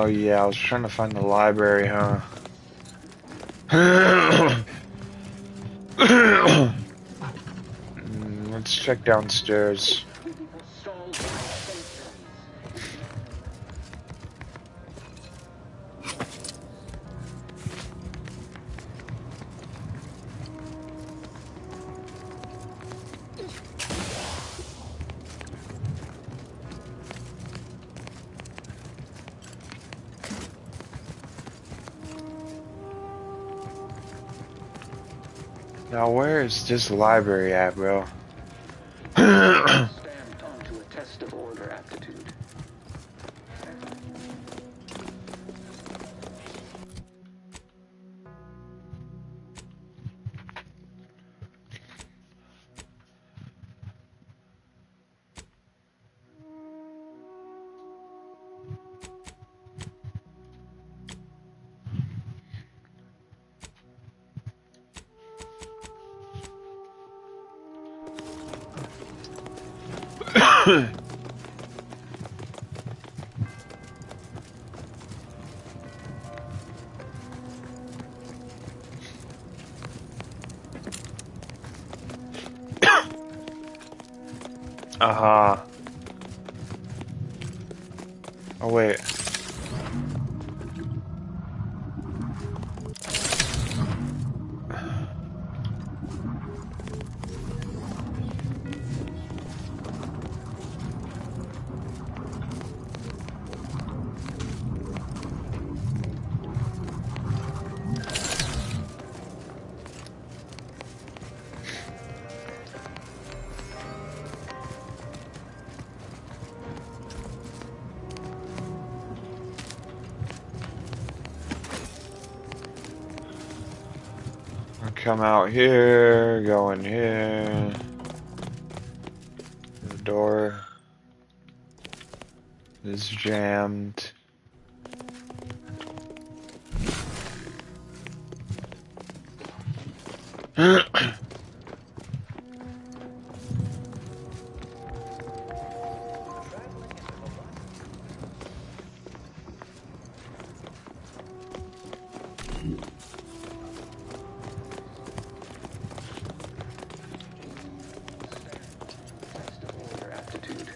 Oh yeah, I was trying to find the library, huh? Let's check downstairs. Now where is this library at, bro? Stamped onto a test of order aptitude. Aha. Oh wait. Come out here, go in here. The door is jammed. Test of order aptitude.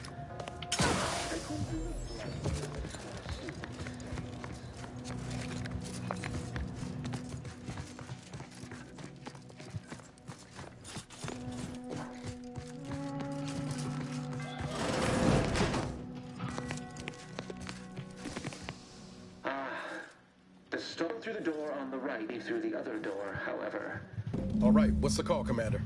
The storm through the door on the right, through the other door, however. All right, what's the call, Commander?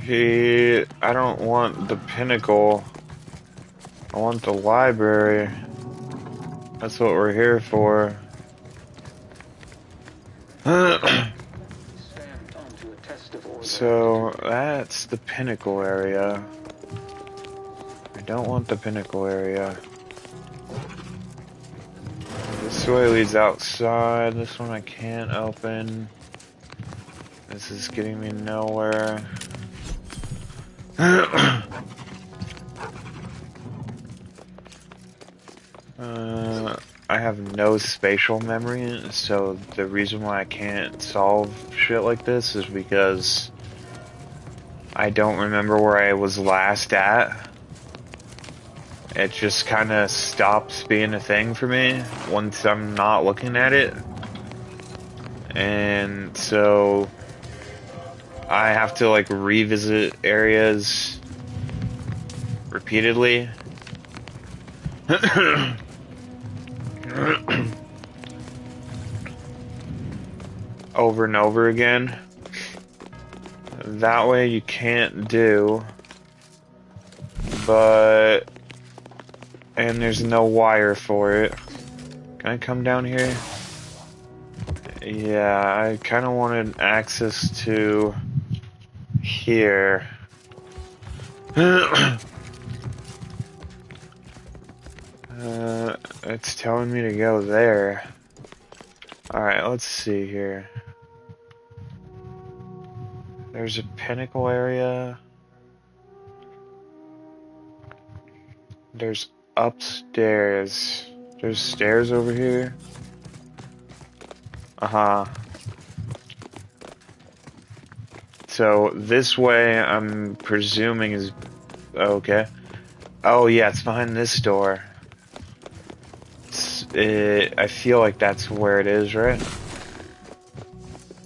I don't want the pinnacle. I want the library. That's what we're here for. Stamped onto a test of order. So, that's the pinnacle area. I don't want the pinnacle area. This way leads outside. This one I can't open. This is getting me nowhere. I have no spatial memory, so the reason why I can't solve shit like this is because I don't remember where I was last at. It just kind of stops being a thing for me once I'm not looking at it. And so I have to like revisit areas repeatedly. Over and over again. That way you can't do, but, and there's no wire for it. Can I come down here? Yeah, I kind of wanted access to here. It's telling me to go there. Alright, let's see here. There's a pinnacle area. There's upstairs. There's stairs over here. Uh-huh. So this way, I'm presuming is okay. Oh yeah, it's behind this door. I feel like that's where it is, right?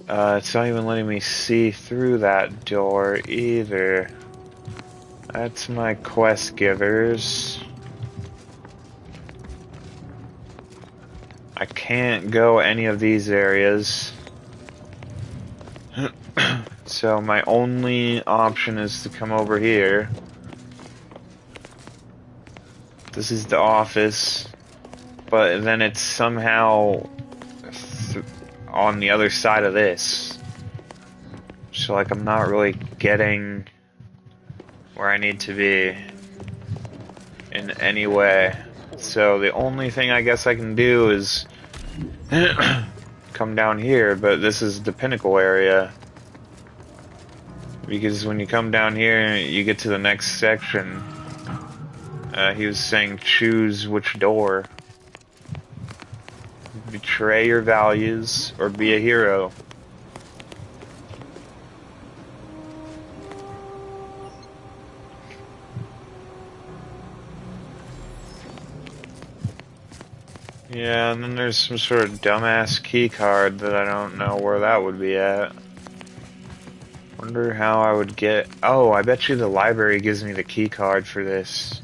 It's not even letting me see through that door either. That's my quest givers. I can't go any of these areas. So my only option is to come over here. This is the office. But then it's somehow on the other side of this. So like I'm not really getting where I need to be in any way. So the only thing I guess I can do is come down here, but this is the pinnacle area. Because when you come down here, you get to the next section. He was saying choose which door. Betray your values or be a hero. Yeah, and then there's some sort of dumbass key card that I don't know where that would be at. Wonder how I would get... Oh, I bet you the library gives me the key card for this.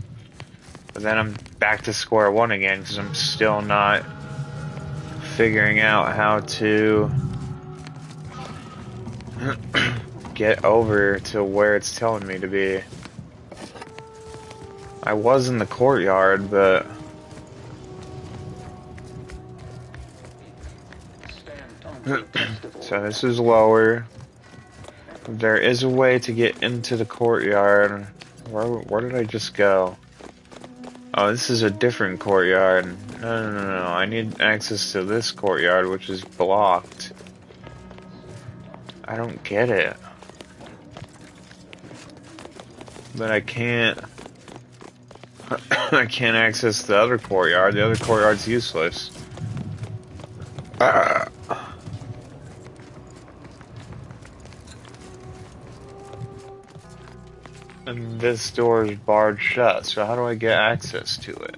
But then I'm back to square one again because I'm still not figuring out how to get over to where it's telling me to be. I was in the courtyard, but... So this is lower. There is a way to get into the courtyard. Where did I just go? Oh, this is a different courtyard. No. I need access to this courtyard, which is blocked. I don't get it. But I can't... I can't access the other courtyard. The other courtyard's useless. And this door is barred shut, so how do I get access to it?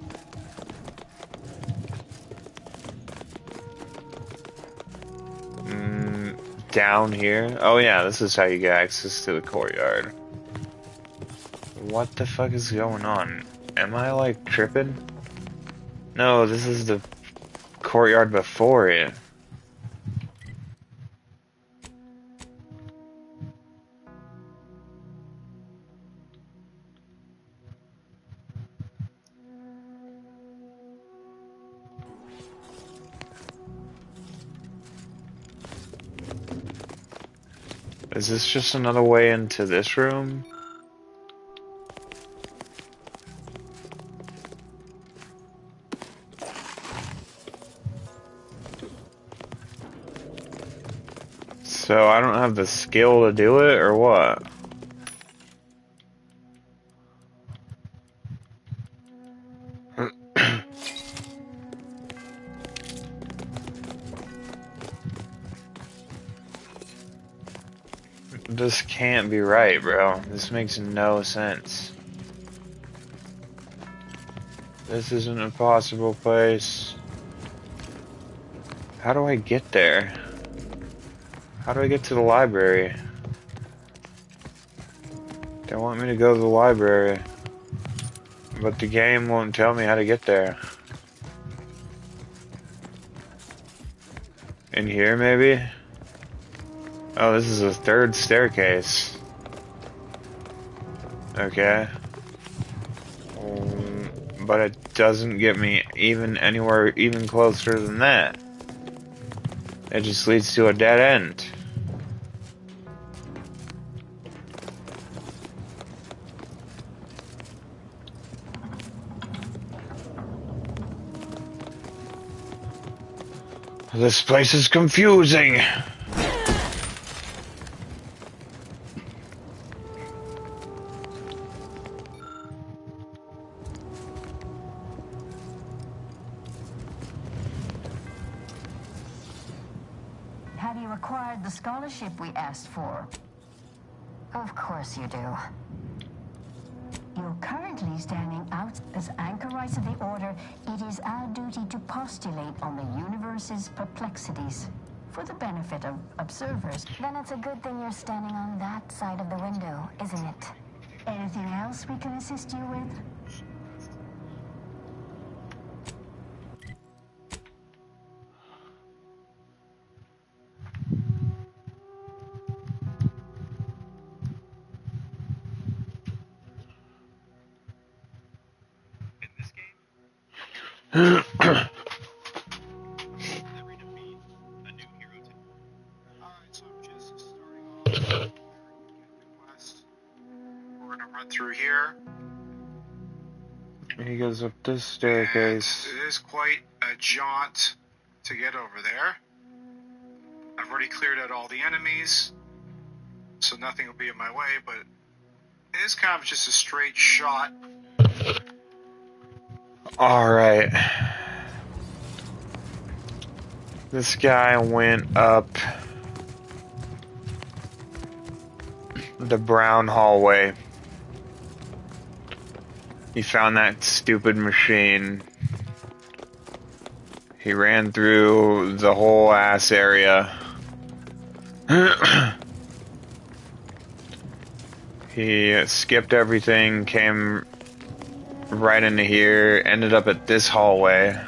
Down here? Oh yeah, this is how you get access to the courtyard. What the fuck is going on? Am I like tripping? No, this is the courtyard before it. Is this just another way into this room? So I don't have the skill to do it, or what? This can't be right, bro. This makes no sense. This is an impossible place. How do I get there? How do I get to the library? They want me to go to the library, but the game won't tell me how to get there. In here, maybe? Oh, this is a third staircase. Okay. But it doesn't get me even anywhere even closer than that. It just leads to a dead end. This place is confusing. have you acquired the scholarship we asked for? Of course you do. You're currently standing out as anchorites of the Order. It is our duty to postulate on the universe's perplexities for the benefit of observers. Then it's a good thing you're standing on that side of the window, isn't it? Anything else we can assist you with? Through here. He goes up this staircase. And it is quite a jaunt to get over there. I've already cleared out all the enemies, so nothing will be in my way, but it is kind of just a straight shot. Alright. This guy went up the brown hallway. He found that stupid machine. He ran through the whole ass area. He skipped everything, came right into here, ended up at this hallway.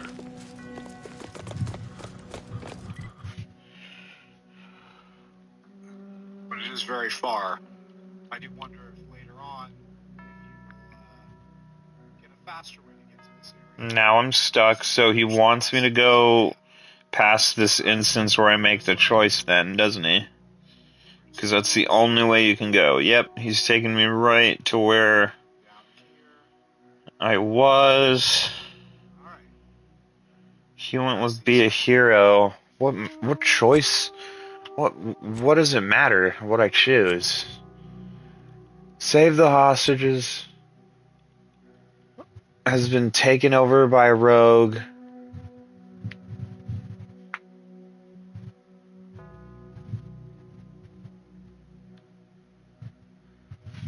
But it is very far. I do wonder if later on, if you will get a faster way to get to this area. Now I'm stuck, so he wants me to go past this instance where I make the choice then, doesn't he? Because that's the only way you can go. Yep, he's taking me right to where I was. He went with be a hero. What choice? What does it matter what I choose? Save the hostages. Has been taken over by a rogue.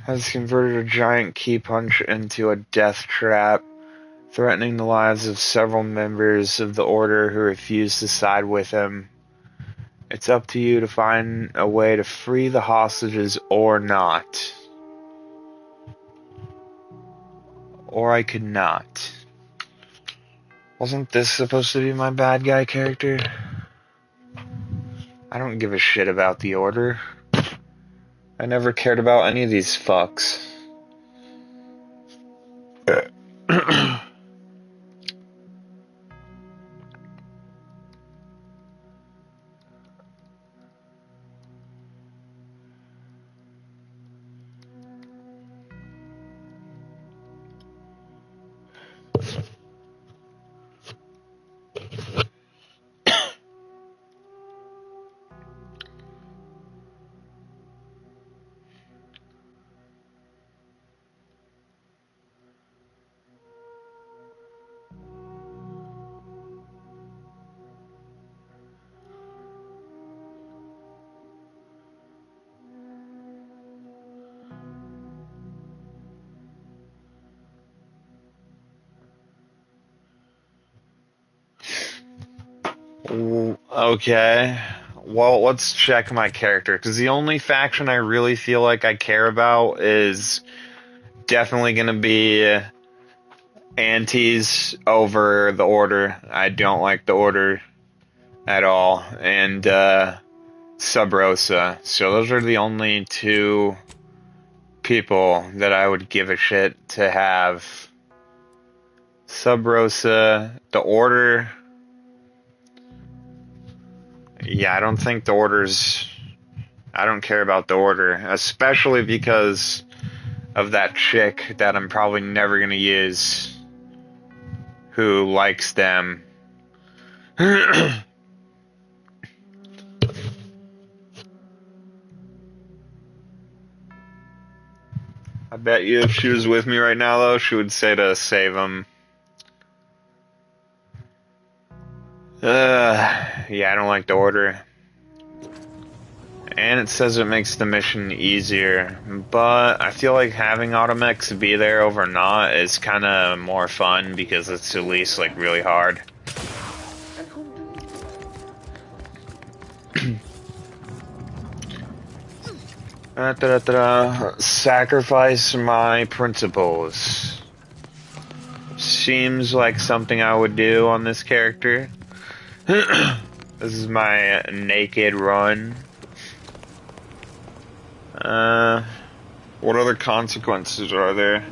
Has converted a giant key punch into a death trap, threatening the lives of several members of the Order who refuse to side with him. It's up to you to find a way to free the hostages or not. Or I could not. Wasn't this supposed to be my bad guy character? I don't give a shit about the Order. I never cared about any of these fucks. Okay. Well, let's check my character, because the only faction I really feel like I care about is definitely going to be Antes over the Order. I don't like the Order at all. And Sub Rosa. So those are the only two people that I would give a shit to have. Sub Rosa, the Order. Yeah, I don't think the Order's... I don't care about the Order, especially because of that chick that I'm probably never gonna use, who likes them. I bet you if she was with me right now, though, she would say to save him. Yeah, I don't like the Order. And it says it makes the mission easier, but I feel like having automechs be there over not is kind of more fun because it's at least like really hard. And whom do you Sacrifice my principles. Seems like something I would do on this character. This is my naked run. What other consequences are there?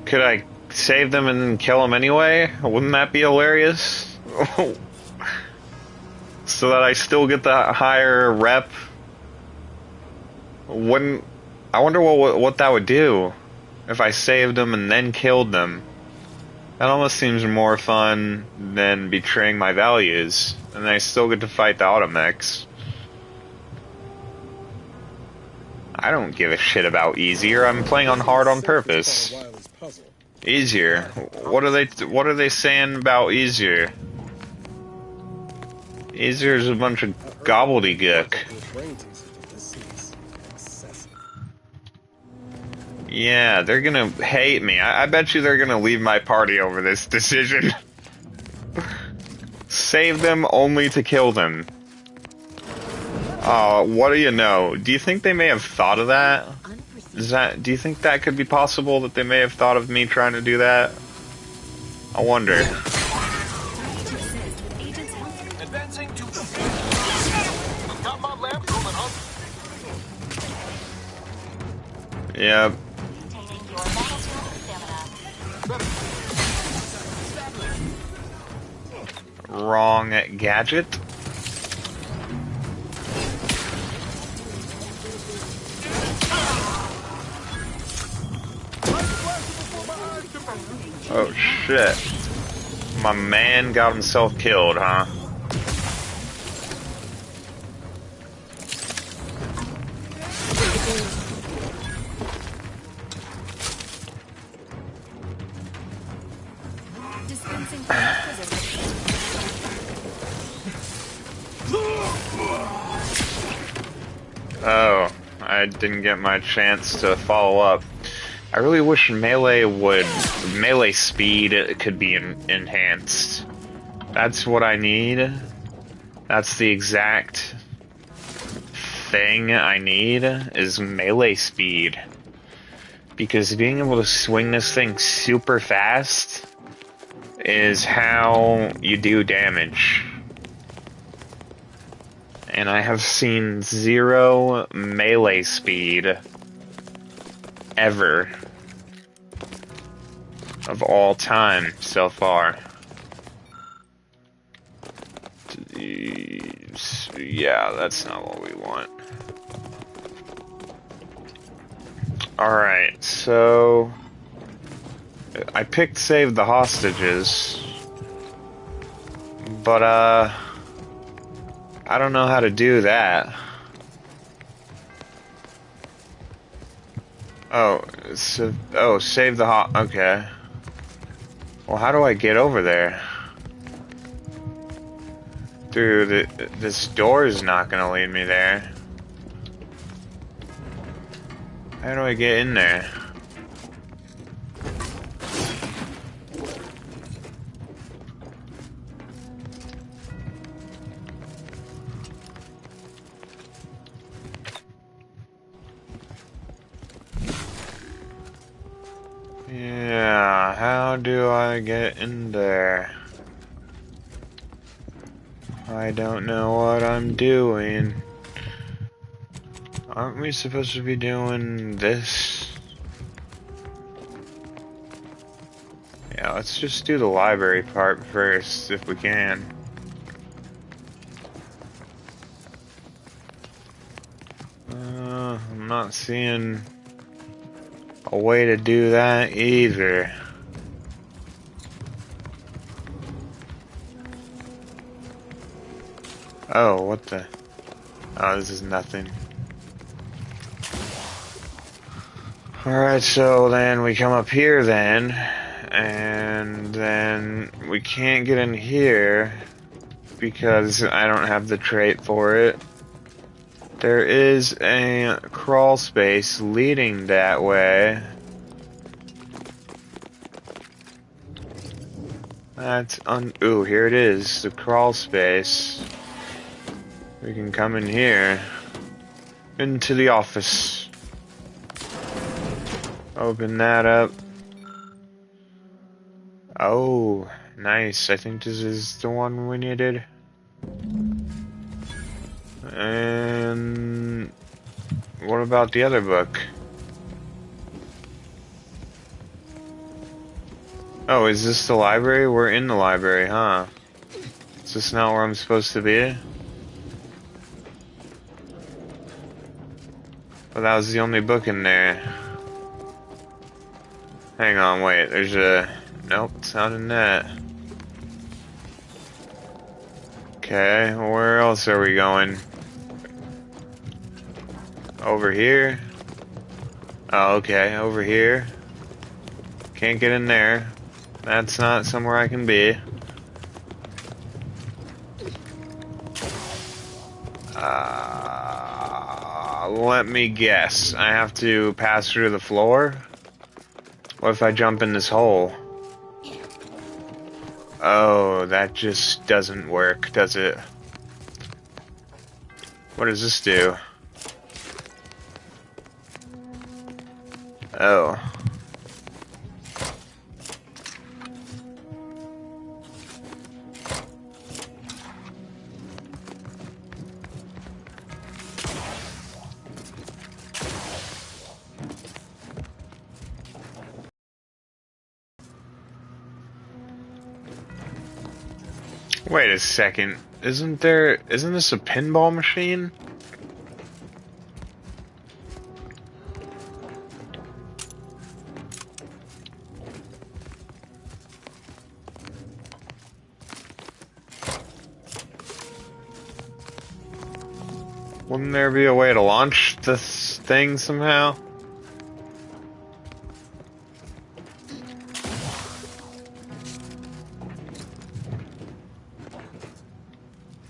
Could I save them and then kill them anyway? Wouldn't that be hilarious? So that I still get the higher rep? Wouldn't... I wonder what that would do if I saved them and then killed them. That almost seems more fun than betraying my values. And I still get to fight the automechs. I don't give a shit about easier. I'm playing on hard on purpose. Easier. What are they saying about easier? Easier is a bunch of gobbledygook. Yeah, they're gonna hate me. I bet you they're gonna leave my party over this decision. Save them only to kill them. What do you know? Do you think they may have thought of that? Do you think that could be possible, that they may have thought of me trying to do that? I wonder. Yep. Wrong gadget. Oh shit. My man got himself killed, huh? Oh, I didn't get my chance to follow up. I really wish melee speed could be enhanced. That's what I need. That's the exact thing I need, is melee speed. Because being able to swing this thing super fast is how you do damage. And I have seen 0 melee speed ever of all time so far. Yeah, that's not what we want. Alright, so I picked save the hostages, but I don't know how to do that. Save the okay. Well, how do I get over there? Dude, this door is not gonna lead me there. How do I get in there? Yeah, how do I get in there? I don't know what I'm doing. Aren't we supposed to be doing this? Yeah, let's just do the library part first, if we can. I'm not seeing a way to do that either. Oh, what the? Oh, this is nothing. Alright, so then we come up here then, and then we can't get in here because I don't have the trait for it. There is a crawl space leading that way. That's ooh, here it is, the crawl space. We can come in here, into the office. Open that up. Oh, nice. I think this is the one we needed. And what about the other book? Oh, is this the library? We're in the library, huh? Is this not where I'm supposed to be? Well, that was the only book in there. Hang on, wait, there's a... Nope, it's not in that. Okay, where else are we going? Over here? Oh, okay, over here. Can't get in there. That's not somewhere I can be. Let me guess. I have to pass through the floor? What if I jump in this hole? Oh, that just doesn't work, does it? What does this do? Oh. Wait a second. Isn't this a pinball machine? Wouldn't there be a way to launch this thing somehow?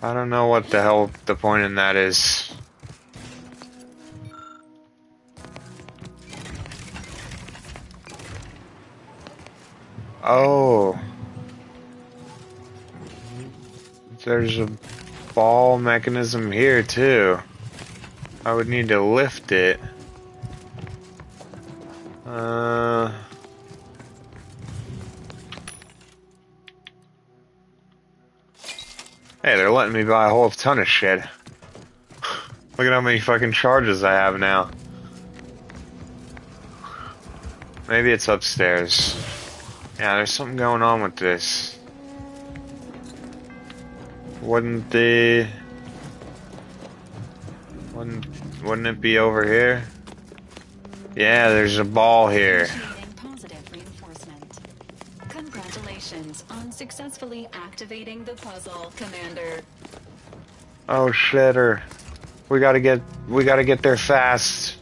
I don't know what the hell the point in that is. Oh. There's a ball mechanism here too. I would need to lift it. Hey, they're letting me buy a whole ton of shit. Look at how many fucking charges I have now. Maybe it's upstairs. Yeah, there's something going on with this. Wouldn't it be over here? Yeah, there's a ball here. Positive reinforcement. Congratulations on successfully activating the puzzle, Commander. Oh shitter. We gotta get there fast.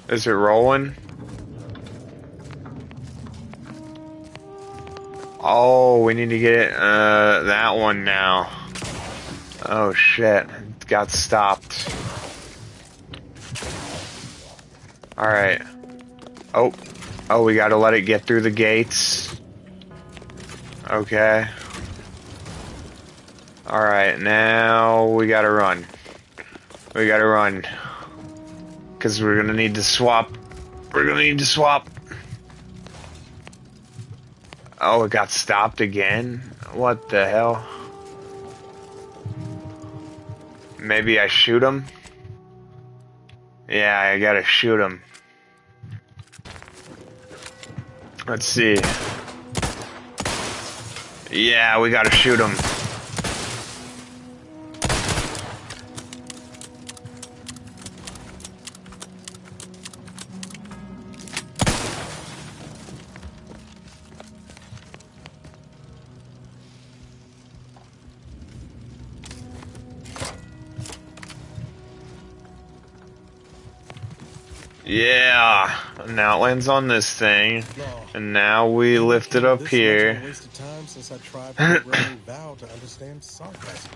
Is it rolling? Oh, we need to get that one now. Oh shit, it got stopped. Alright. Oh, we gotta let it get through the gates. Okay. Alright, now we gotta run. We gotta run. Because we're gonna need to swap. We're gonna need to swap. Oh, it got stopped again? What the hell? Maybe I shoot him? Yeah, I gotta shoot him. Let's see. Yeah, we gotta shoot him. Yeah. Now it lands on this thing. And now we lift it up here. Waste of time since I tried programming Val to understand sarcasm.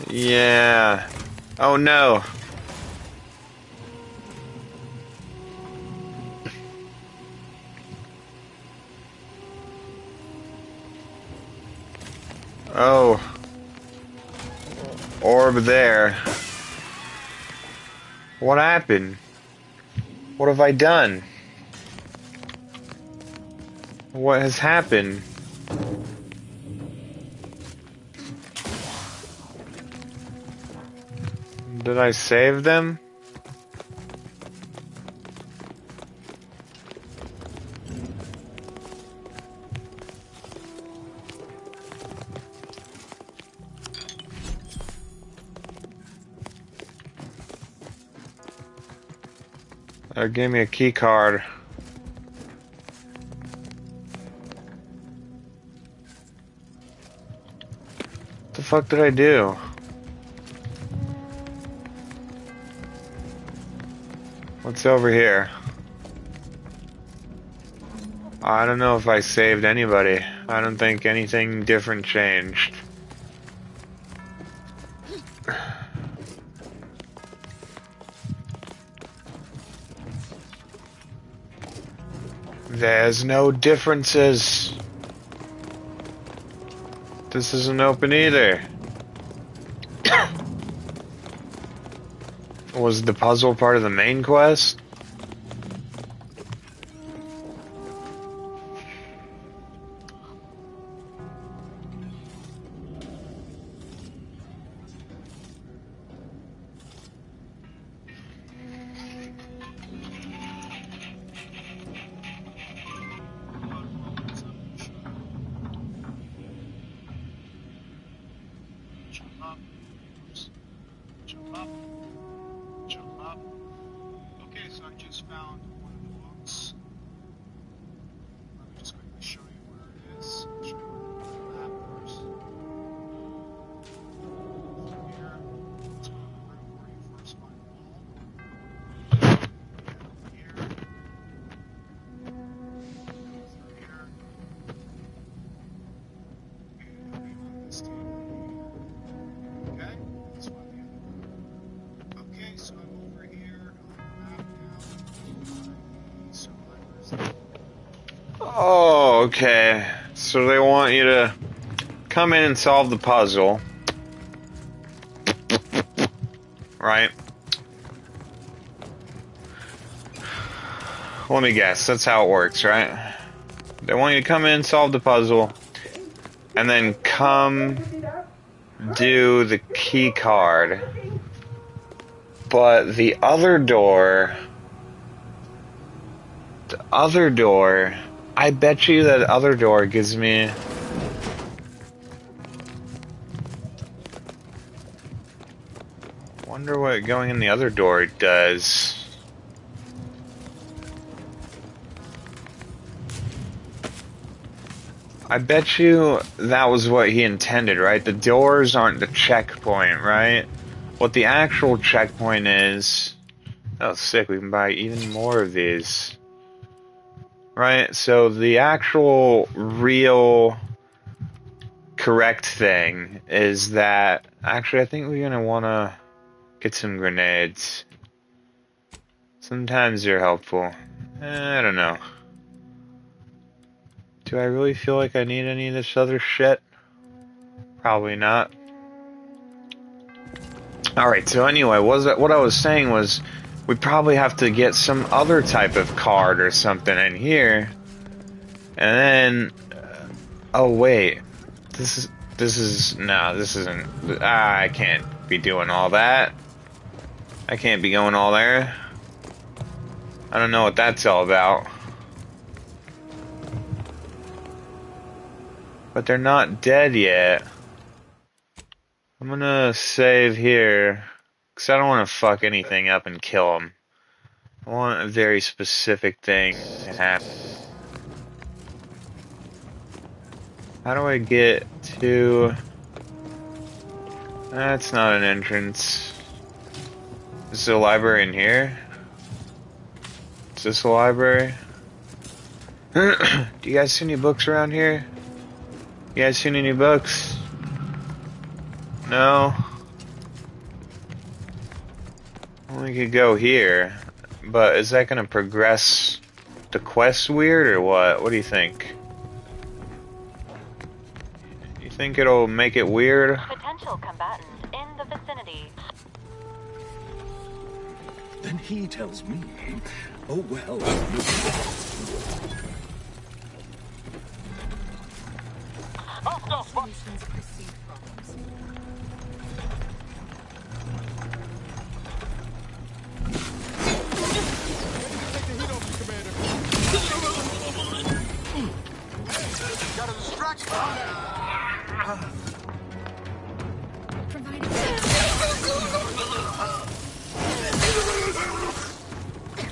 Yeah. Oh no. Oh. Orb there. What happened? What have I done? What has happened? Did I save them? Gave me a key card. What the fuck did I do? What's over here? I don't know if I saved anybody. I don't think anything different changed. There's no differences. This isn't open either. Was the puzzle part of the main quest? Oh, okay. So they want you to come in and solve the puzzle. Right? Let me guess. That's how it works, right? They want you to come in, solve the puzzle, and then come do the key card. But the other door, I bet you that other door gives me... Wonder what going in the other door does. I bet you that was what he intended, right? The doors aren't the checkpoint, right? What the actual checkpoint is... Oh, sick, we can buy even more of these. Right, so the actual real correct thing is that... Actually, I think we're gonna wanna get some grenades. Sometimes they're helpful. I don't know. Do I really feel like I need any of this other shit? Probably not. Alright, so anyway, what I was saying was we probably have to get some other type of card or something in here. And then... oh, wait. This isn't... I can't be doing all that. I can't be going all there. I don't know what that's all about. But they're not dead yet. I'm gonna save here, because I don't want to fuck anything up and kill them. I want a very specific thing to happen. How do I get to... That's not an entrance. Is there a library in here? Is this a library? Do you guys see any books around here? You guys seen any books? No? Well, we could go here. But is that gonna progress the quest weird or what? What do you think? You think it'll make it weird? Potential combatant in the vicinity. Then he tells me, oh well.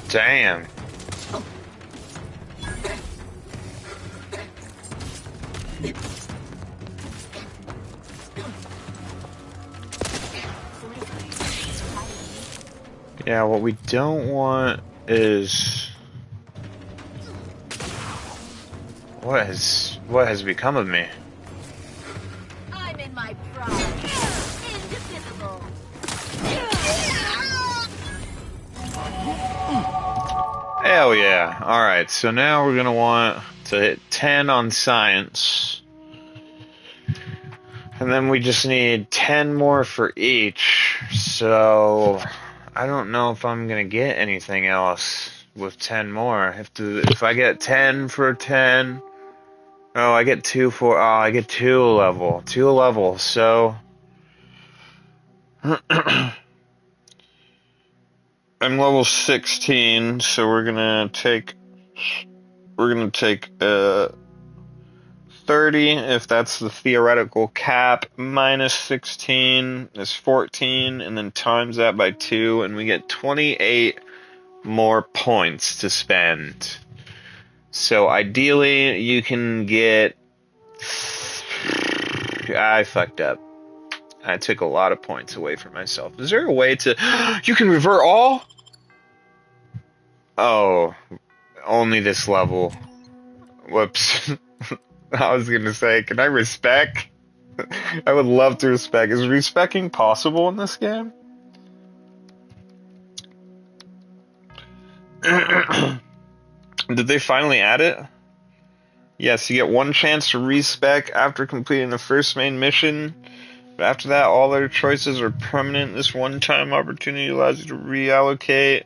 Damn. Yeah, what we don't want is what has become of me? I'm in my prime. Indivisible. Hell yeah. Alright, so now we're gonna want to hit 10 on science. And then we just need 10 more for each. So I don't know if I'm gonna get anything else with 10 more. If I get 10 for 10, oh, I get 2 for, oh, I get 2 a level. 2 a level, so I'm level 16, so we're gonna take 30 if that's the theoretical cap, minus 16 is 14, and then times that by 2, and we get 28 more points to spend. So ideally, you can get... I fucked up. I took a lot of points away from myself. Is there a way to... You can revert all? Oh, only this level. Whoops. I was gonna say, can I respec? I would love to respec. Is respecking possible in this game? Did they finally add it? Yes, you get one chance to respec after completing the first main mission. But after that, all other choices are permanent. This one-time opportunity allows you to reallocate.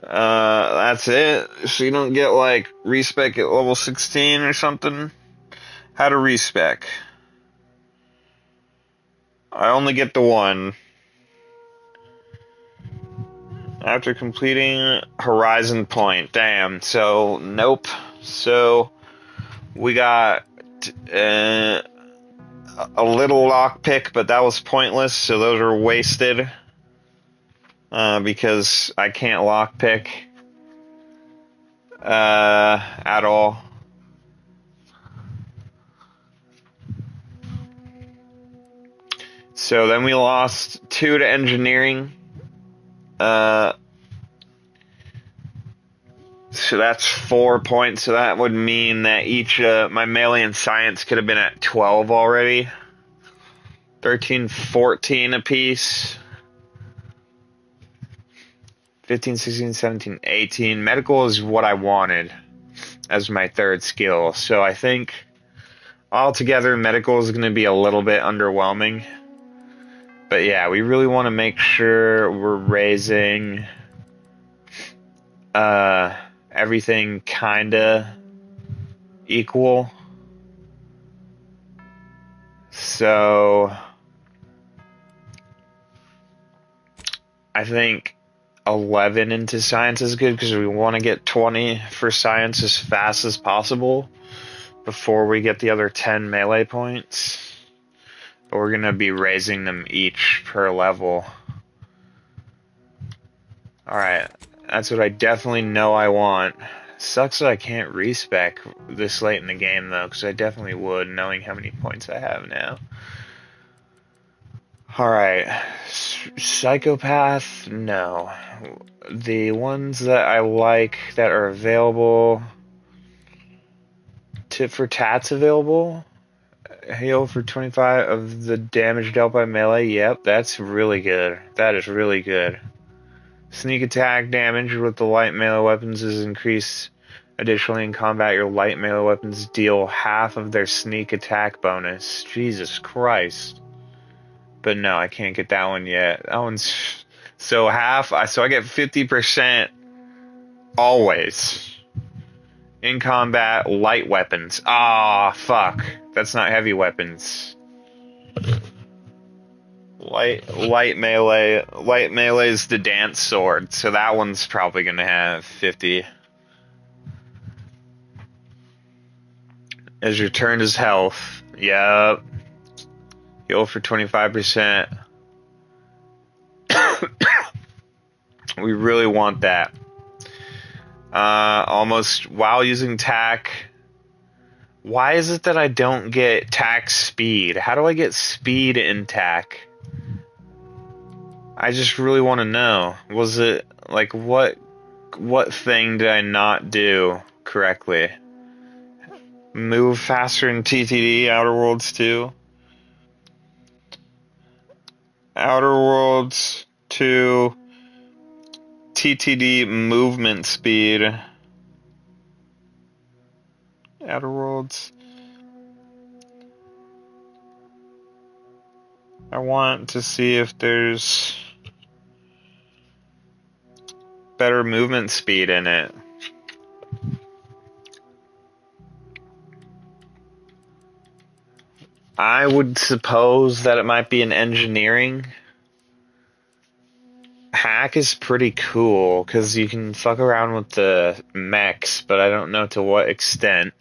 That's it. So you don't get, like, respec at level 16 or something. How to respec. I only get the one. After completing Horizon Point. Damn. So, nope. So, we got a little lockpick, but that was pointless, so those are wasted. Because I can't lockpick at all. So then we lost 2 to engineering. So that's 4 points. So that would mean that each my melee and science could have been at 12 already. 13, 14 apiece. 15, 16, 17, 18. Medical is what I wanted as my third skill. So I think altogether medical is going to be a little bit underwhelming. But yeah, we really want to make sure we're raising everything kinda equal. So I think 11 into science is good because we want to get 20 for science as fast as possible before we get the other 10 melee points. But we're going to be raising them each per level. Alright, that's what I definitely know I want. Sucks that I can't respec this late in the game though, because I definitely would, knowing how many points I have now. Alright. Psychopath? No. The ones that I like that are available. Tit for tat's available. Heal for 25 of the damage dealt by melee. Yep, that's really good. That is really good. Sneak attack damage with the light melee weapons is increased. Additionally, in combat, your light melee weapons deal half of their sneak attack bonus. Jesus Christ. But no, I can't get that one yet. That one's... So so I get 50% always. In combat, light weapons. Ah, fuck. That's not heavy weapons. Light melee is the dance sword, so that one's probably gonna have 50. As your turn is health. Yep. Heal for 25%. We really want that. Almost while using tack. Why is it that I don't get tack speed? How do I get speed in tack? I just really want to know. Was it like what thing did I not do correctly? Move faster in TTD Outer Worlds 2. Outer Worlds 2 TTD movement speed. Outer Worlds. I want to see if there's better movement speed in it. I would suppose that it might be in engineering. Hack is pretty cool because you can fuck around with the mechs, but I don't know to what extent.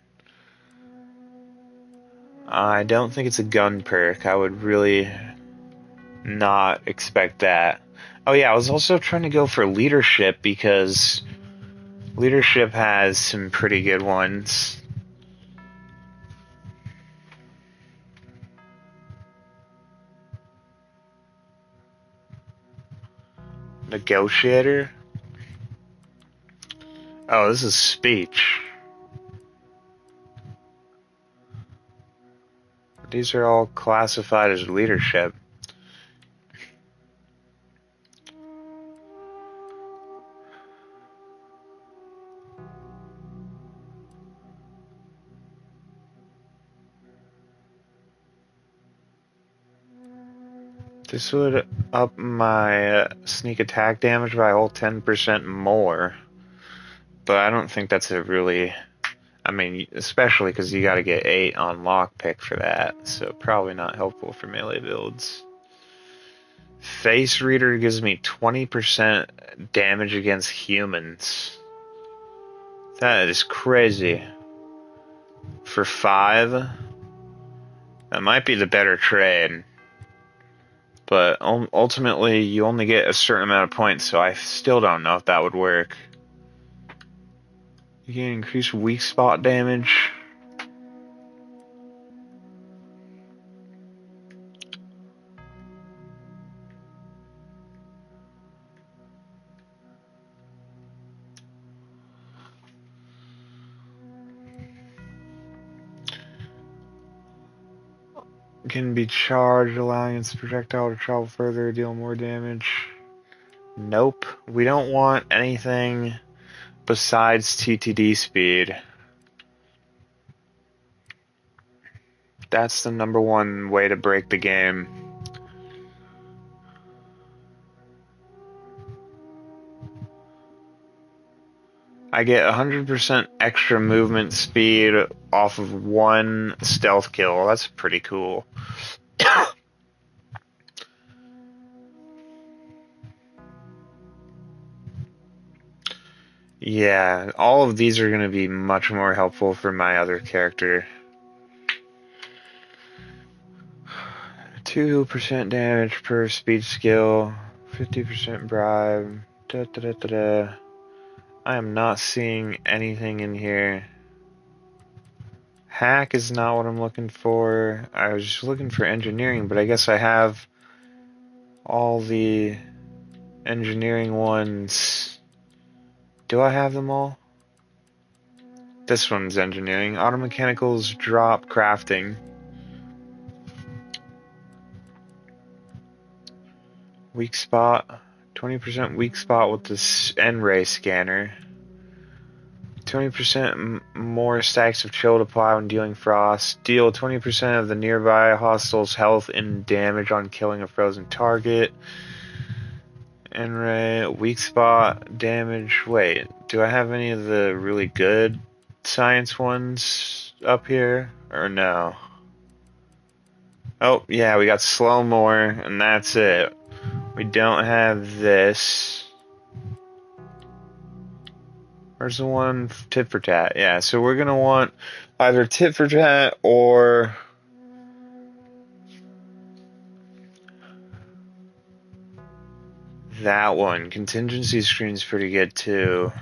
I don't think it's a gun perk. I would really not expect that. Oh yeah, I was also trying to go for leadership because leadership has some pretty good ones. Negotiator? Oh, this is speech. These are all classified as leadership. This would up my sneak attack damage by a whole 10% more. But I don't think that's a really... I mean, especially because you gotta get 8 on lockpick for that. So probably not helpful for melee builds. Face Reader gives me 20% damage against humans. That is crazy. For 5? That might be the better trade. But ultimately, you only get a certain amount of points, so I still don't know if that would work. You can increase weak spot damage. Can be charged, allowing its projectile to travel further, deal more damage. Nope. We don't want anything besides TTD speed. That's the number one way to break the game. I get 100% extra movement speed off of one stealth kill. That's pretty cool. Yeah, all of these are going to be much more helpful for my other character. 2% damage per speed skill, 50% bribe, da da da da da. I am not seeing anything in here. Hack is not what I'm looking for. I was just looking for engineering, but I guess I have all the engineering ones. Do I have them all? This one's engineering. Auto mechanicals, drop, crafting. Weak spot. 20% weak spot with this N-ray scanner. 20% more stacks of chill apply when dealing frost. Deal 20% of the nearby hostiles' health and damage on killing a frozen target. N-ray, weak spot, damage. Wait, do I have any of the really good science ones up here? Or no? Oh, yeah, we got slow more, and that's it. We don't have this. Where's the one tit for tat? Yeah, so we're gonna want either tit for tat or that one. Contingency screen's pretty good too.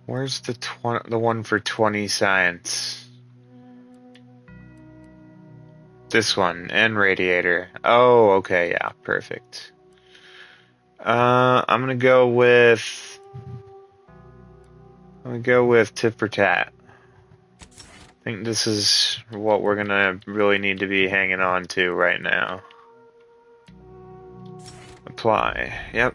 Where's the one for 20 science? This one, and radiator. Oh, okay, yeah, perfect. I'm gonna go with tit for tat. I think this is what we're gonna really need to be hanging on to right now. Apply. Yep.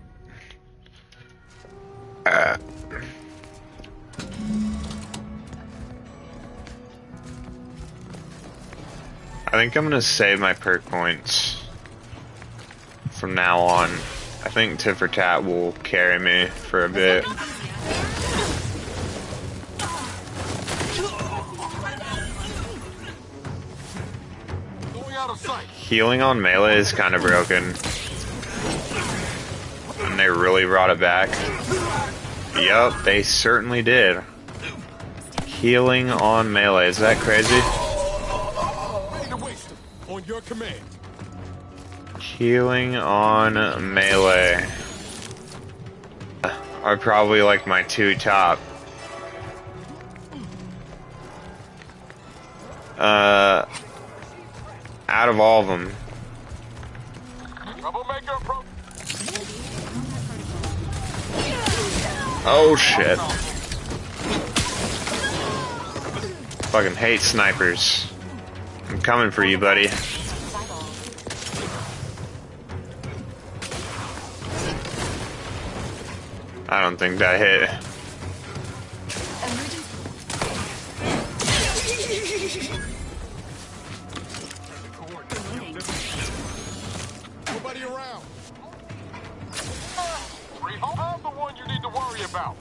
I think I'm gonna save my perk points from now on. I think tit for tat will carry me for a bit. Healing on melee is kind of broken. And they really brought it back. Yup, they certainly did. Healing on melee, is that crazy? On your command. Healing on melee are probably like my two top. Out of all of them. Oh shit. Fucking hate snipers. I'm coming for you, buddy. I don't think that hit. Nobody around. I'm the one you need to worry about.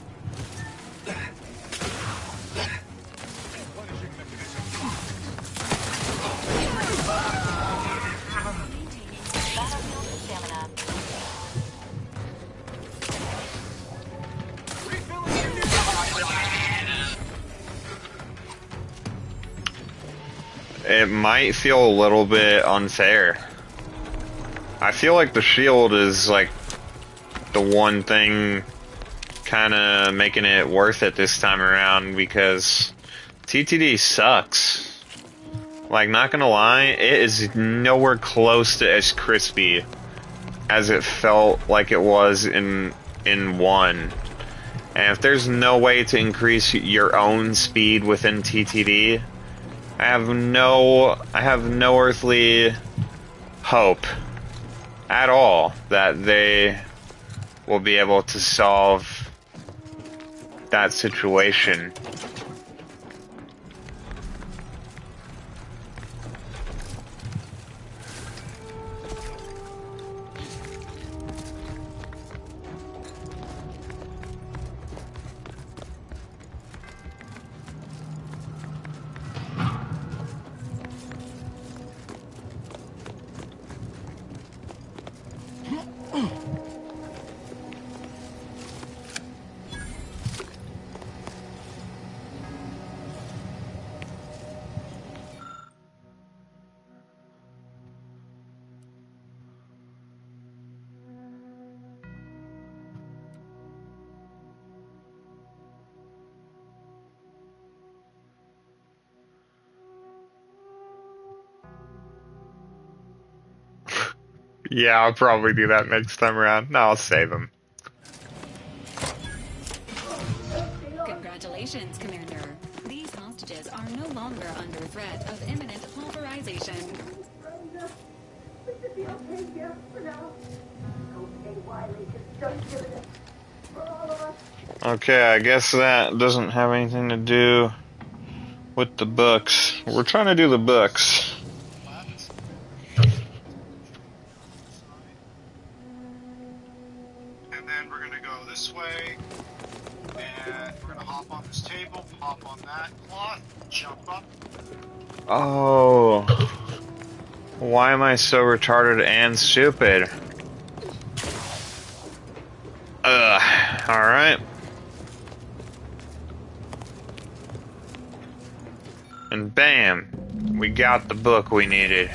It might feel a little bit unfair. I feel like the shield is like the one thing kind of making it worth it this time around, because TTD sucks. Like, not gonna lie, it is nowhere close to as crispy as it felt like it was in 1. And if there's no way to increase your own speed within TTD, I have no earthly hope at all that they will be able to solve that situation. Yeah, I'll probably do that next time around. No, I'll save him. Congratulations, Commander. These hostages are no longer under threat of imminent pulverization. Okay, I guess that doesn't have anything to do with the books. We're trying to do the books. And then we're gonna go this way, and we're gonna hop on this table, hop on that cloth, jump up. Oh. Why am I so retarded and stupid? Alright. And bam! We got the book we needed.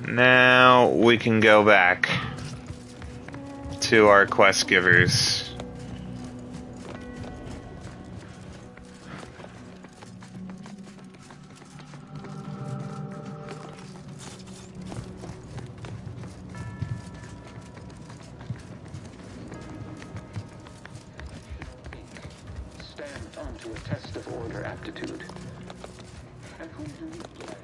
Now we can go back to our quest givers. Stand onto a test of order aptitude. And who do you play?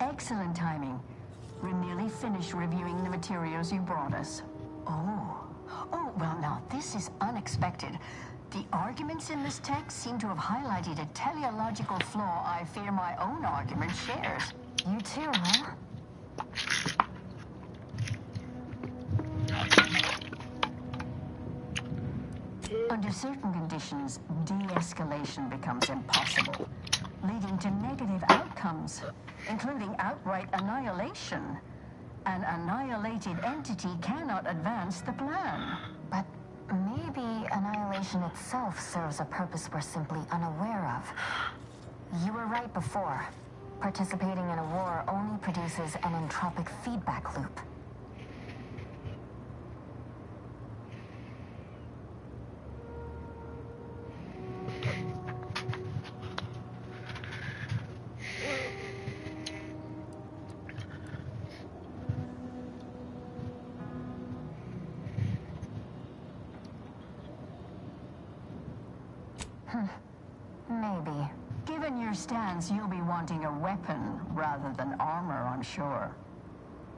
Excellent timing. We're nearly finished reviewing the materials you brought us. Oh, well now, this is unexpected. The arguments in this text seem to have highlighted a teleological flaw I fear my own argument shares. You too, huh? Under certain conditions, de-escalation becomes impossible, leading to negative outcomes, including outright annihilation. An annihilated entity cannot advance the plan. But maybe annihilation itself serves a purpose we're simply unaware of. You were right before. Participating in a war only produces an entropic feedback loop. Maybe. Given your stance, you'll be wanting a weapon rather than armor, I'm sure.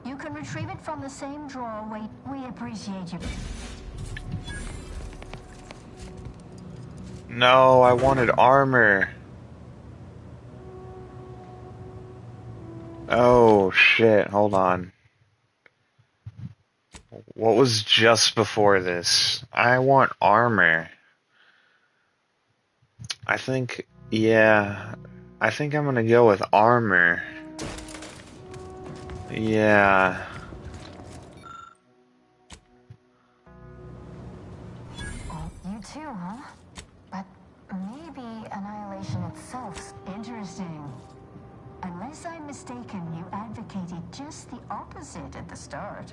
You can retrieve it from the same drawer. We appreciate you. No, I wanted armor. Oh shit, hold on. What was just before this? I want armor. I think, yeah, I think I'm gonna go with armor. Yeah. You too, huh? But maybe annihilation itself. Interesting. Unless I'm mistaken, you advocated just the opposite at the start.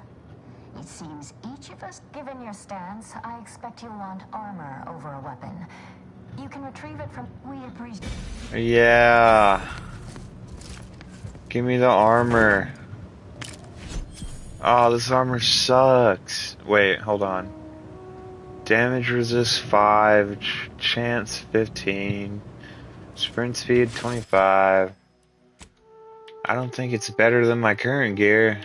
It seems each of us... Given your stance, I expect you want armor over a weapon. You can retrieve it from... We appreciate... Yeah. Give me the armor. Oh, this armor sucks. Wait, hold on. Damage resist 5, chance 15, sprint speed 25. I don't think it's better than my current gear.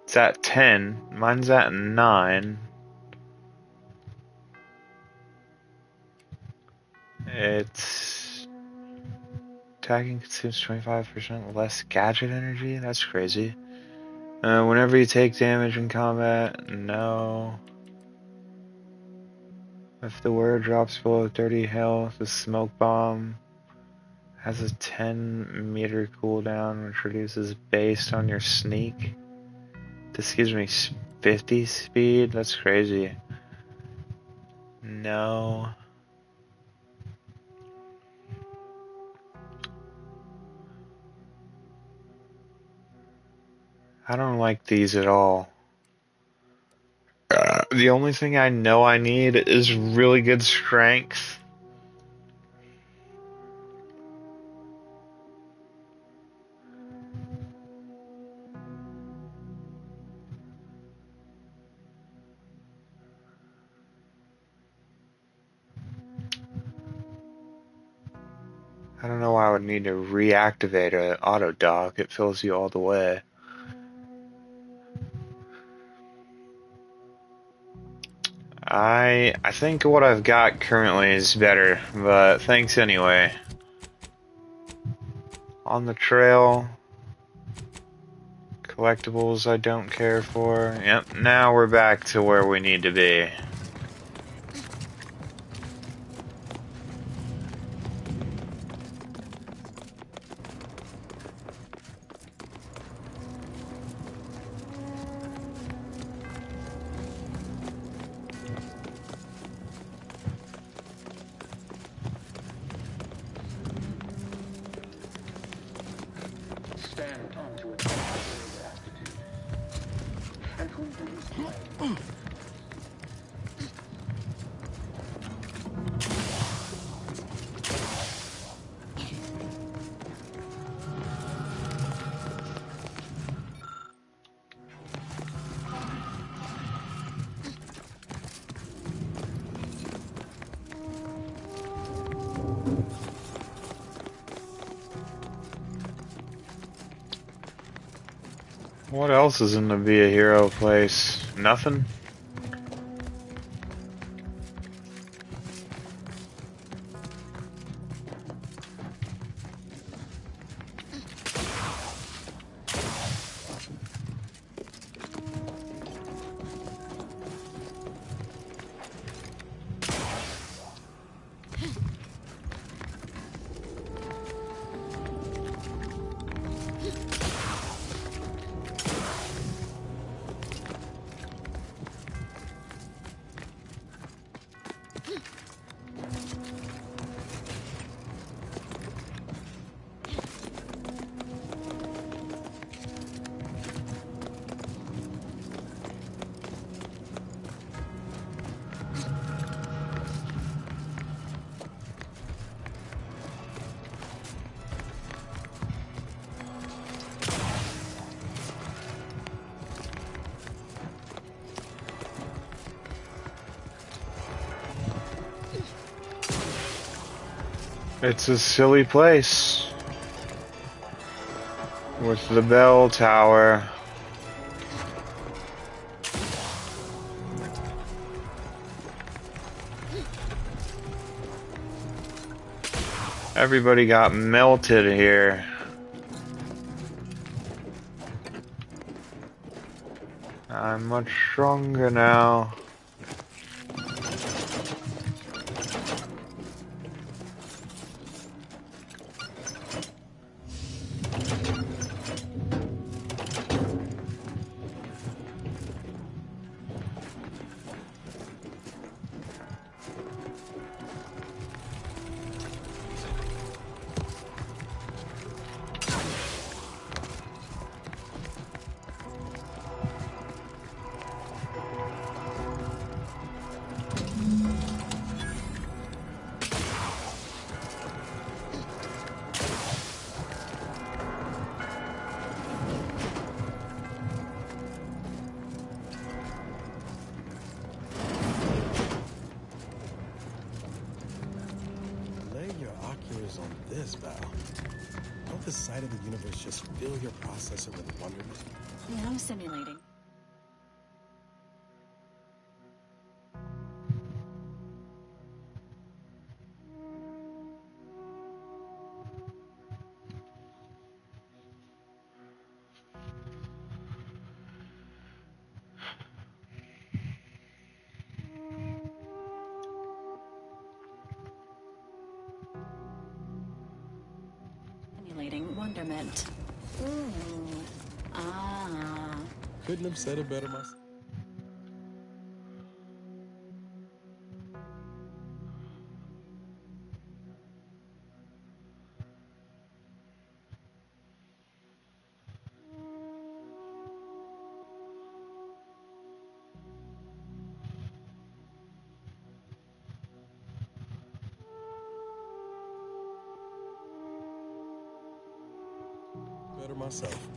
It's at 10. Mine's at 9. It's... Attacking consumes 25% less gadget energy? That's crazy. Whenever you take damage in combat, no. If the word drops below 30 health, the smoke bomb has a 10-meter cooldown, which reduces based on your sneak. This gives me 50 speed? That's crazy. No. I don't like these at all. The only thing I know I need is really good strength. I don't know why I would need to reactivate an auto dock. It fills you all the way. I think what I've got currently is better, but thanks anyway. On the trail, collectibles I don't care for. Yep, now we're back to where we need to be. Stand onto a test of order aptitude. And who knows? What else is in the Be a Hero place? Nothing? It's a silly place. With the bell tower. Everybody got melted here. I'm much stronger now. Lay your oculars on this, Val. Don't the sight of the universe just fill your processor with wonderment? Yeah, I'm simulating. fascinating wonderment. Ooh. Ah. Couldn't have said it better myself. Better myself.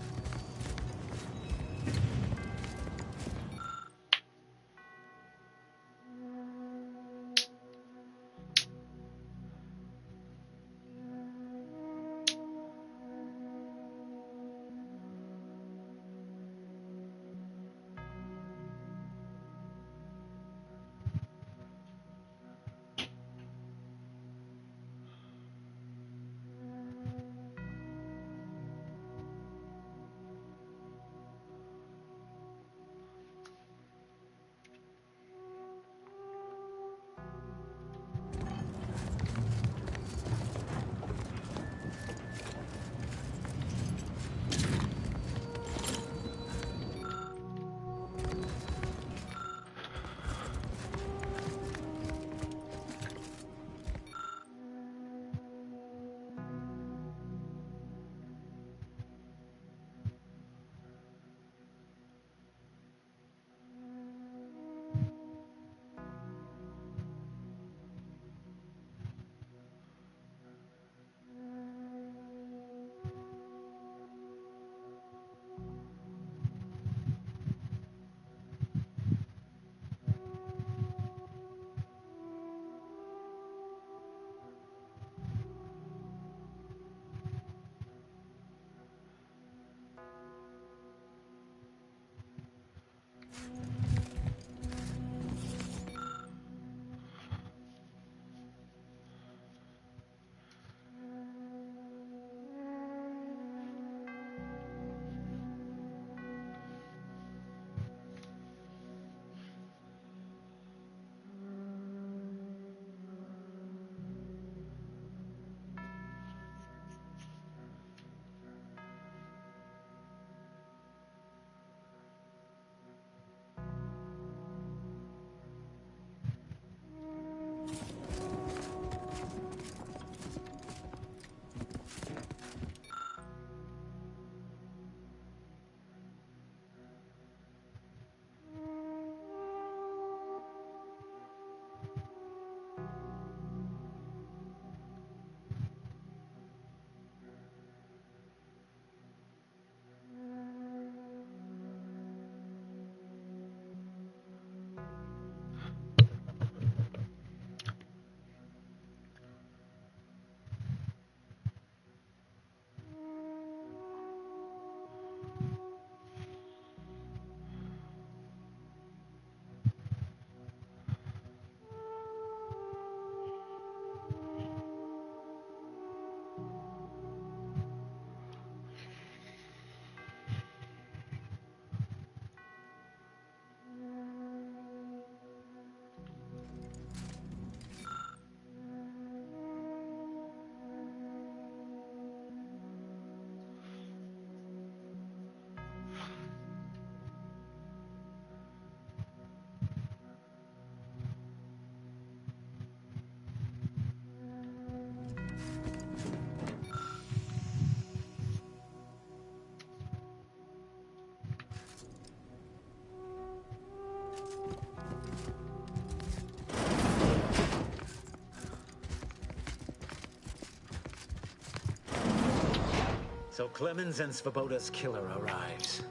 So Clemens and Svoboda's killer arrives.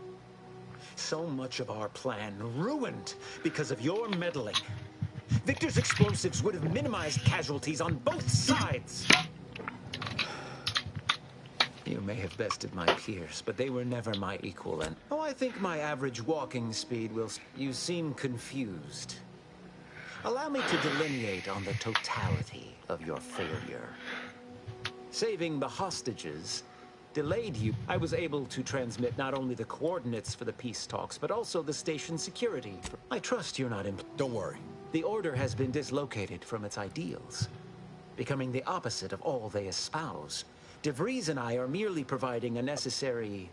So much of our plan ruined because of your meddling. Victor's explosives would have minimized casualties on both sides. You may have bested my peers, but they were never my equal, and oh, I think my average walking speed will... You seem confused. Allow me to delineate on the totality of your failure. Saving the hostages delayed you. I was able to transmit not only the coordinates for the peace talks, but also the station security. I trust you're not Don't worry. The Order has been dislocated from its ideals, becoming the opposite of all they espouse. DeVries and I are merely providing a necessary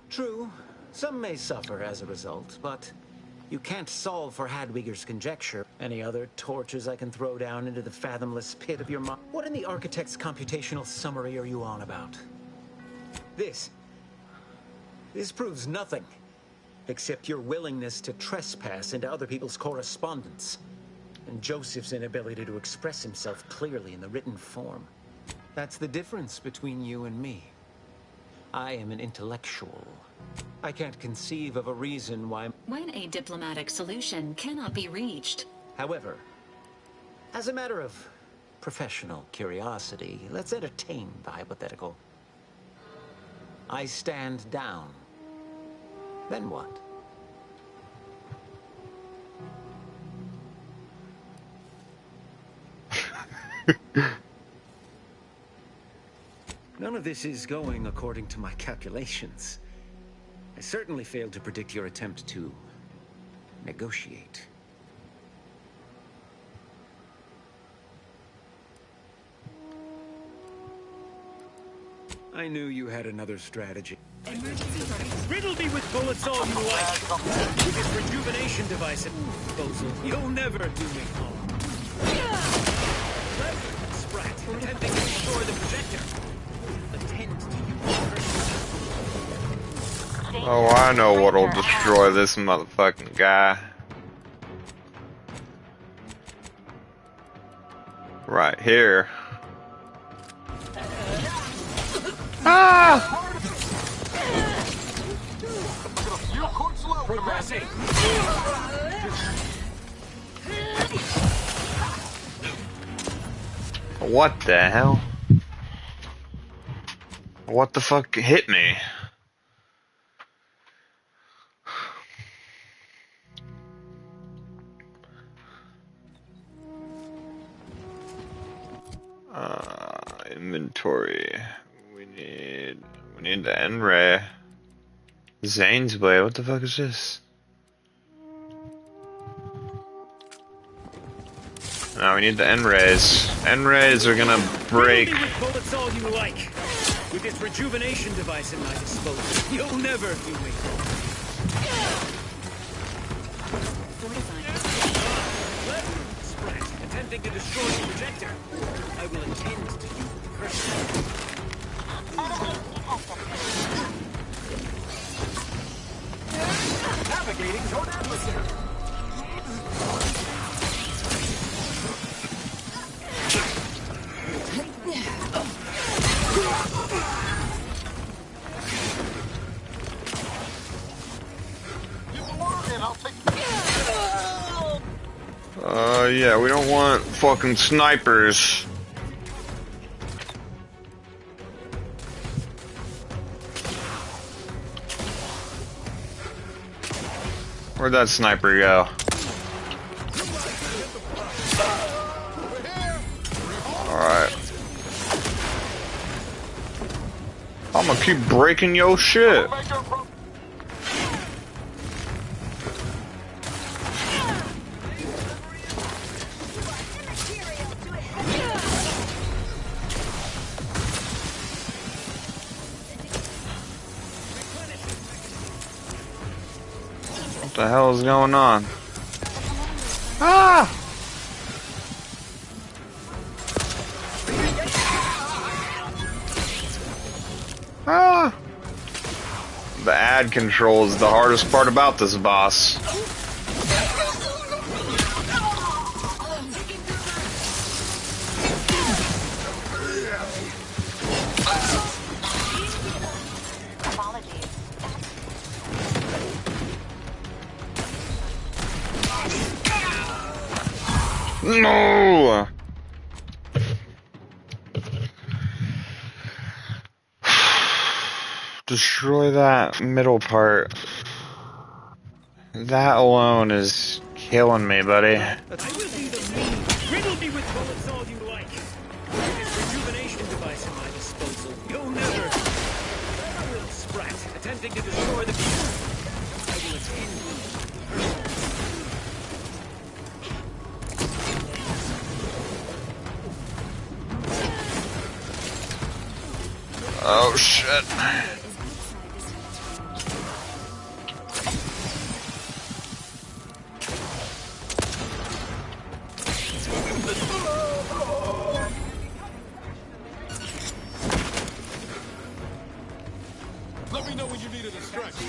True, some may suffer as a result, but you can't solve for Hadwiger's conjecture. Any other torches I can throw down into the fathomless pit of your mind? What in the architect's computational summary are you on about? This proves nothing, except your willingness to trespass into other people's correspondence, and Joseph's inability to express himself clearly in the written form. That's the difference between you and me. I am an intellectual. I can't conceive of a reason why... When a diplomatic solution cannot be reached. However, as a matter of professional curiosity, let's entertain the hypothetical. I stand down. Then what? None of this is going according to my calculations. I certainly failed to predict your attempt to negotiate. I knew you had another strategy. Riddle me with bullets all you like. With this rejuvenation device at disposal, you'll never do me harm. Sprat, attempting to destroy the projector. Attend to you. Oh, I know what'll destroy this motherfucking guy. Right here. Ah! What the hell? What the fuck hit me? Inventory. We need the N-ray. Zane's blade. What the fuck is this? No, we need the N-rays. N-rays are gonna break. With bullets all you like. With this rejuvenation device at my disposal, you'll never do me. Sprat, attempting to destroy the projector. I will attend to you personally. Navigating toward adversary. Yeah, we don't want fucking snipers. Where'd that sniper go? Alright. I'm gonna keep breaking your shit. What the hell is going on? Ah! Ah! The ad control is the hardest part about this boss. No! Destroy that middle part. That alone is killing me, buddy. I will be the mean. Riddle me with bullets all you like. With this rejuvenation device at my disposal, you'll never. I will sprat, attempting to destroy the people. I will attend to you. Oh shit. Let me know when you need a distraction.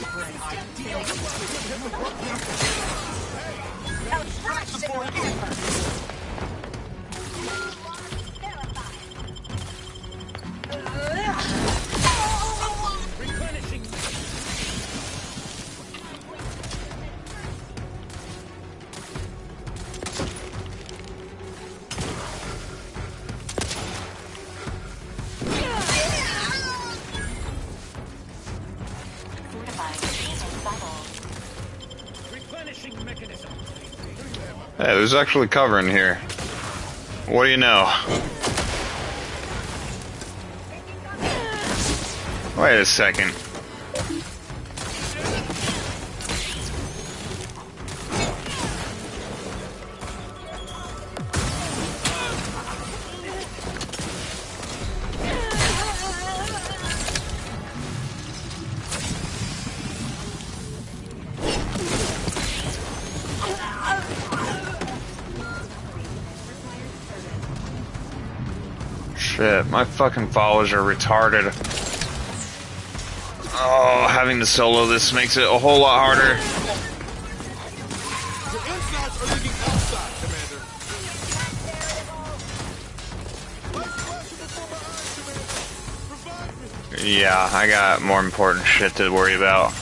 Hey, there's actually cover in here. What do you know? Wait a second. Shit, my fucking followers are retarded. Oh, having to solo this makes it a whole lot harder. Yeah, I got more important shit to worry about.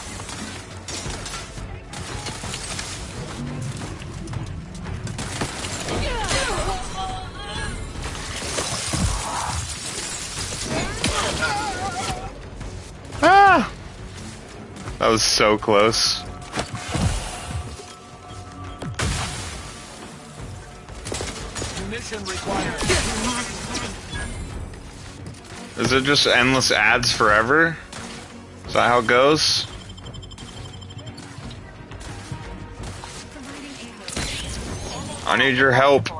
Ah! That was so close. Mission required. Is it just endless ads forever? Is that how it goes? I need your help.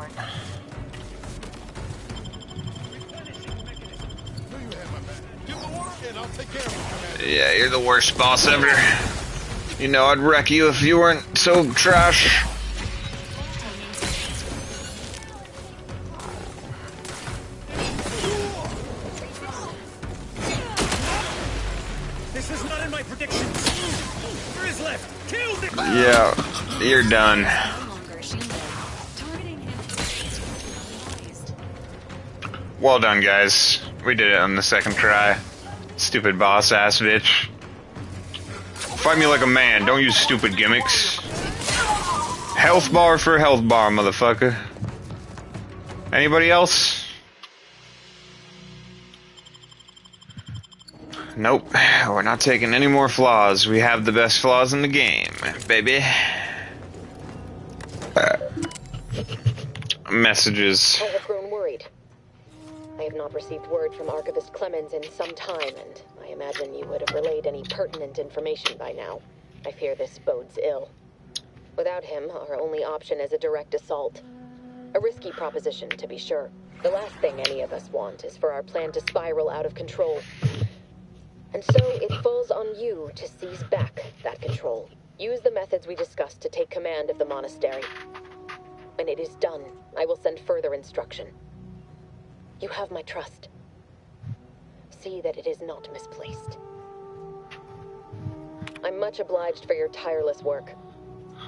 Yeah, you're the worst boss ever. You know I'd wreck you if you weren't so trash. This is not in my predictions. There is left. Kill the. Yeah, you're done. Well done, guys. We did it on the second try. Stupid boss ass bitch. Fight me like a man, don't use stupid gimmicks. Health bar for health bar, motherfucker. Anybody else? Nope, we're not taking any more flaws. We have the best flaws in the game, baby. Messages. I have grown worried. I have not received word from Archivist Clemens in some time, and I imagine you would have relayed any pertinent information by now. I fear this bodes ill. Without him, our only option is a direct assault. A risky proposition, to be sure. The last thing any of us want is for our plan to spiral out of control. And so it falls on you to seize back that control. Use the methods we discussed to take command of the monastery. When it is done, I will send further instruction. You have my trust. See that it is not misplaced. I'm much obliged for your tireless work.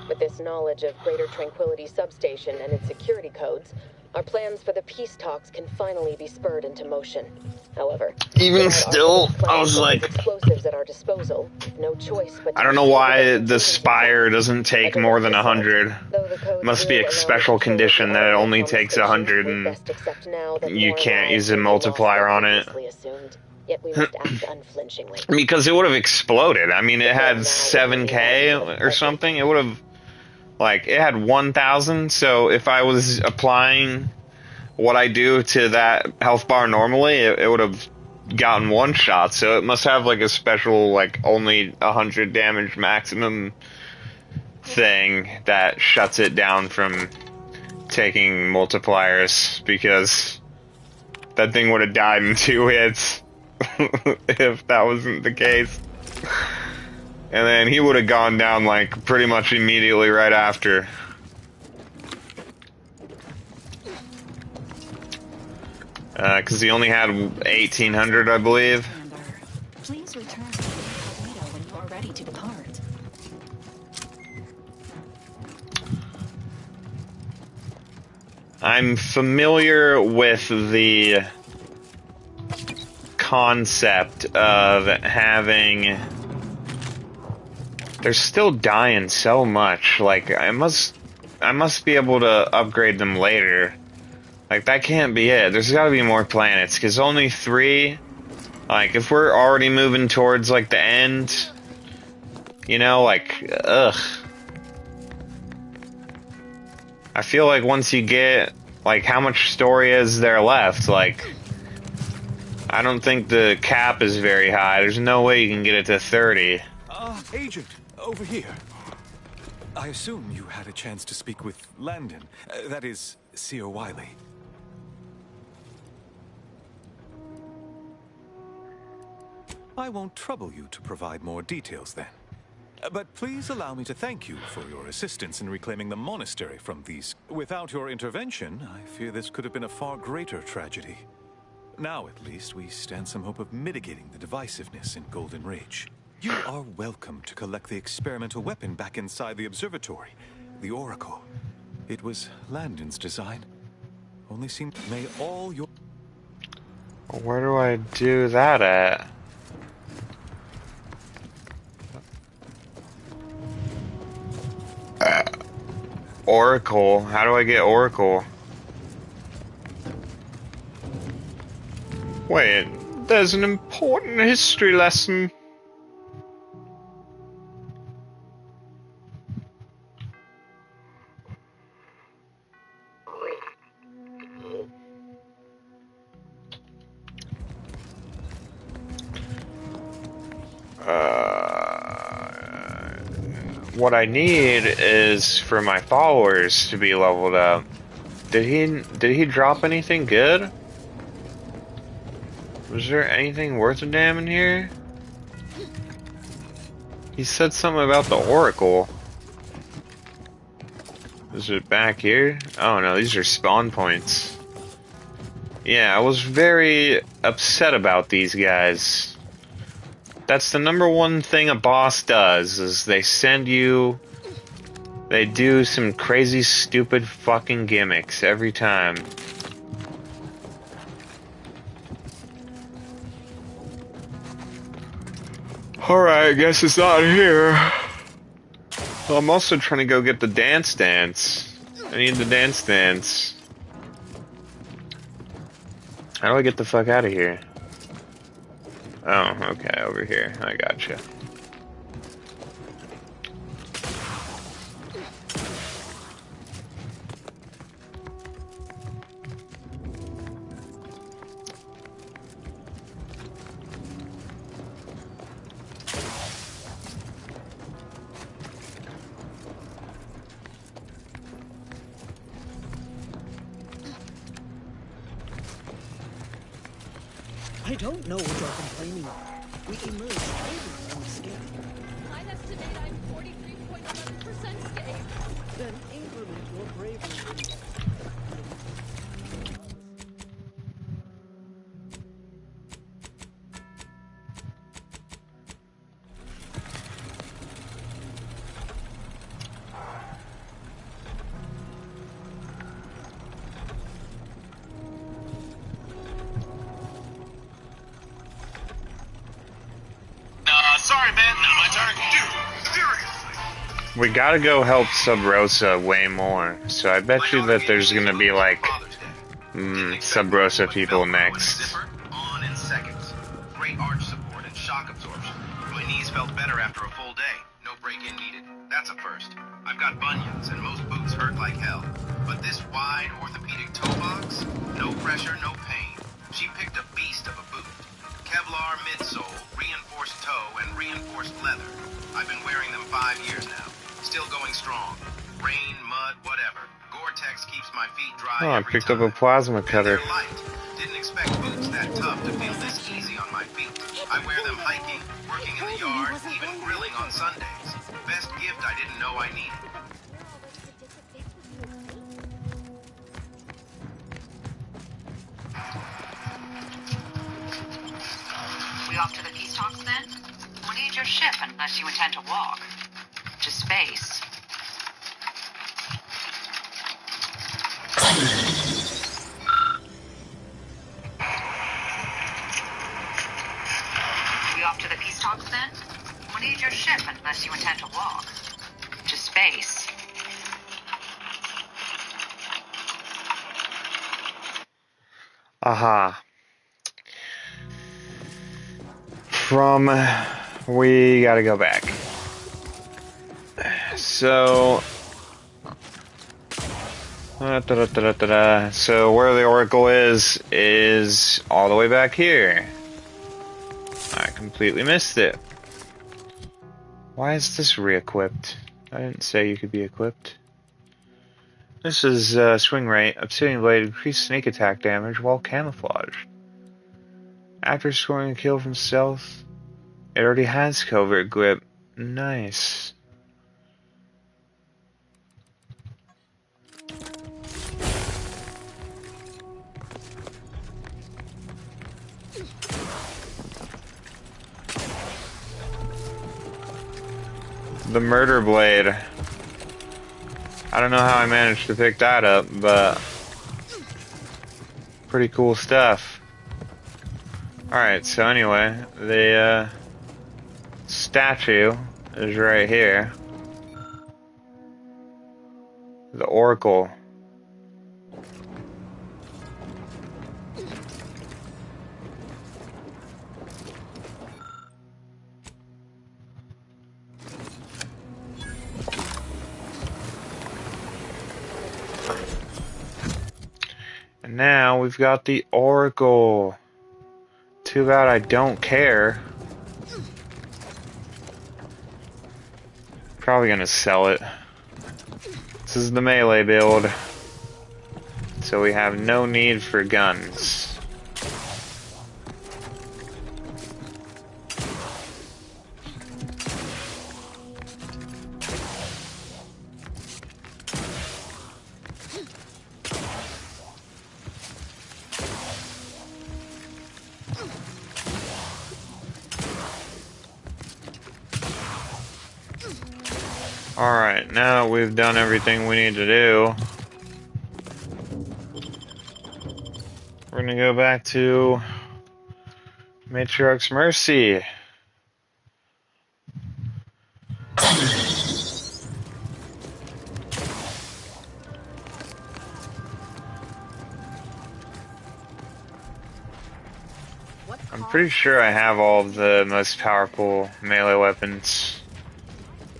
With this knowledge of Greater Tranquility Substation and its security codes, our plans for the peace talks can finally be spurred into motion. However, even still, I was like, explosives at our disposal, no choice but I don't know why the Spire doesn't take more than 100. Must be a special condition that it only takes 100 and you can't use a multiplier on it. Yet we must act unflinchingly. Because it would have exploded. I mean, it had 7K or something. It would have, like, it had 1,000. So if I was applying what I do to that health bar normally, it would have gotten one shot. So it must have, like, a special, like, only 100 damage maximum thing that shuts it down from taking multipliers. Because that thing would have died in 2 hits. if that wasn't the case. And then he would have gone down like pretty much immediately right after. Because he only had 1,800, I believe. Please return to the incognito when you are ready to depart. I'm familiar with the concept of having... They're still dying so much. Like, I must be able to upgrade them later. Like, that can't be it. There's gotta be more planets, because only 3... Like, if we're already moving towards, like, the end... You know, like, ugh. I feel like once you get, like, how much story is there left? Like, I don't think the cap is very high. There's no way you can get it to 30. Agent, over here. I assume you had a chance to speak with Landon. That is, Seer Wiley. I won't trouble you to provide more details then. But please allow me to thank you for your assistance in reclaiming the monastery from these. Without your intervention, I fear this could have been a far greater tragedy. Now, at least, we stand some hope of mitigating the divisiveness in Golden Ridge. You are welcome to collect the experimental weapon back inside the observatory, the Oracle. It was Landon's design. Only seemed... May all your... Where do I do that at? Oracle. How do I get Oracle? Wait, there's an important history lesson. What I need is for my followers to be leveled up. Did he drop anything good? Was there anything worth a damn in here? He said something about the Oracle. Is it back here? Oh no, these are spawn points. Yeah, I was very upset about these guys. That's the #1 thing a boss does, is they send you... They do some crazy, stupid fucking gimmicks every time. Alright, I guess it's not here. Well, I'm also trying to go get the dance. I need the dance. How do I get the fuck out of here? Oh, okay, over here. I gotcha. I don't know what you're complaining of. We emerged able from escape. I'd estimate I'm 43.11% safe. Then implement your bravery. Sorry, man. Not my turn. Dude, seriously. We gotta go help Sub Rosa way more. So I bet you that there's gonna be like Sub Rosa people next. On in seconds. Great arch support and shock absorption. My knees felt better after a full day. No break-in needed. That's a first. I've got bunions and most boots hurt like hell. But this wide orthopedic toe box, no pressure, no pain. She picked a beast of a boot. Kevlar midsole, reinforced toe, and reinforced leather. I've been wearing them 5 years now. Still going strong. Rain, mud, whatever. Gore-Tex keeps my feet dry. Oh, I picked up a plasma cutter. Didn't expect boots that tough to feel this easy on my feet. I wear them hiking, working in the yard, even grilling on Sundays. Best gift I didn't know I needed. We off to the peace talks then? We'll need your ship unless you intend to walk. To space. We off to the peace talks then? We'll need your ship unless you intend to walk. To space. Aha. We gotta go back. So, so where the Oracle is all the way back here. I completely missed it. Why is this re-equipped? I didn't say you could be equipped. This is swing rate. Obsidian blade increased sneak attack damage while camouflaged. After scoring a kill from stealth, it already has covert grip. Nice. The murder blade. I don't know how I managed to pick that up, but pretty cool stuff. Alright, so anyway, the statue is right here. The Oracle. And now we've got the Oracle. Too bad I don't care. Probably gonna sell it. This is the melee build, so we have no need for guns. Alright, now that we've done everything we need to do, we're gonna go back to Matriarch's Mercy. I'm pretty sure I have all of the most powerful melee weapons.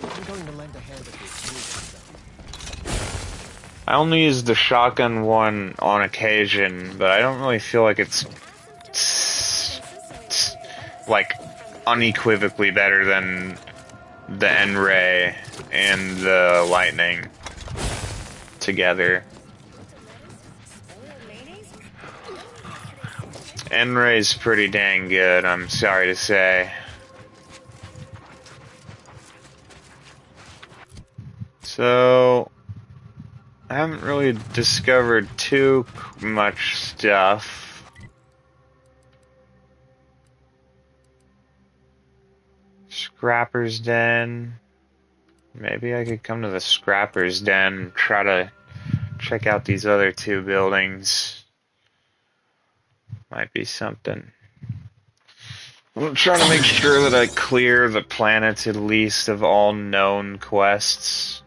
I'm going to lend a hand at this. I only use the shotgun one on occasion, but I don't really feel like it's like unequivocally better than the N-ray and the lightning together. N-ray's pretty dang good, I'm sorry to say. So, I haven't really discovered too much stuff. Scrapper's Den. Maybe I could come to the Scrapper's Den and try to check out these other two buildings. Might be something. I'm trying to make sure that I clear the planets at least of all known quests.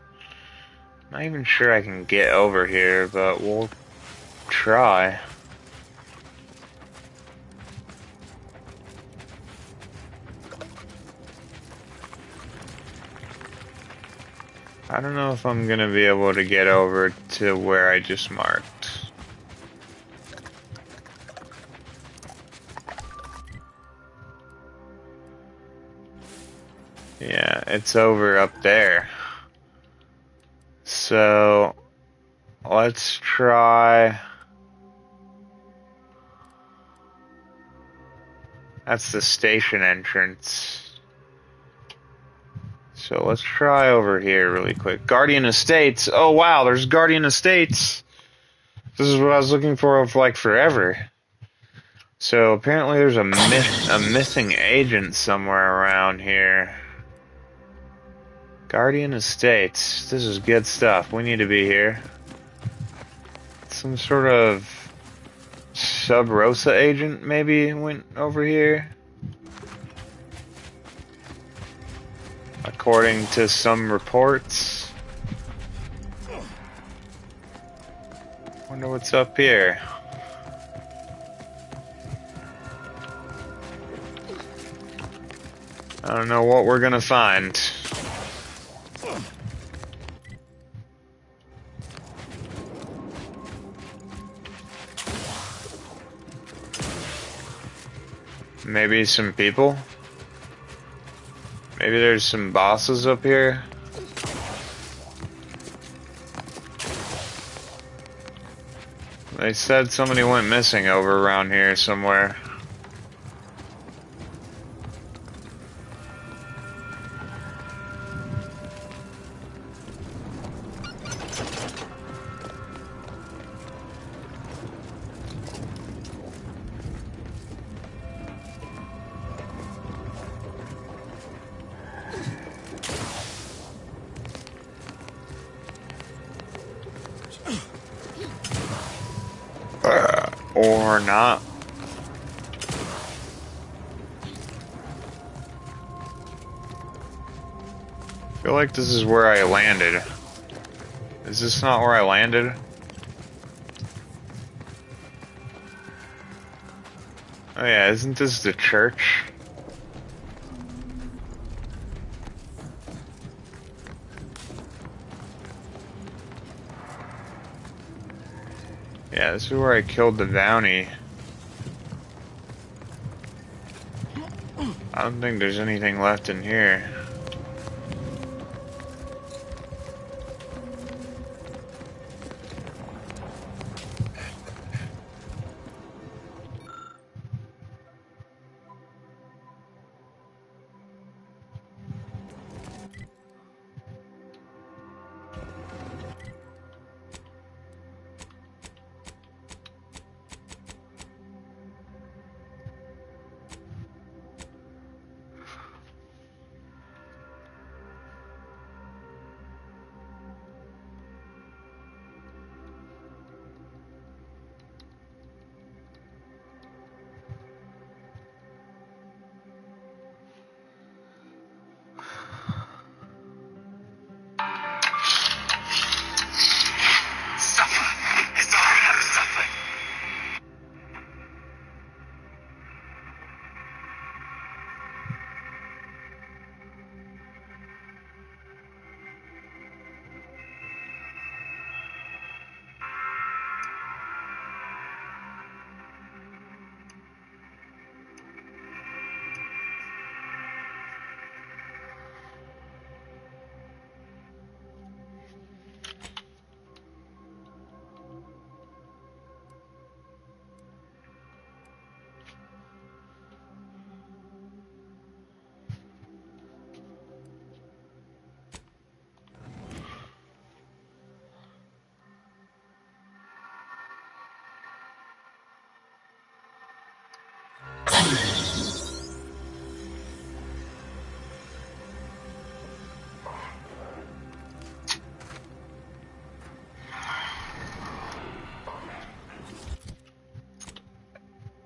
Not even sure I can get over here, but we'll try. I don't know if I'm gonna be able to get over to where I just marked. Yeah, it's over up there. So, let's try... That's the station entrance. So let's try over here really quick. Guardian Estates. Oh wow, there's Guardian Estates. This is what I was looking for like forever. So apparently there's a missing agent somewhere around here. Guardian Estates. This is good stuff. We need to be here. Some sort of Sub Rosa agent maybe went over here. According to some reports. Wonder what's up here. I don't know what we're gonna find. Maybe some people? Maybe there's some bosses up here? They said somebody went missing over around here somewhere. Or not. I feel like this is where I landed. Is this not where I landed? Oh yeah, isn't this the church? Yeah, this is where I killed the bounty. I don't think there's anything left in here.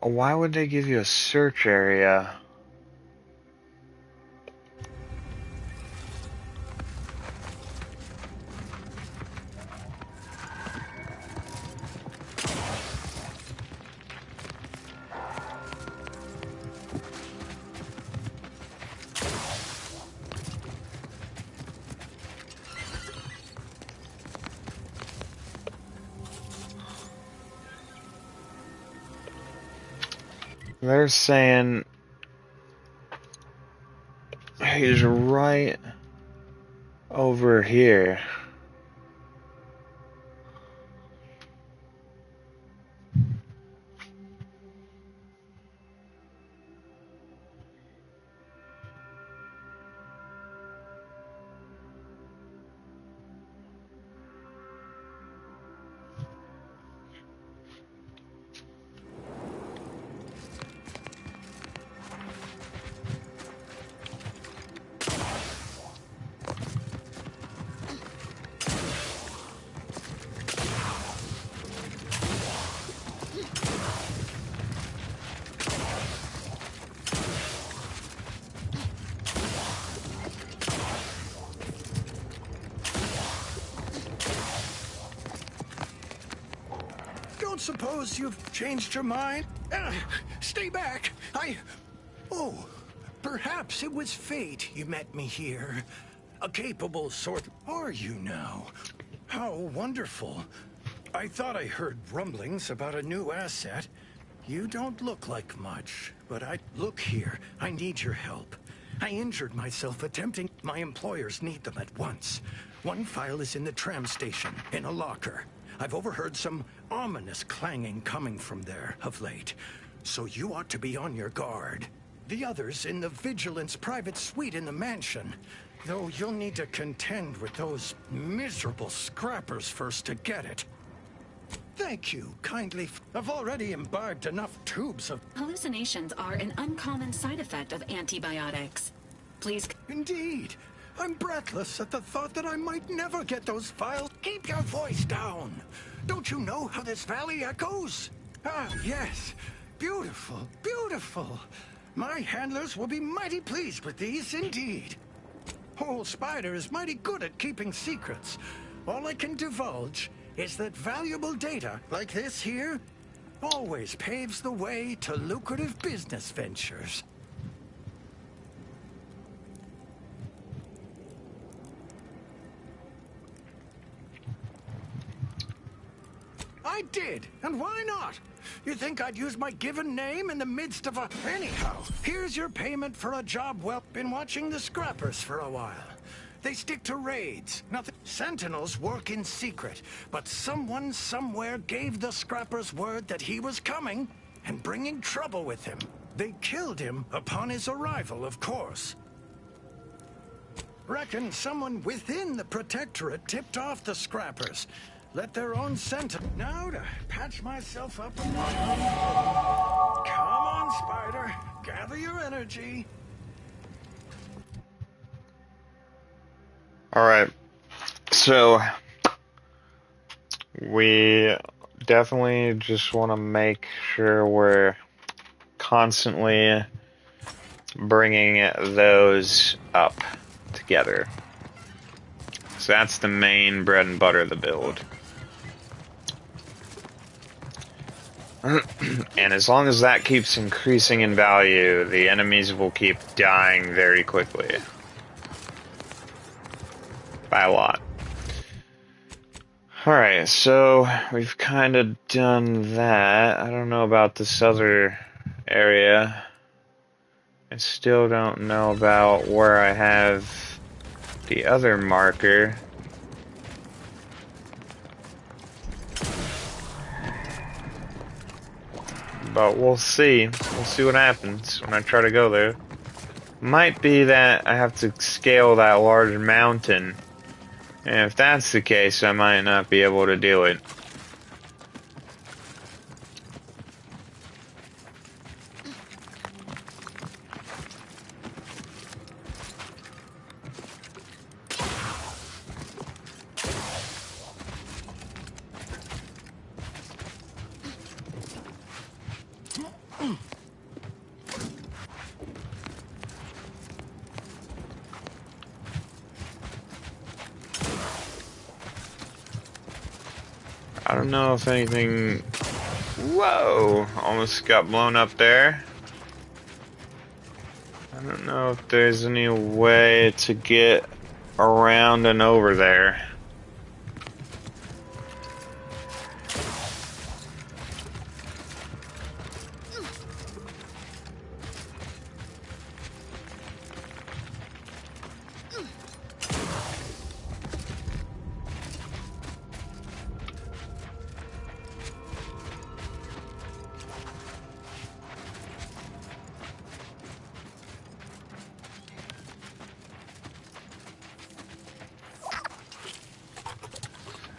Why would they give you a search area? They're saying he's right over here. Don't suppose you've changed your mind? Stay back. Oh, perhaps it was fate you met me here. A capable sort. Are you now? How wonderful. I thought I heard rumblings about a new asset. You don't look like much, but look here. I need your help. I injured myself attempting. My employers need them at once. One file is in the tram station, in a locker. I've overheard some ominous clanging coming from there of late, so you ought to be on your guard. The other's in the Vigilance private suite in the mansion, though you'll need to contend with those miserable scrappers first to get it. Thank you, kindly. I've already imbibed enough tubes of... Hallucinations are an uncommon side effect of antibiotics. Please... Indeed. I'm breathless at the thought that I might never get those files. Keep your voice down. Don't you know how this valley echoes? Ah, yes. Beautiful, beautiful. My handlers will be mighty pleased with these, indeed. Old Spider is mighty good at keeping secrets. All I can divulge is that valuable data, like this here, always paves the way to lucrative business ventures. I did, and why not? You think I'd use my given name in the midst of a... Anyhow, here's your payment for a job well. Been watching the scrappers for a while. They stick to raids. Nothing. Sentinels work in secret, but someone somewhere gave the scrappers word that he was coming and bringing trouble with him. They killed him upon his arrival, of course. Reckon someone within the Protectorate tipped off the scrappers. Let their own sentinel... Now to patch myself up a little. Come on, Spider. Gather your energy. Alright, so we definitely just want to make sure we're constantly bringing those up together. So that's the main bread and butter of the build. And as long as that keeps increasing in value, the enemies will keep dying very quickly. By a lot. Alright, so we've kind of done that. I don't know about this other area. I still don't know about where I have the other marker. But we'll see. We'll see what happens when I try to go there. Might be that I have to scale that large mountain. And if that's the case, I might not be able to do it. I don't know if anything... Whoa! Almost got blown up there. I don't know if there's any way to get around and over there.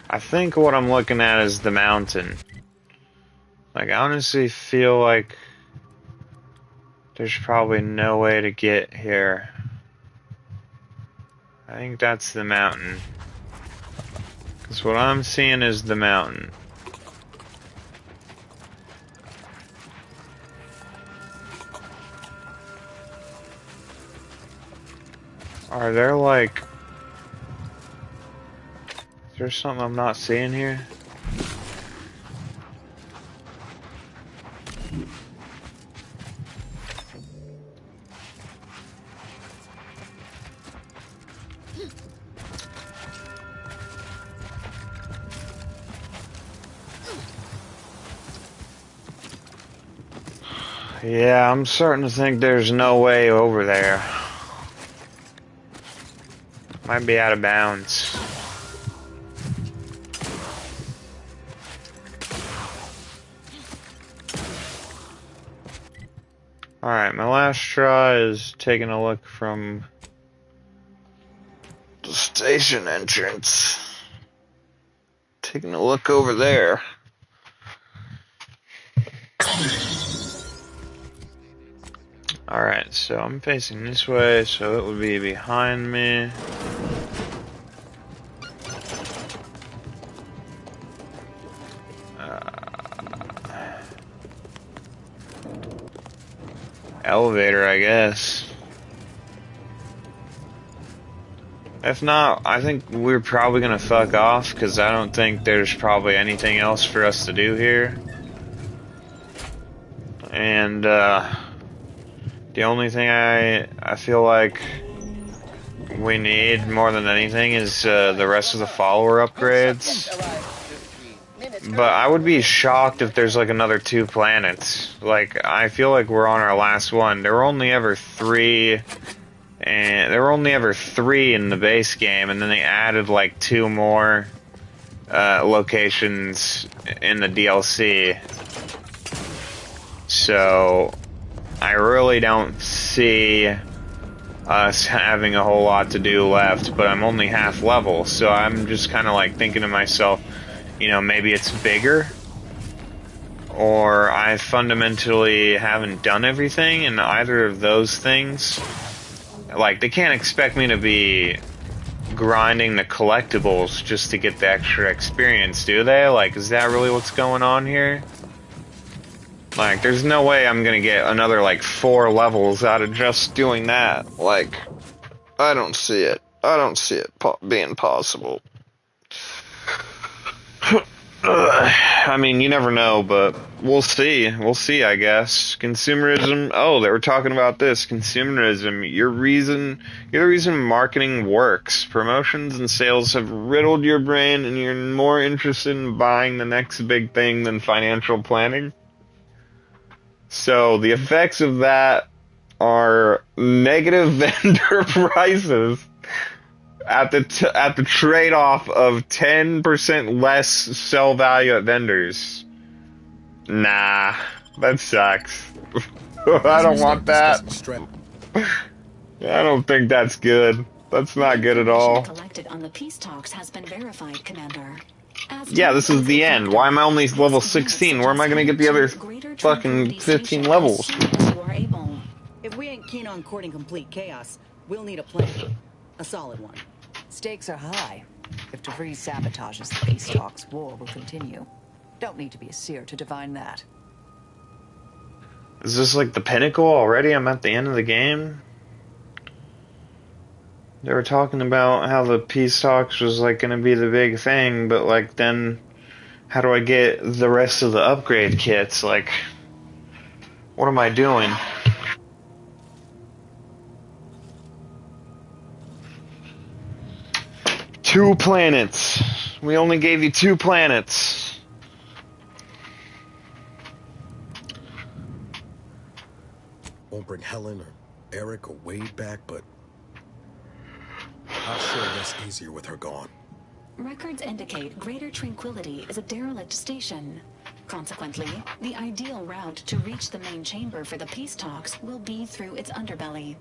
I think what I'm looking at is the mountain. Like, I honestly feel like there's probably no way to get here. I think that's the mountain. Because what I'm seeing is the mountain. Are there like... Is there something I'm not seeing here? Yeah, I'm starting to think there's no way over there. Might be out of bounds. Alright, my last try is taking a look from the station entrance. Taking a look over there. Alright, so I'm facing this way, so it would be behind me. Elevator, I guess. If not, I think we're probably gonna fuck off, because I don't think there's probably anything else for us to do here. And, the only thing I feel like we need more than anything is, the rest of the follower upgrades. But I would be shocked if there's like another 2 planets. Like, I feel like we're on our last one. There were only ever 3, and there were only ever 3 in the base game, and then they added like 2 more locations in the DLC. So I really don't see us having a whole lot to do left, but I'm only half level, so I'm just kind of like thinking to myself, you know, maybe it's bigger, or I fundamentally haven't done everything in either of those things. Like, they can't expect me to be grinding the collectibles just to get the extra experience, do they? Like, is that really what's going on here? Like, there's no way I'm gonna get another, like, 4 levels out of just doing that. Like, I don't see it. I don't see it being possible. I mean, you never know, but we'll see. We'll see, I guess. Consumerism. Oh, they were talking about this. Consumerism. You're the reason marketing works. Promotions and sales have riddled your brain, and you're more interested in buying the next big thing than financial planning. So the effects of that are negative vendor prices at the trade-off of 10% less sell value at vendors. Nah, that sucks. I don't want that. I don't think that's good. That's not good at all. Collected on the peace talks has been verified, Commander. Yeah, this is the end. Why am I only level 16? Where am I gonna get the other fucking 15 levels? If we ain't keen on courting complete chaos, we'll need a plan. A solid one. Stakes are high. If DeVries sabotages the peace talks, war will continue. Don't need to be a seer to divine that. Is this like the pinnacle already? I'm at the end of the game? They were talking about how the peace talks was like gonna be the big thing, but like then how do I get the rest of the upgrade kits? Like, what am I doing? Two planets. We only gave you 2 planets. Won't bring Helen or Eric or Wade back, but I'm sure that's easier with her gone. Records indicate Greater Tranquility is a derelict station. Consequently, the ideal route to reach the main chamber for the peace talks will be through its underbelly.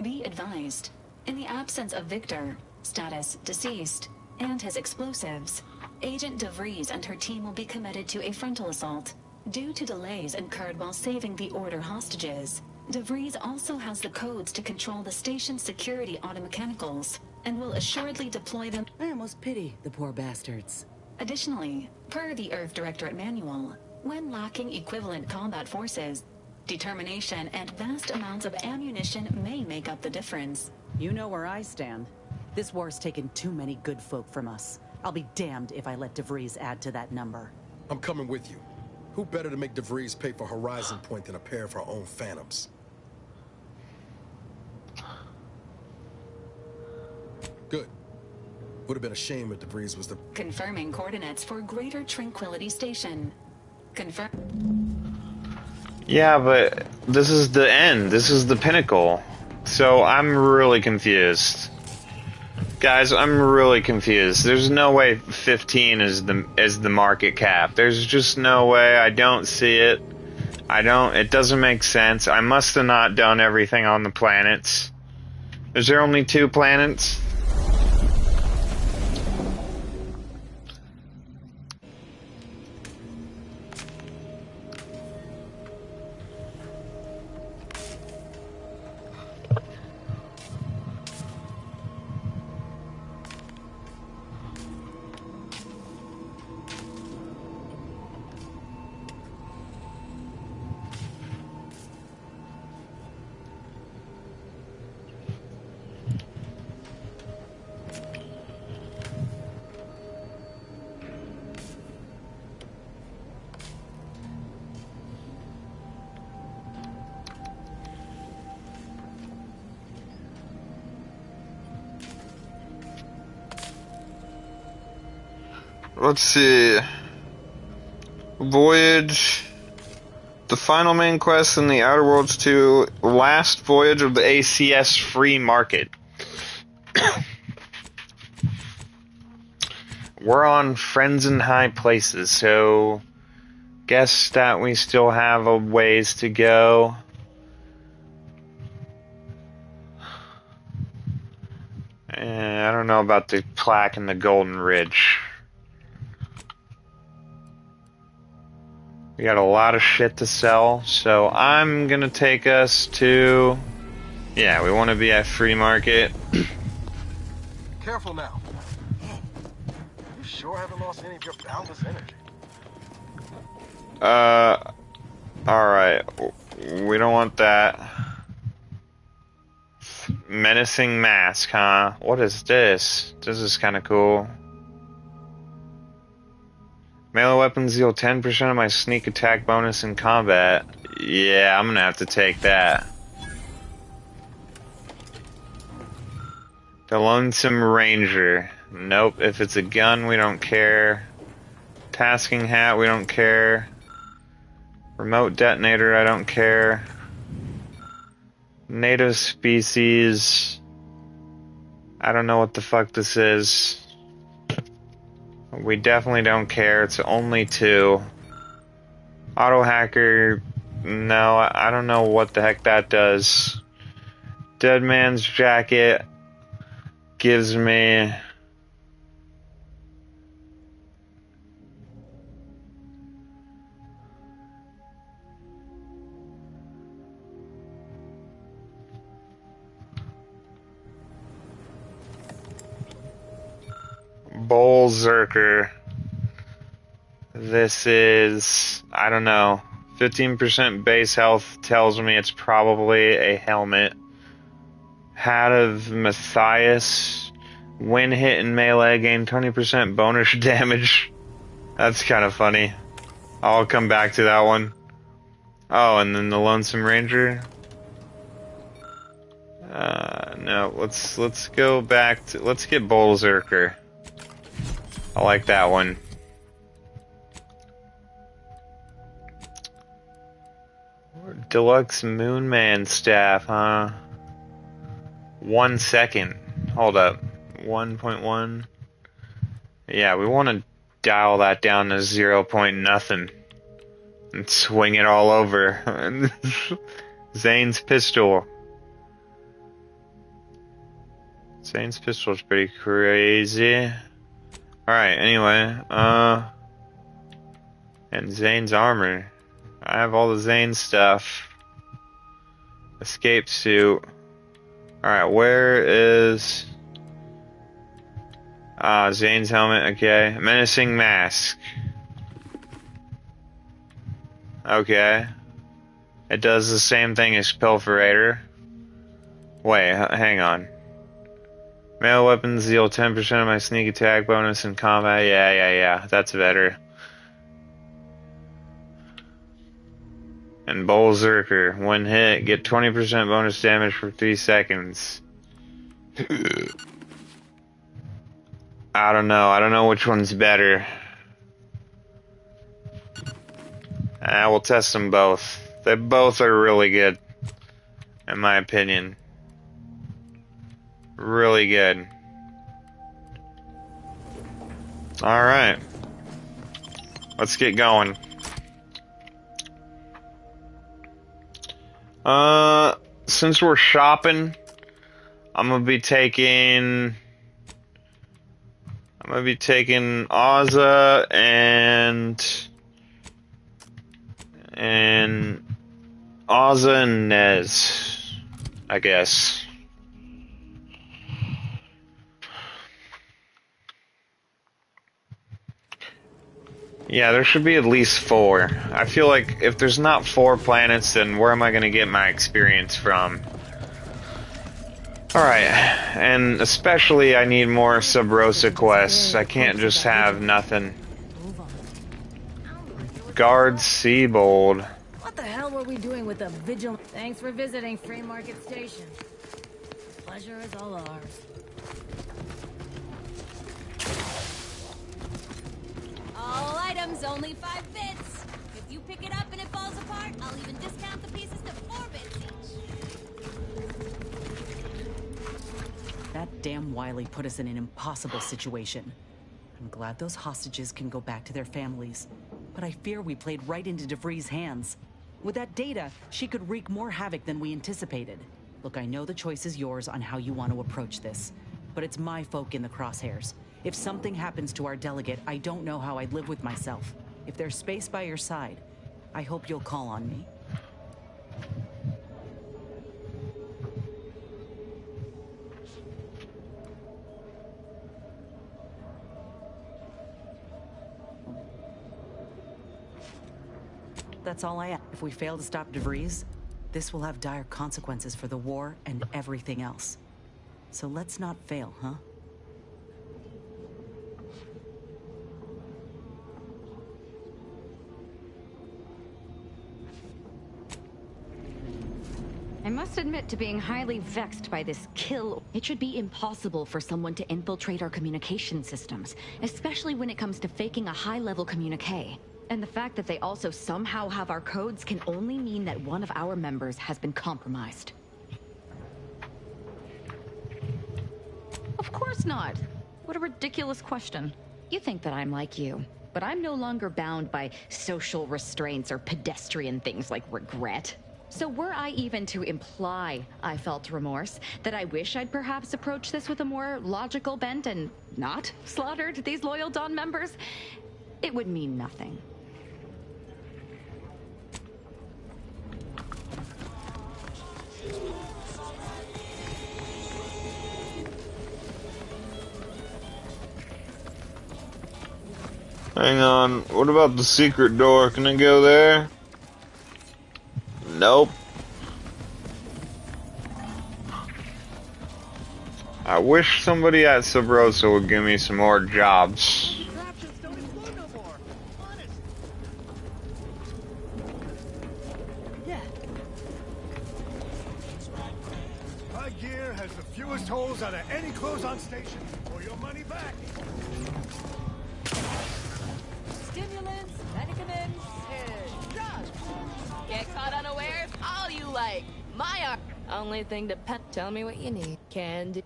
Be advised, in the absence of Victor, status deceased, and his explosives, Agent DeVries and her team will be committed to a frontal assault. Due to delays incurred while saving the Order hostages, DeVries also has the codes to control the station's security automechanicals, and will assuredly deploy them. I almost pity the poor bastards. Additionally, per the Earth Directorate Manual, when lacking equivalent combat forces, determination and vast amounts of ammunition may make up the difference. You know where I stand. This war's taken too many good folk from us. I'll be damned if I let DeVries add to that number. I'm coming with you. Who better to make DeVries pay for Horizon Point than a pair of her own phantoms? Good. Would have been a shame if DeVries was the... Confirming coordinates for Greater Tranquility Station. Confirm... Yeah, but this is the end. This is the pinnacle. So I'm really confused. Guys, I'm really confused. There's no way 15 is the market cap. There's just no way. I don't see it. It doesn't make sense. I must have not done everything on the planets. Is there only 2 planets? Let's see. Voyage. The final main quest in the Outer Worlds 2. Last voyage of the ACS free market. We're on Friends in High Places, so guess that we still have a ways to go. I don't know about the plaque and the Golden Ridge. We got a lot of shit to sell, so I'm gonna take us to... Yeah, we want to be at Free Market. Careful now. You sure haven't lost any of your boundless energy? Alright. We don't want that. Menacing mask, huh? What is this? This is kind of cool. Melee weapons deal 10% of my sneak attack bonus in combat. Yeah, I'm gonna have to take that. The Lonesome Ranger. Nope, if it's a gun, we don't care. Tasking hat, we don't care. Remote detonator, I don't care. Native species. I don't know what the fuck this is. We definitely don't care. It's only 2. Auto hacker. No, I don't know what the heck that does. Dead man's jacket gives me... Berserker. This is, I don't know, 15% base health tells me it's probably a helmet. Hat of Matthias. When hit in melee, gain 20% bonus damage. That's kind of funny. I'll come back to that one. Oh, and then the Lonesome Ranger. No, let's go back to, let's get Berserker. I like that one. Deluxe Moonman staff, huh? 1 second. Hold up. 1.1. Yeah, we want to dial that down to 0 point nothing. And swing it all over. Zane's pistol. Zane's pistol is pretty crazy. Alright, anyway, and Zane's armor. I have all the Zane stuff. Escape suit. Alright, where is... Zane's helmet, okay. Menacing mask. Okay. It does the same thing as Pilferator. Wait, hang on. Melee weapons deal 10% of my sneak attack bonus in combat. Yeah. That's better. And Berserker. When hit, get 20% bonus damage for 3 seconds. I don't know. I don't know which one's better. We'll test them both. They both are really good, in my opinion. Really good. Alright. Let's get going. Since we're shopping, I'm gonna be taking Ozza and Ozza and Nez, I guess. Yeah, there should be at least 4. I feel like if there's not 4 planets, then where am I gonna get my experience from? Alright, and especially I need more Sub Rosa quests. I can't just have nothing. Guard Seabold. What the hell were we doing with the vigil? Thanks for visiting Free Market Station. Pleasure is all ours. All items only 5 bits. If you pick it up and it falls apart, I'll even discount the pieces to 4 bits each. That damn Wiley put us in an impossible situation. I'm glad those hostages can go back to their families, but I fear we played right into DeVries' hands. With that data, she could wreak more havoc than we anticipated. Look, I know the choice is yours on how you want to approach this, but it's my folk in the crosshairs. If something happens to our delegate, I don't know how I'd live with myself. If there's space by your side, I hope you'll call on me. That's all I ask. If we fail to stop DeVries, this will have dire consequences for the war and everything else. So let's not fail, huh? I must admit to being highly vexed by this kill. It should be impossible for someone to infiltrate our communication systems, especially when it comes to faking a high-level communique. And the fact that they also somehow have our codes can only mean that one of our members has been compromised. Of course not. What a ridiculous question. You think that I'm like you, but I'm no longer bound by social restraints or pedestrian things like regret. So were I even to imply I felt remorse, that I wish I'd perhaps approached this with a more logical bent and not slaughtered these loyal Dawn members, it would mean nothing. Hang on, what about the secret door? Can I go there? Nope. I wish somebody at Sub Rosa would give me some more jobs. My gear has the fewest holes out of any close-on station, or your money back. Stimulants, medicaments, drugs. Get caught unawares, all you like. My only thing to tell me what you need. Can do.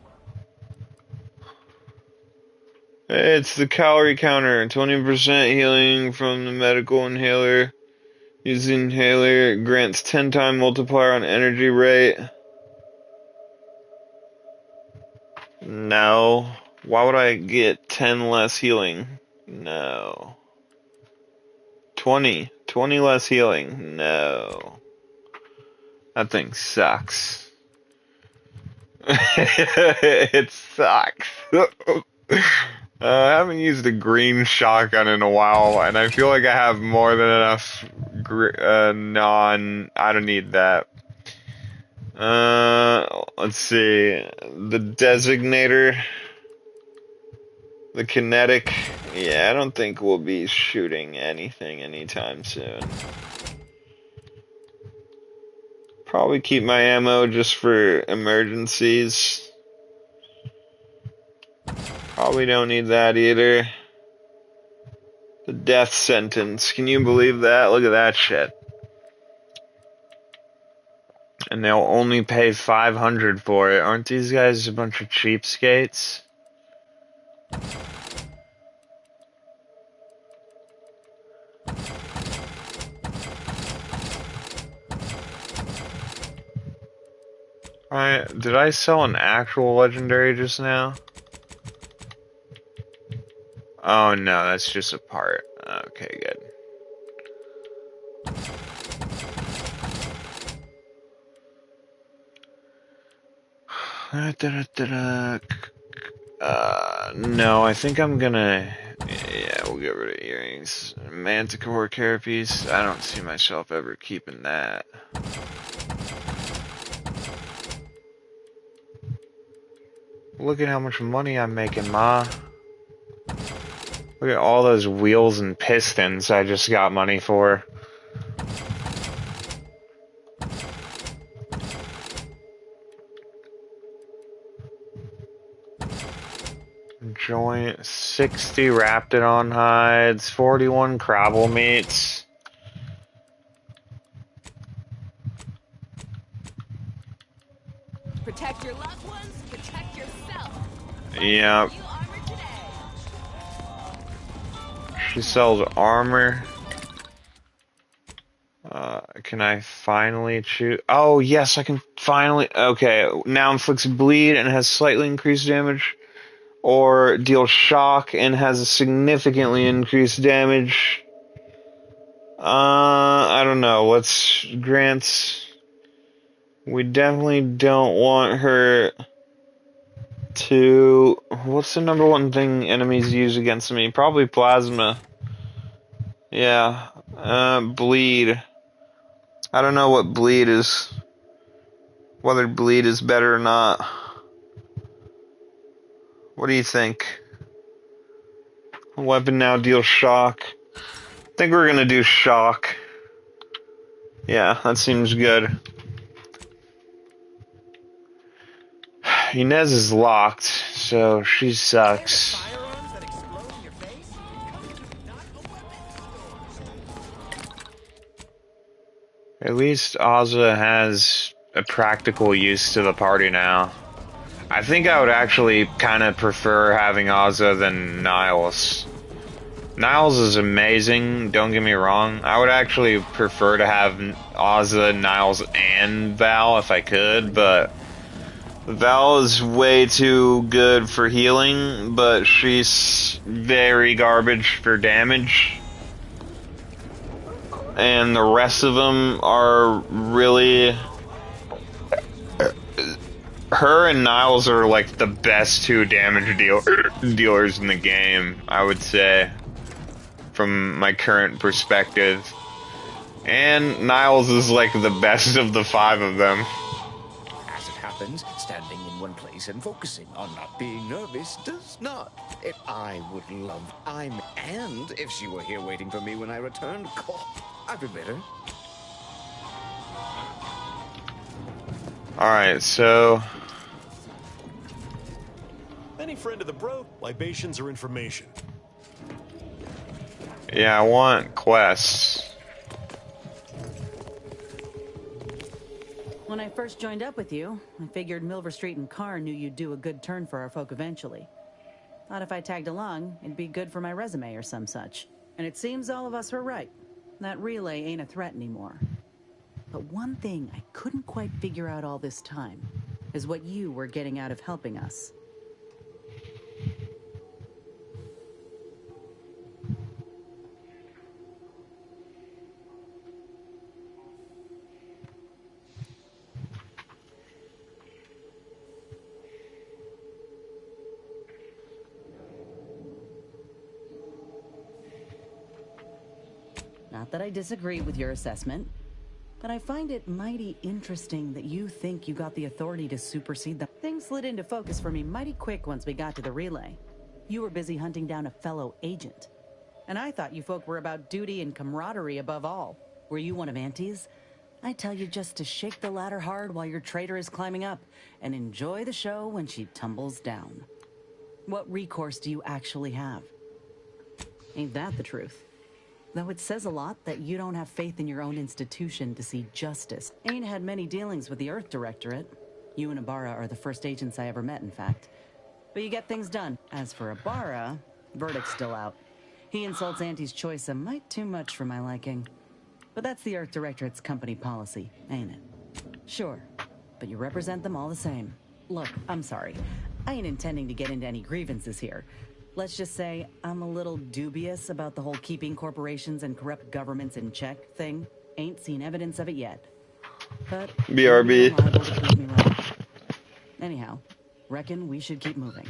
It's the calorie counter. 20% healing from the medical inhaler. Using inhaler grants 10-time multiplier on energy rate. No. Why would I get 10 less healing? No. 20 less healing. No. That thing sucks. It sucks. I haven't used a green shotgun in a while, and I feel like I have more than enough I don't need that. Let's see. The designator. The kinetic. Yeah, I don't think we'll be shooting anything anytime soon. Probably keep my ammo just for emergencies. Probably don't need that either. The death sentence. Can you believe that? Look at that shit. And they'll only pay 500 for it. Aren't these guys a bunch of cheapskates? Alright, did I sell an actual legendary just now? Oh no, that's just a part. Okay, good. No, I think I'm gonna... Yeah, we'll get rid of earrings. Manticore carapace, I don't see myself ever keeping that. Look at how much money I'm making, Ma. Look at all those wheels and pistons I just got money for. Joint, 60 Raptidon hides, 41 Crabble meats. Protect your loved ones, protect yourself. Yep. She sells armor. Can I finally choose? Oh, yes, I can finally. Okay, now inflicts bleed and has slightly increased damage. Or deals shock and has a significantly increased damage. I don't know. Let's grant. We definitely don't want her to. What's the number one thing enemies use against me? Probably plasma. Yeah. Bleed. I don't know what bleed is. Whether bleed is better or not. What do you think? Weapon now deals shock. I think we're gonna do shock. Yeah, that seems good. Inez is locked, so she sucks. At least Ozza has a practical use to the party now. I think I would actually kind of prefer having Ozza than Niles. Niles is amazing, don't get me wrong. I would actually prefer to have Ozza, Niles, and Val if I could, but Val is way too good for healing, but she's very garbage for damage. And the rest of them are really... Her and Niles are like the best two damage dealers in the game, I would say, from my current perspective. And Niles is like the best of the five of them. As it happens, standing in one place and focusing on not being nervous does not. If I would love and if she were here waiting for me when I returned, I'd be better. Alright, so... Any friend of the bro, libations or information? Yeah, I want quests. When I first joined up with you, I figured Milver Street and Carr knew you'd do a good turn for our folk eventually. Thought if I tagged along, it'd be good for my resume or some such. And it seems all of us were right. That relay ain't a threat anymore. But one thing I couldn't quite figure out all this time is what you were getting out of helping us. Not that I disagree with your assessment, but I find it mighty interesting that you think you got the authority to supersede them. Things slid into focus for me mighty quick once we got to the relay. You were busy hunting down a fellow agent. And I thought you folk were about duty and camaraderie above all. Were you one of Auntie's? I tell you just to shake the ladder hard while your traitor is climbing up, and enjoy the show when she tumbles down. What recourse do you actually have? Ain't that the truth? Though it says a lot that you don't have faith in your own institution to see justice. Ain't had many dealings with the Earth Directorate. You and Ibarra are the first agents I ever met, in fact. But you get things done. As for Ibarra, verdict's still out. He insults Auntie's choice a mite too much for my liking. But that's the Earth Directorate's company policy, ain't it? Sure, but you represent them all the same. Look, I'm sorry. I ain't intending to get into any grievances here. Let's just say I'm a little dubious about the whole keeping corporations and corrupt governments in check thing. Ain't seen evidence of it yet. But BRB. you're liable to prove me wrong. Anyhow, reckon we should keep moving.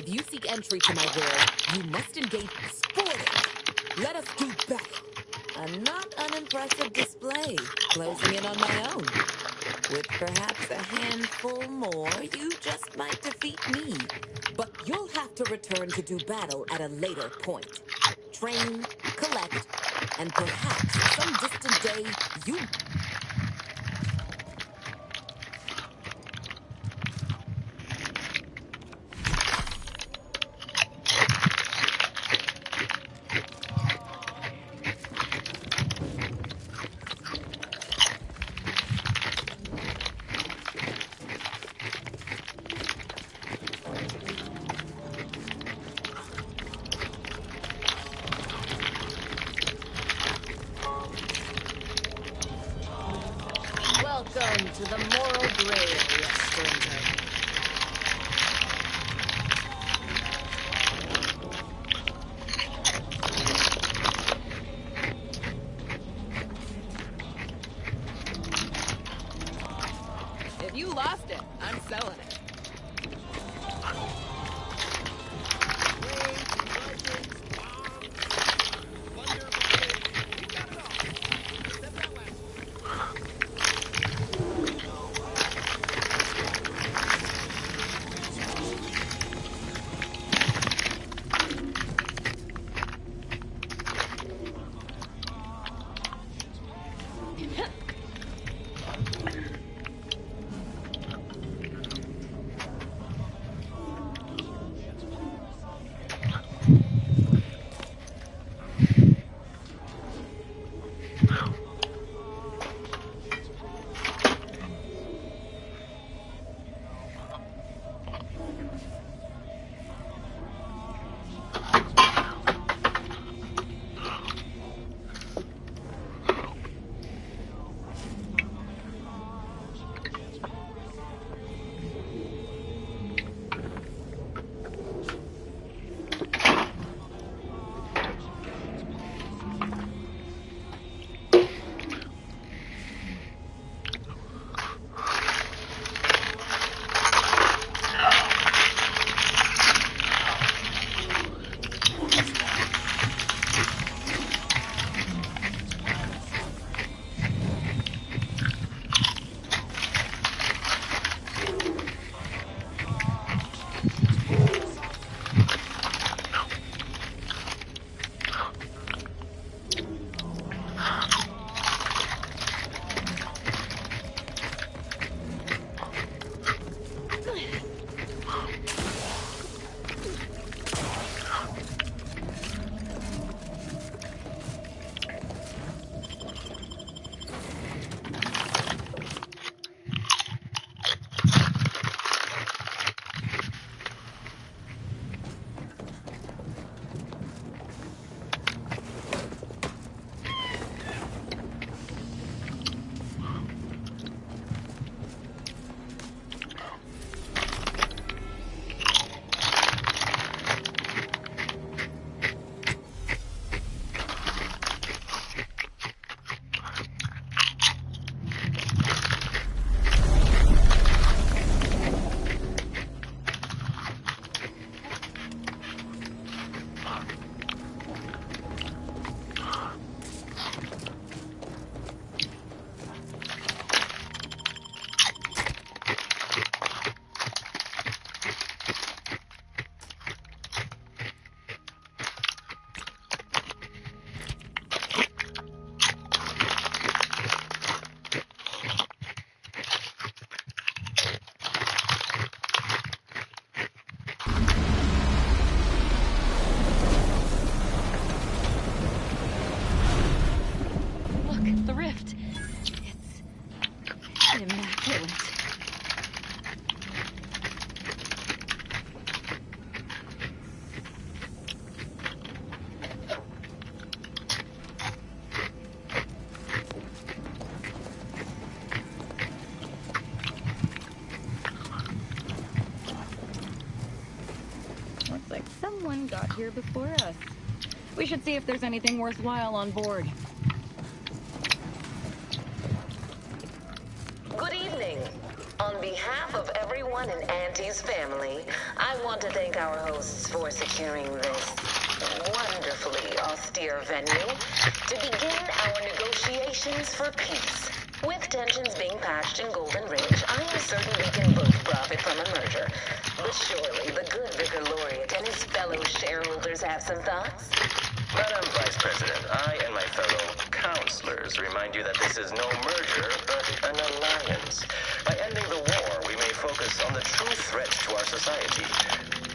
If you seek entry to my world, you must engage sporting. Let us do battle. A not unimpressive display, closing in on my own. With perhaps a handful more, you just might defeat me. But you'll have to return to do battle at a later point. Train, collect, and perhaps some distant day you... Welcome to the moral gray area, stranger. If you lost it, I'm selling it. Someone got here before us. We should see if there's anything worthwhile on board. Good evening. On behalf of everyone in Auntie's family, I want to thank our hosts for securing this wonderfully austere venue to begin our negotiations for peace. With tensions being patched in Golden Ridge, I am certain we can both profit from a merger. But surely the good Vicar Laureate and his fellow shareholders have some thoughts? Madam Vice President, I and my fellow counselors remind you that this is no merger, but an alliance. By ending the war, we may focus on the true threat to our society,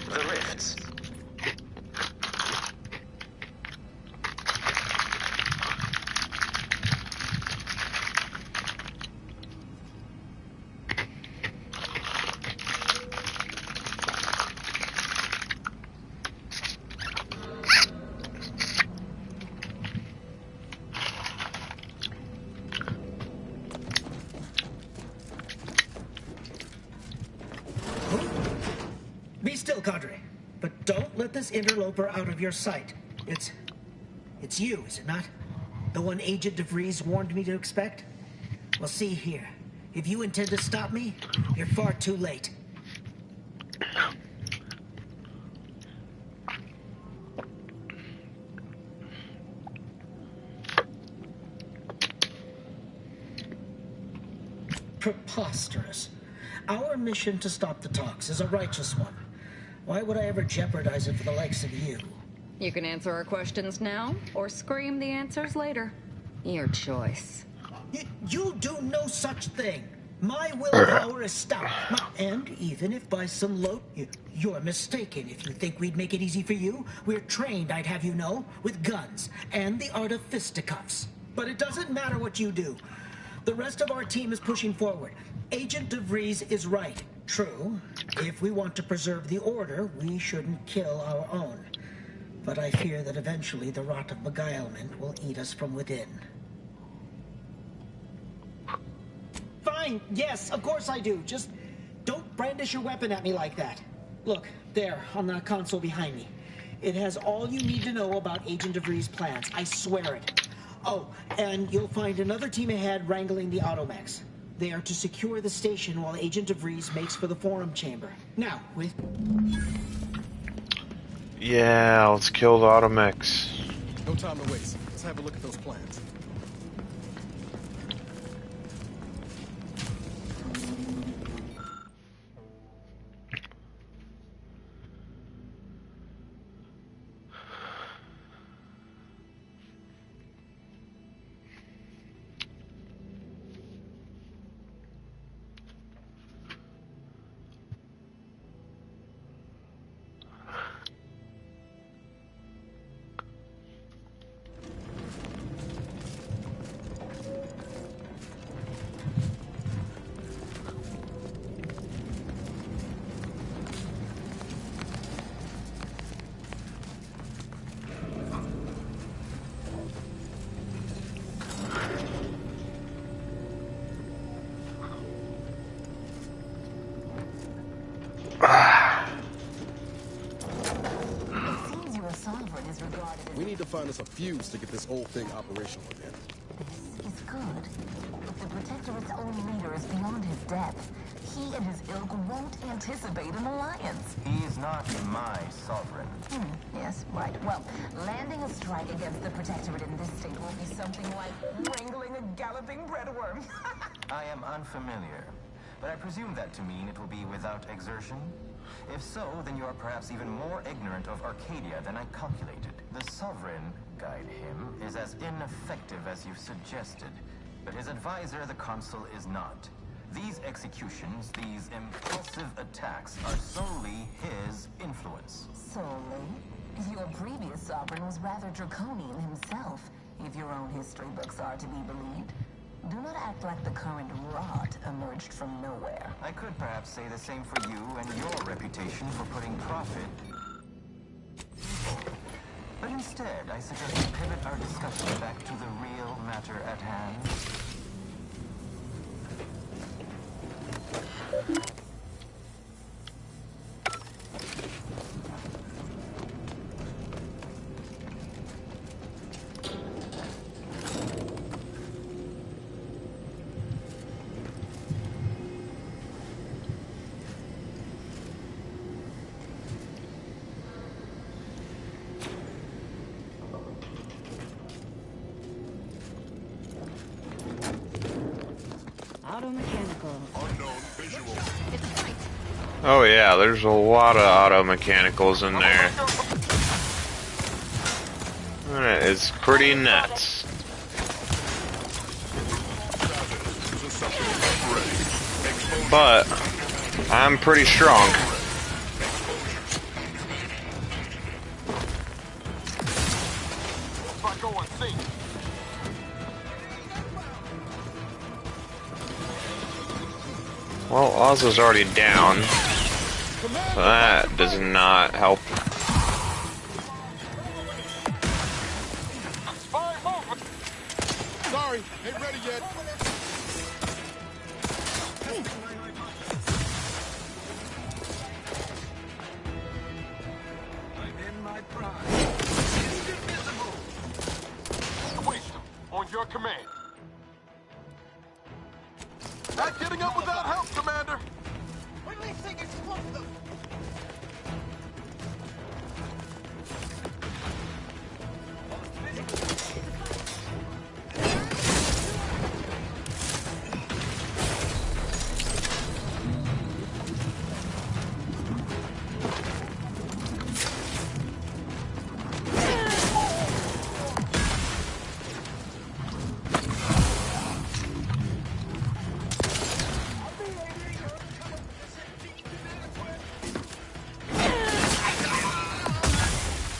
the rifts. Be still, Cadre. But don't let this interloper out of your sight. It's you, is it not? The one Agent DeVries warned me to expect? Well, see here. If you intend to stop me, you're far too late. Preposterous. Our mission to stop the talks is a righteous one. Why would I ever jeopardize it for the likes of you? You can answer our questions now, or scream the answers later. Your choice. You'll do no such thing. My willpower is stout. And even if by some you're mistaken if you think we'd make it easy for you. We're trained, I'd have you know, with guns and the art of fisticuffs. But it doesn't matter what you do. The rest of our team is pushing forward. Agent DeVries is right. True, if we want to preserve the order, we shouldn't kill our own. But I fear that eventually the rot of beguilement will eat us from within. Fine, yes, of course I do. Just don't brandish your weapon at me like that. Look, there, on the console behind me. It has all you need to know about Agent DeVries' plans. I swear it. Oh, and you'll find another team ahead wrangling the automechs. They are to secure the station while Agent DeVries makes for the forum chamber. Now, with... Yeah, let's kill the automechs. No time to waste. Let's have a look at those plans. We need to find us a fuse to get this whole thing operational again. This is good. If the Protectorate's own leader is beyond his depth, he and his ilk won't anticipate an alliance. He is not my sovereign. Yes, right. Well, landing a strike against the Protectorate in this state will be something like wrangling a galloping breadworm. I am unfamiliar, but I presume that to mean it will be without exertion? If so, then you are perhaps even more ignorant of Arcadia than I calculated. The Sovereign, guide him, is as ineffective as you've suggested, but his advisor, the Consul, is not. These executions, these impulsive attacks, are solely his influence. Solely? Your previous sovereign was rather draconian himself, if your own history books are to be believed. Do not act like the current rot emerged from nowhere. I could perhaps say the same for you and your reputation for putting profit. But instead, I suggest we pivot our discussion back to the real matter at hand. auto-mechanical. Oh yeah, there's a lot of auto mechanicals in there. That is pretty nuts. But I'm pretty strong. Well, Oz is already down. That does not help. Sorry, ain't ready yet. I'm in my prime. Indivisible. Waste them on your command. Not getting up without help, Commander. Releasing explosive.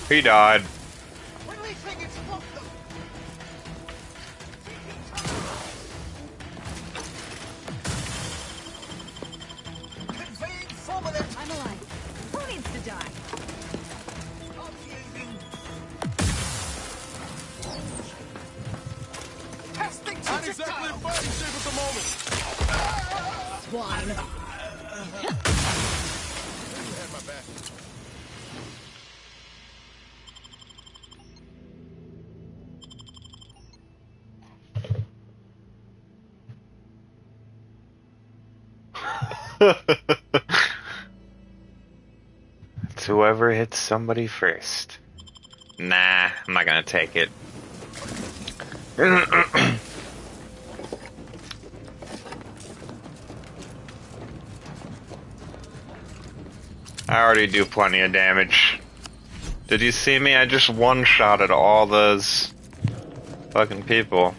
He died. Releasing explosive. Conveying fulminant. I'm alive. Who needs to die? Testing Not exactly in fighting shape at the moment. Swine. You had my back. It's whoever hits somebody first. Nah, I'm not gonna take it. I already do plenty of damage. Did you see me? I just one-shotted all those fucking people.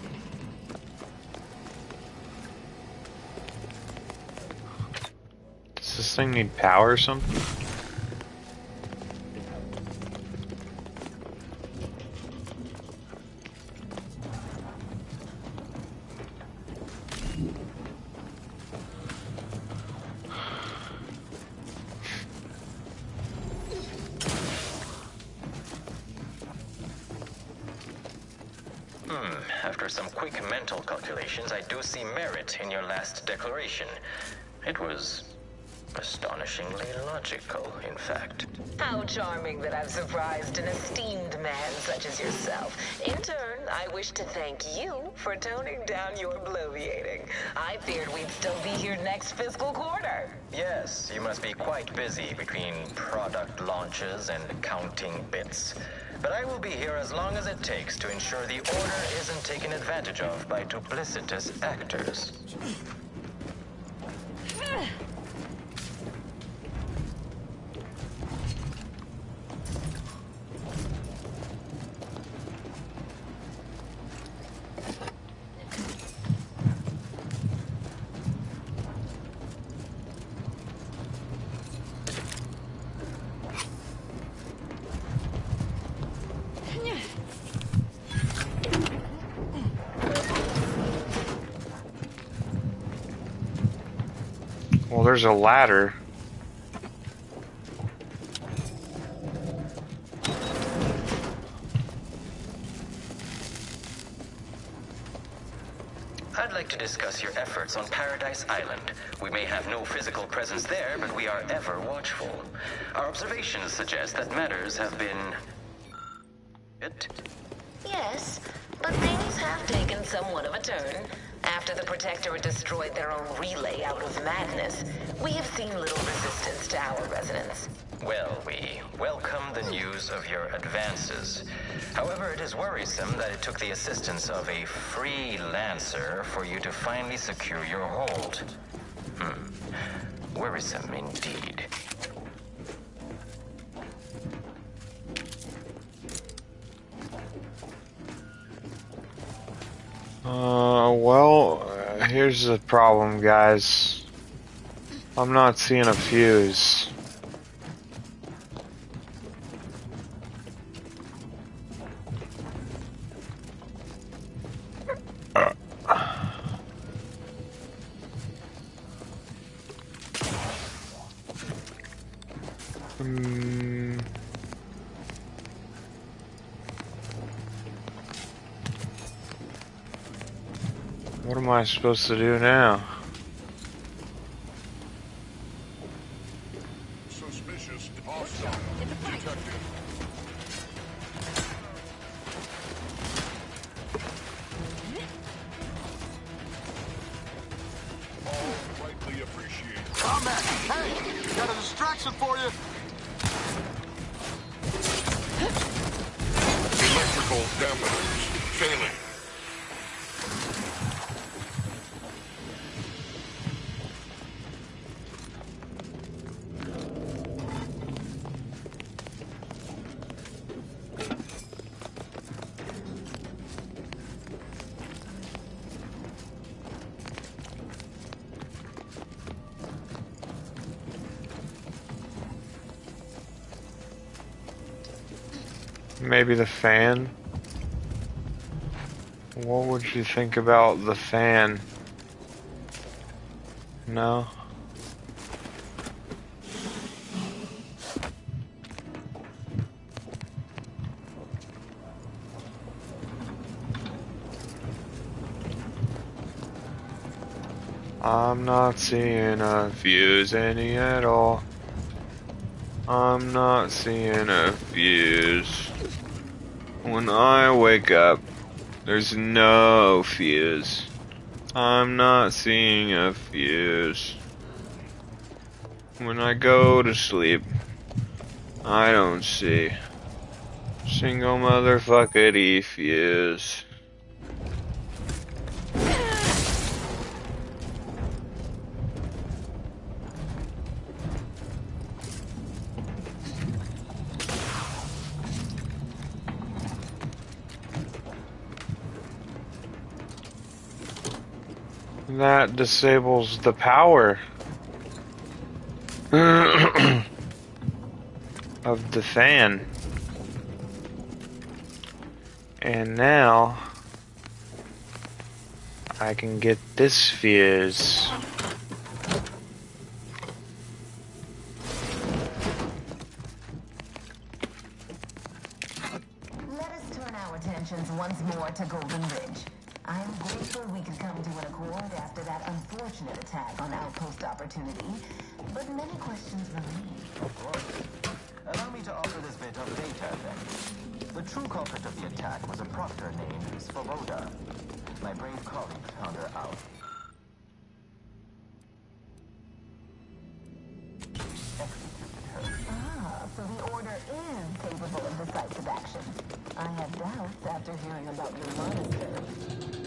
Does this thing need power or something? After some quick mental calculations, I do see merit in your last declaration. It was astonishingly logical, in fact. How charming that I've surprised an esteemed man such as yourself. In turn, I wish to thank you for toning down your bloviating. I feared we'd still be here next fiscal quarter. Yes, you must be quite busy between product launches and counting bits. But I will be here as long as it takes to ensure the order isn't taken advantage of by duplicitous actors. Well, there's a ladder. I'd like to discuss your efforts on Paradise Island. We may have no physical presence there, but we are ever watchful. Our observations suggest that matters have been... Yes, but things have taken somewhat of a turn. After the Protectorate destroyed their own relay out of madness, we have seen little resistance to our resonance. Well, we welcome the news of your advances. However, it is worrisome that it took the assistance of a freelancer for you to finally secure your hold. Worrisome indeed. Well, here's the problem, guys. I'm not seeing a fuse. What am I supposed to do now? Suspicious hostile detected. All rightly appreciated. Combat! Hey! Got a distraction for you! Electrical dampeners failing. Maybe the fan? What would you think about the fan? No? I'm not seeing a fuse any at all. I'm not seeing a fuse. When I wake up, there's no fuse. I'm not seeing a fuse. When I go to sleep, I don't see single motherfuckity fuse. That disables the power of the fan. And now I can get this fuse. Let us turn our attentions once more to Golden Ridge. I am grateful we could come to an accord after that unfortunate attack on Outpost Opportunity, but many questions remain. Of course. Allow me to offer this bit of data, then. The true culprit of the attack was a proctor named Svoboda. My brave colleague found her out. So the Order is capable of decisive action. I have doubts after hearing about your monastery.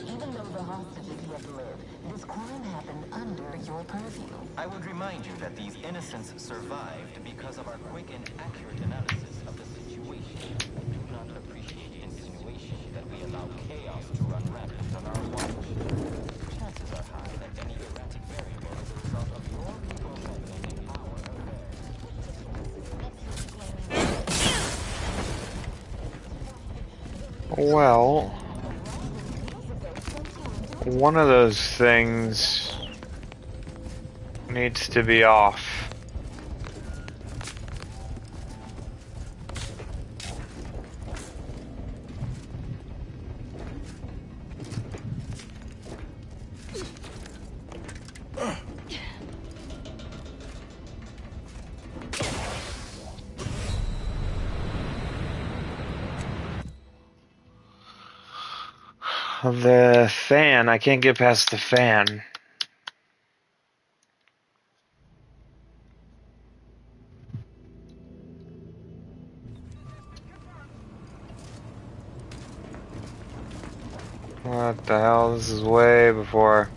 Even though the hostages yet live, this crime happened under your purview. I would remind you that these innocents survived because of our quick and accurate analysis of the situation. I do not appreciate the insinuation that we allow chaos to run rampant on our watch. Chances are high that any erratic variable is a result of your reprogramming power of Well, one of those things needs to be off. The fan, I can't get past the fan. What the hell? This is way before.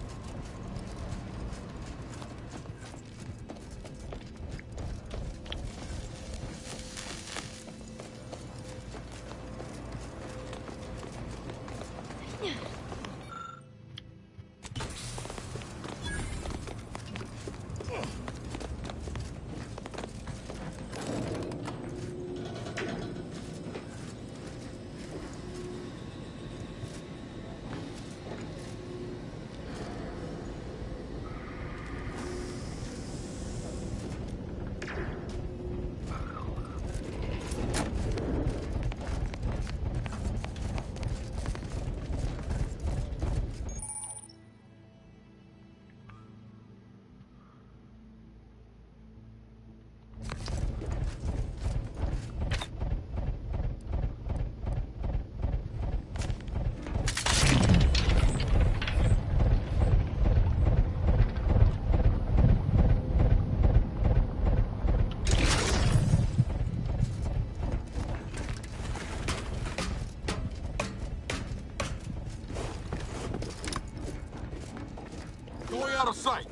Going out of sight.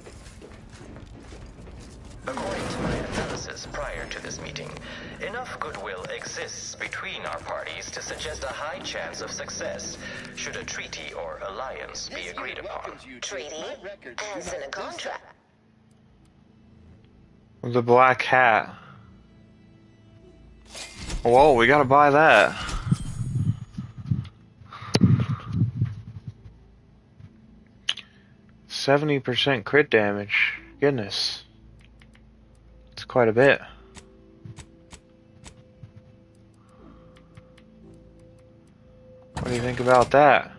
According to my analysis prior to this meeting, enough goodwill exists between our parties to suggest a high chance of success should a treaty or alliance be agreed upon. Treaty? As in a contract? The black hat. Whoa, we gotta buy that. %70 crit damage. Goodness. It's quite a bit. What do you think about that?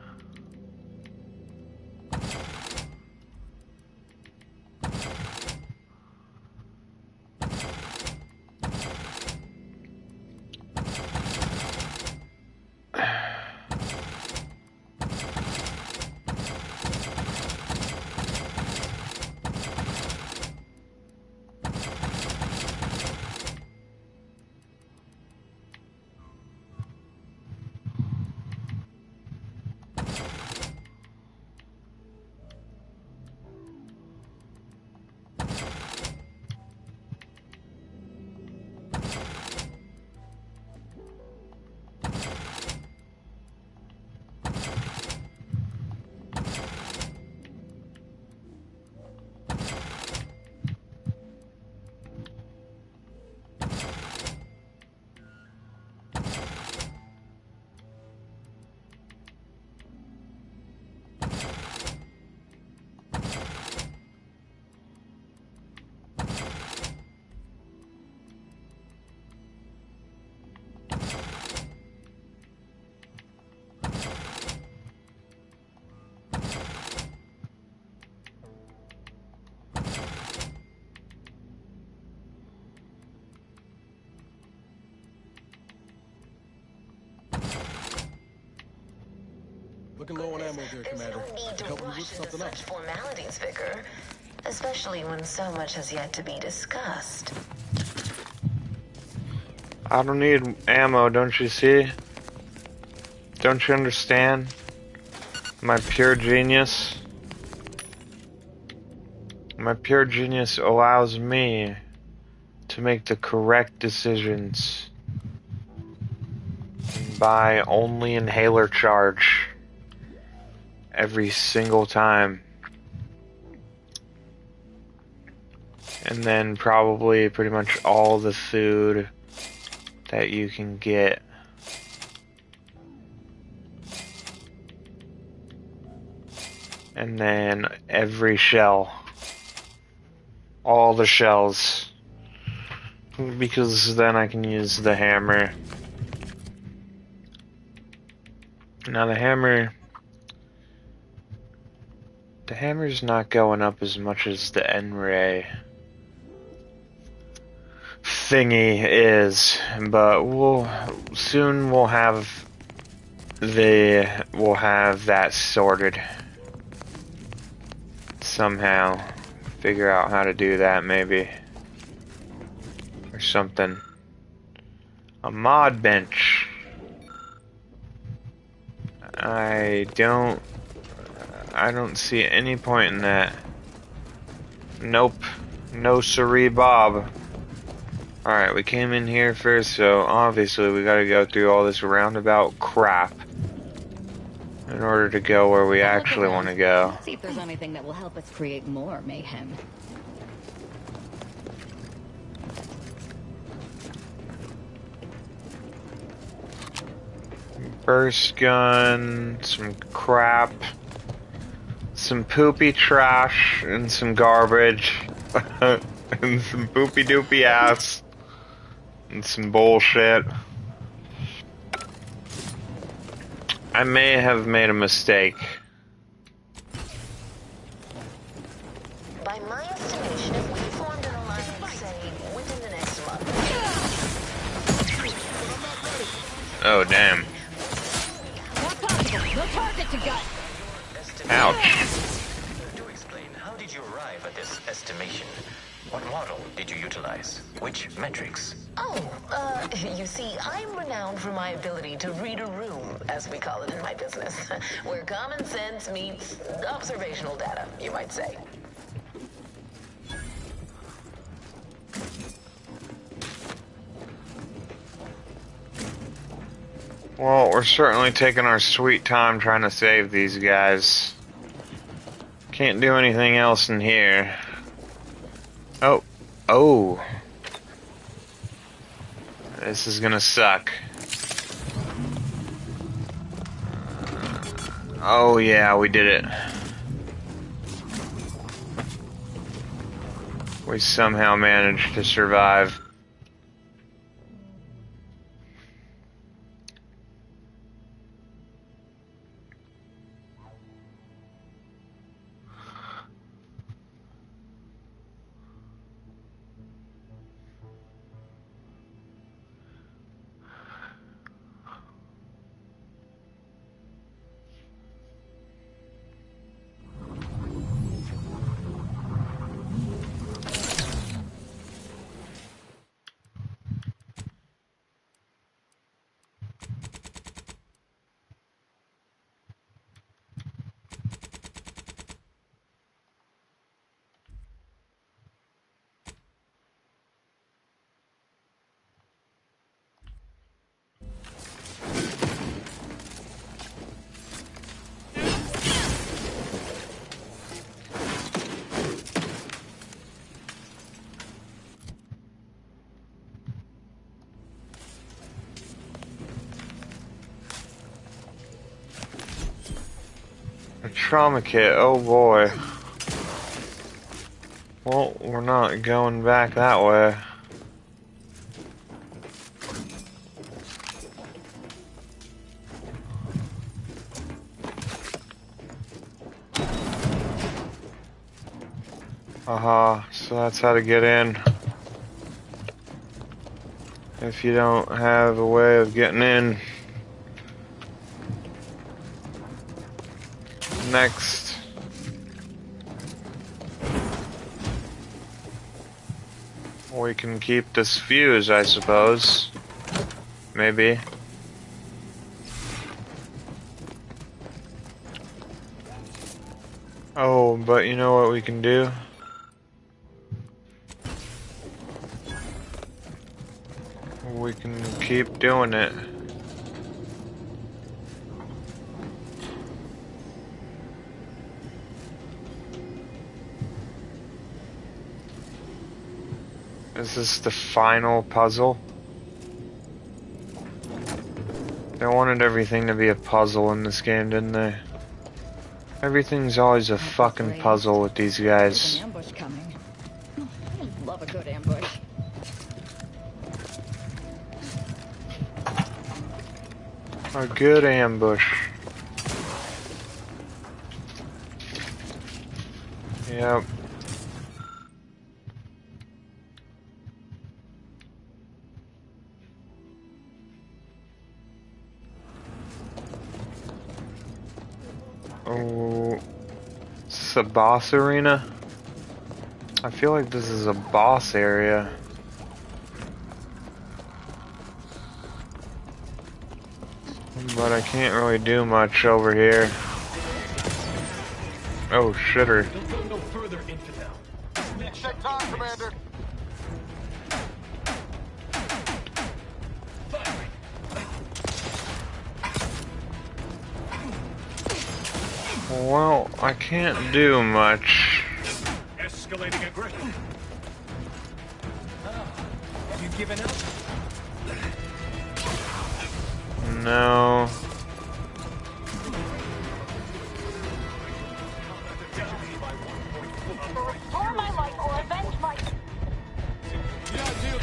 Looking low on ammo there, Commander. Need to Help me whip rush into something up. such formalities, Vicar. Especially when so much has yet to be discussed. I don't need ammo, don't you see? Don't you understand? My pure genius. My pure genius allows me to make the correct decisions and buy only inhaler charge every single time. And then probably pretty much all the food that you can get. And then every shell. All the shells. Because then I can use the hammer. Now the hammer's not going up as much as the N-ray thingy is, but we'll have they will have that sorted somehow. Figure out how to do that, maybe. Or something. A mod bench. I don't see any point in that. Nope. No siree, Bob. Alright, we came in here first, so obviously we gotta go through all this roundabout crap in order to go where we actually want to go. Let's see if there's anything that will help us create more mayhem. Burst gun, some crap, some poopy trash, and some garbage, and some poopy doopy ass, and some bullshit. I may have made a mistake. By my estimation, if we formed an alliance, say, within the next month. Oh, damn. No target to gut. Ouch. Do explain, how did you arrive at this estimation? What model did you utilize? Which metrics? Oh, you see, I'm renowned for my ability to read a room, as we call it in my business, where common sense meets observational data, you might say. Well, we're certainly taking our sweet time trying to save these guys. Can't do anything else in here. Oh. Oh. This is gonna suck. Oh yeah, we did it. We somehow managed to survive. A trauma kit, oh boy. Well, we're not going back that way. Aha, so that's how to get in. If you don't have a way of getting in. Next. We can keep this fuse, I suppose. Maybe. Oh, but you know what we can do? We can keep doing it. Is this the final puzzle? They wanted everything to be a puzzle in this game, didn't they? Everything's always a fucking puzzle with these guys. There's an ambush coming. I love a good ambush. A good ambush. Yep. Oh, it's a boss arena? I feel like this is a boss area. But I can't really do much over here. Oh, shitter. Don't go no further, infidel. Check time, Commander. Well, I can't do much. Escalating aggression. Have you given up? No. Restore my life or avenge my... Yeah, deal.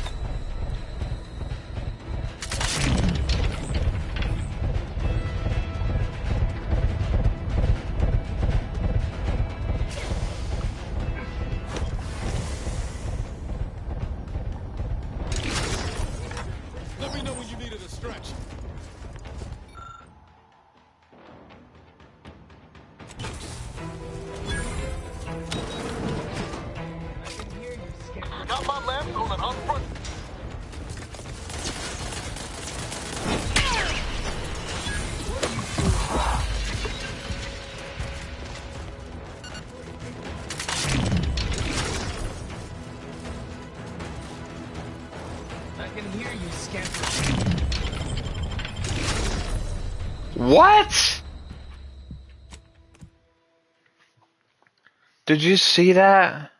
Let me know when you needed a stretch. Got my left on an unfront. I can hear you, scamper. What? Did you see that?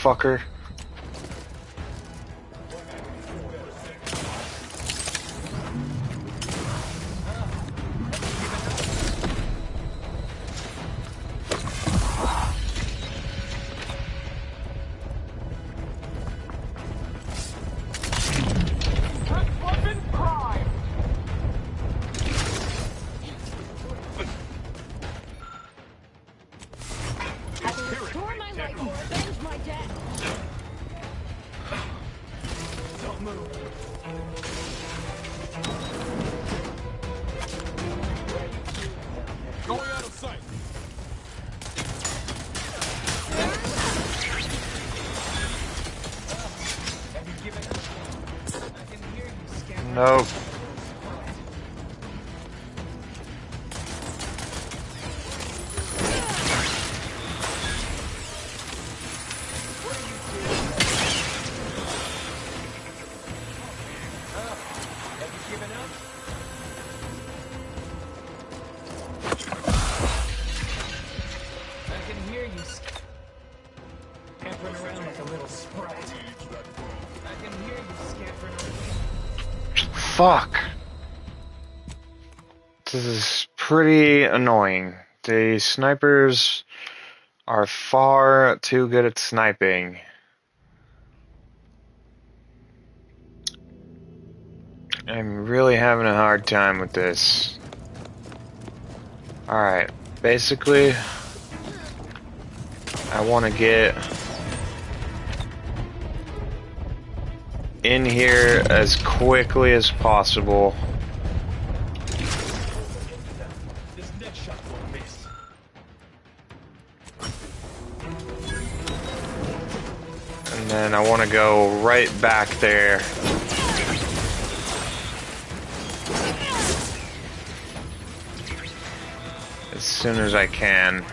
Fucker. Restore my life or avenge my death. Don't move. Going out of sight. Have you given up? I can hear you, scamper. Nope. Scampering around like a little sprite. I can hear you scampering around. Fuck. This is pretty annoying. The snipers are far too good at sniping. I'm really having a hard time with this. Alright, basically, I want to get in here as quickly as possible. This next shot won't miss. And then I want to go right back there. As soon as I can.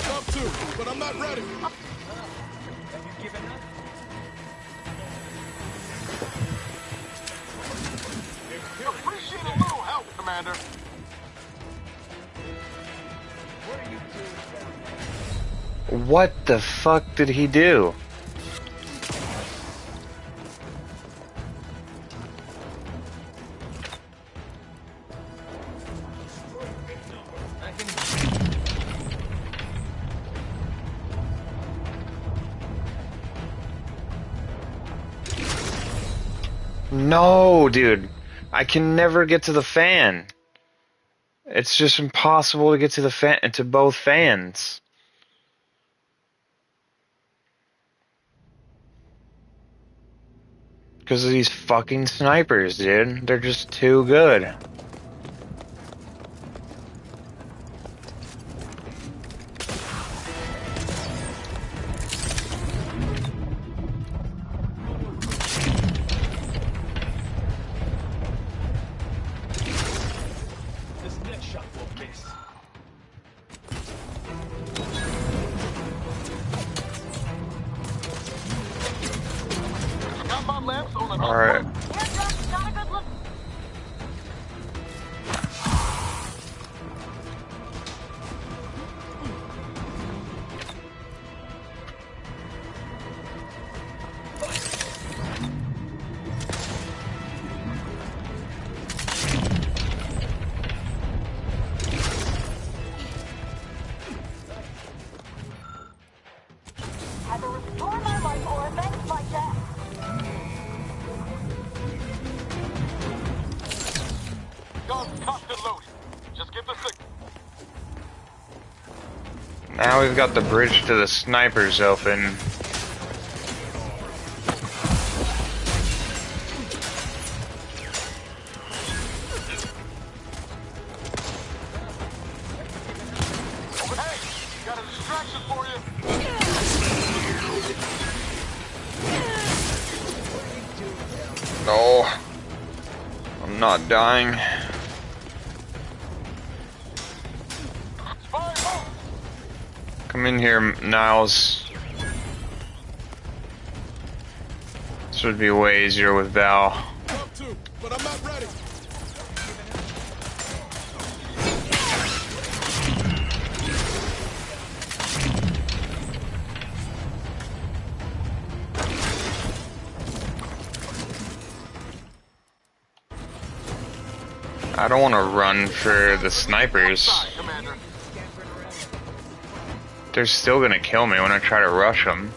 Up to, but I'm not ready. Appreciate a little help, Commander. What the fuck did he do? No, dude. I can never get to the fan. It's just impossible to get to the fan, to both fans. Because of these fucking snipers, dude. They're just too good. Alright. Had to restore my life or avenge my death. Guns cocked and loaded. Just give the signal. Now we've got the bridge to the snipers open. Hey, got a distraction for you. No. I'm not dying. Come in here, Niles. This would be way easier with Val. Up to, but I'm not ready. I don't want to run for the snipers. They're still gonna kill me when I try to rush them.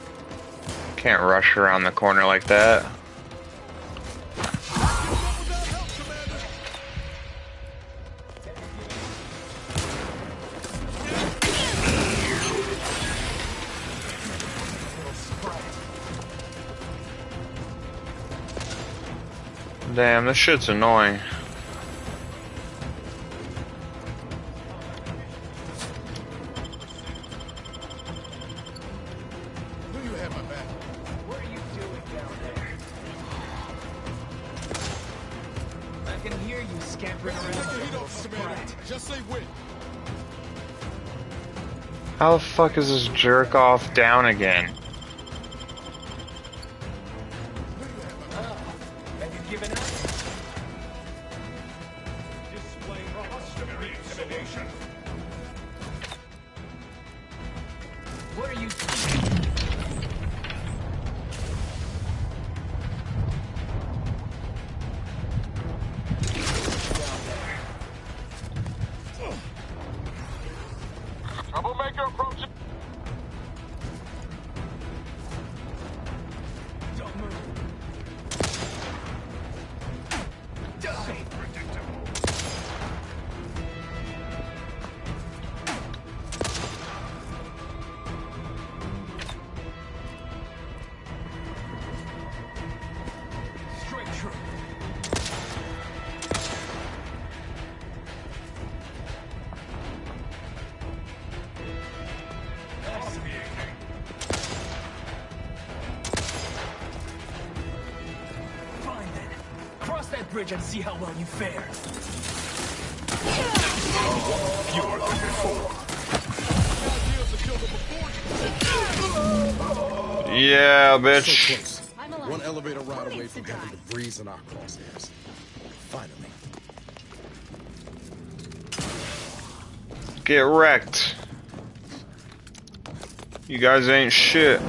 Can't rush around the corner like that. Damn, this shit's annoying. How the fuck is this jerk off down again? What are you Troublemaker approaching. Don't move. Die. Straight true. bridge and see how well you fare. Fewer than before. Yeah, bitch. So close. One elevator ride away from having the breeze in our crosshairs. Finally. Get wrecked. You guys ain't shit.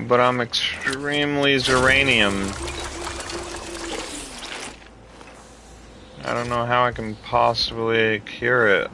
But I'm extremely Zeranium. I don't know how I can possibly cure it.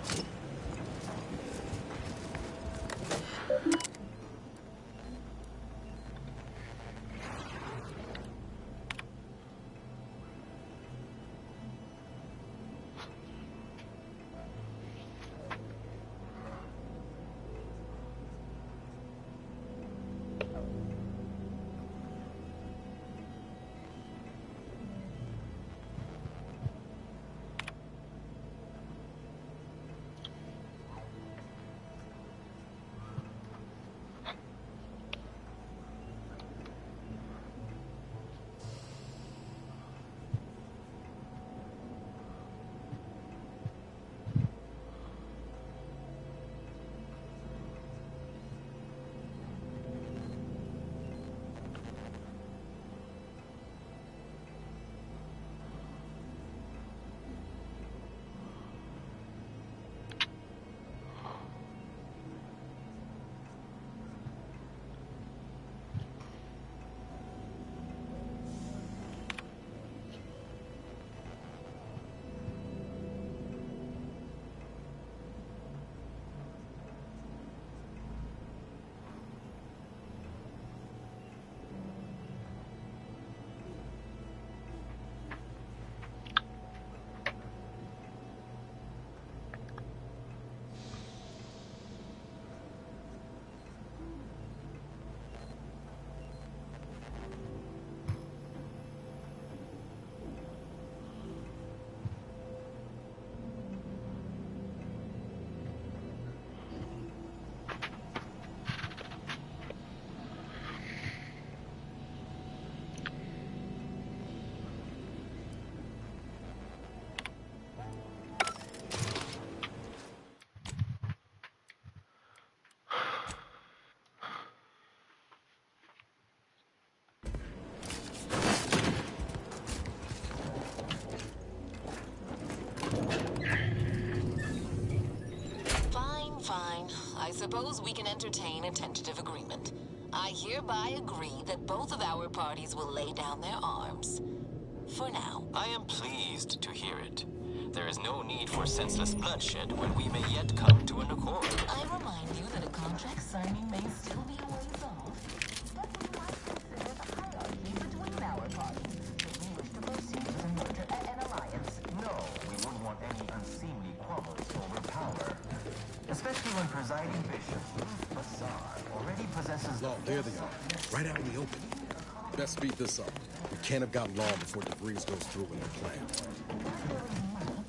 Fine. I suppose we can entertain a tentative agreement. I hereby agree that both of our parties will lay down their arms. For now. I am pleased to hear it. There is no need for senseless bloodshed when we may yet come to an accord. I remind you that a contract signing may still be a ways off. But we might consider the hierarchy between our parties if we wish to proceed with a merger and an alliance. No, we wouldn't want any unseemly quabbles over power. Especially when presiding bishop Ruth Bassar already possesses... Oh, there they are. Right out in the open. Best speed this up. We can't have got long before DeVries goes through with their plan.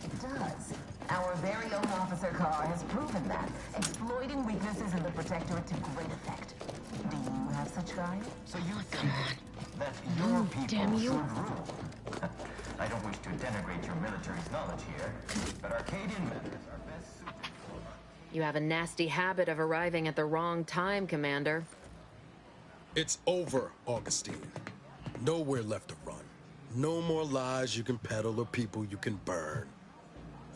It does. Our very own officer car has proven that, exploiting weaknesses in the Protectorate to great effect. Do you have such guile? So you think that your people should rule? I don't wish to denigrate your military's knowledge here, but Arcadian methods are best suited for... You have a nasty habit of arriving at the wrong time, Commander. It's over, Augustine. Nowhere left to run. No more lies you can peddle or people you can burn.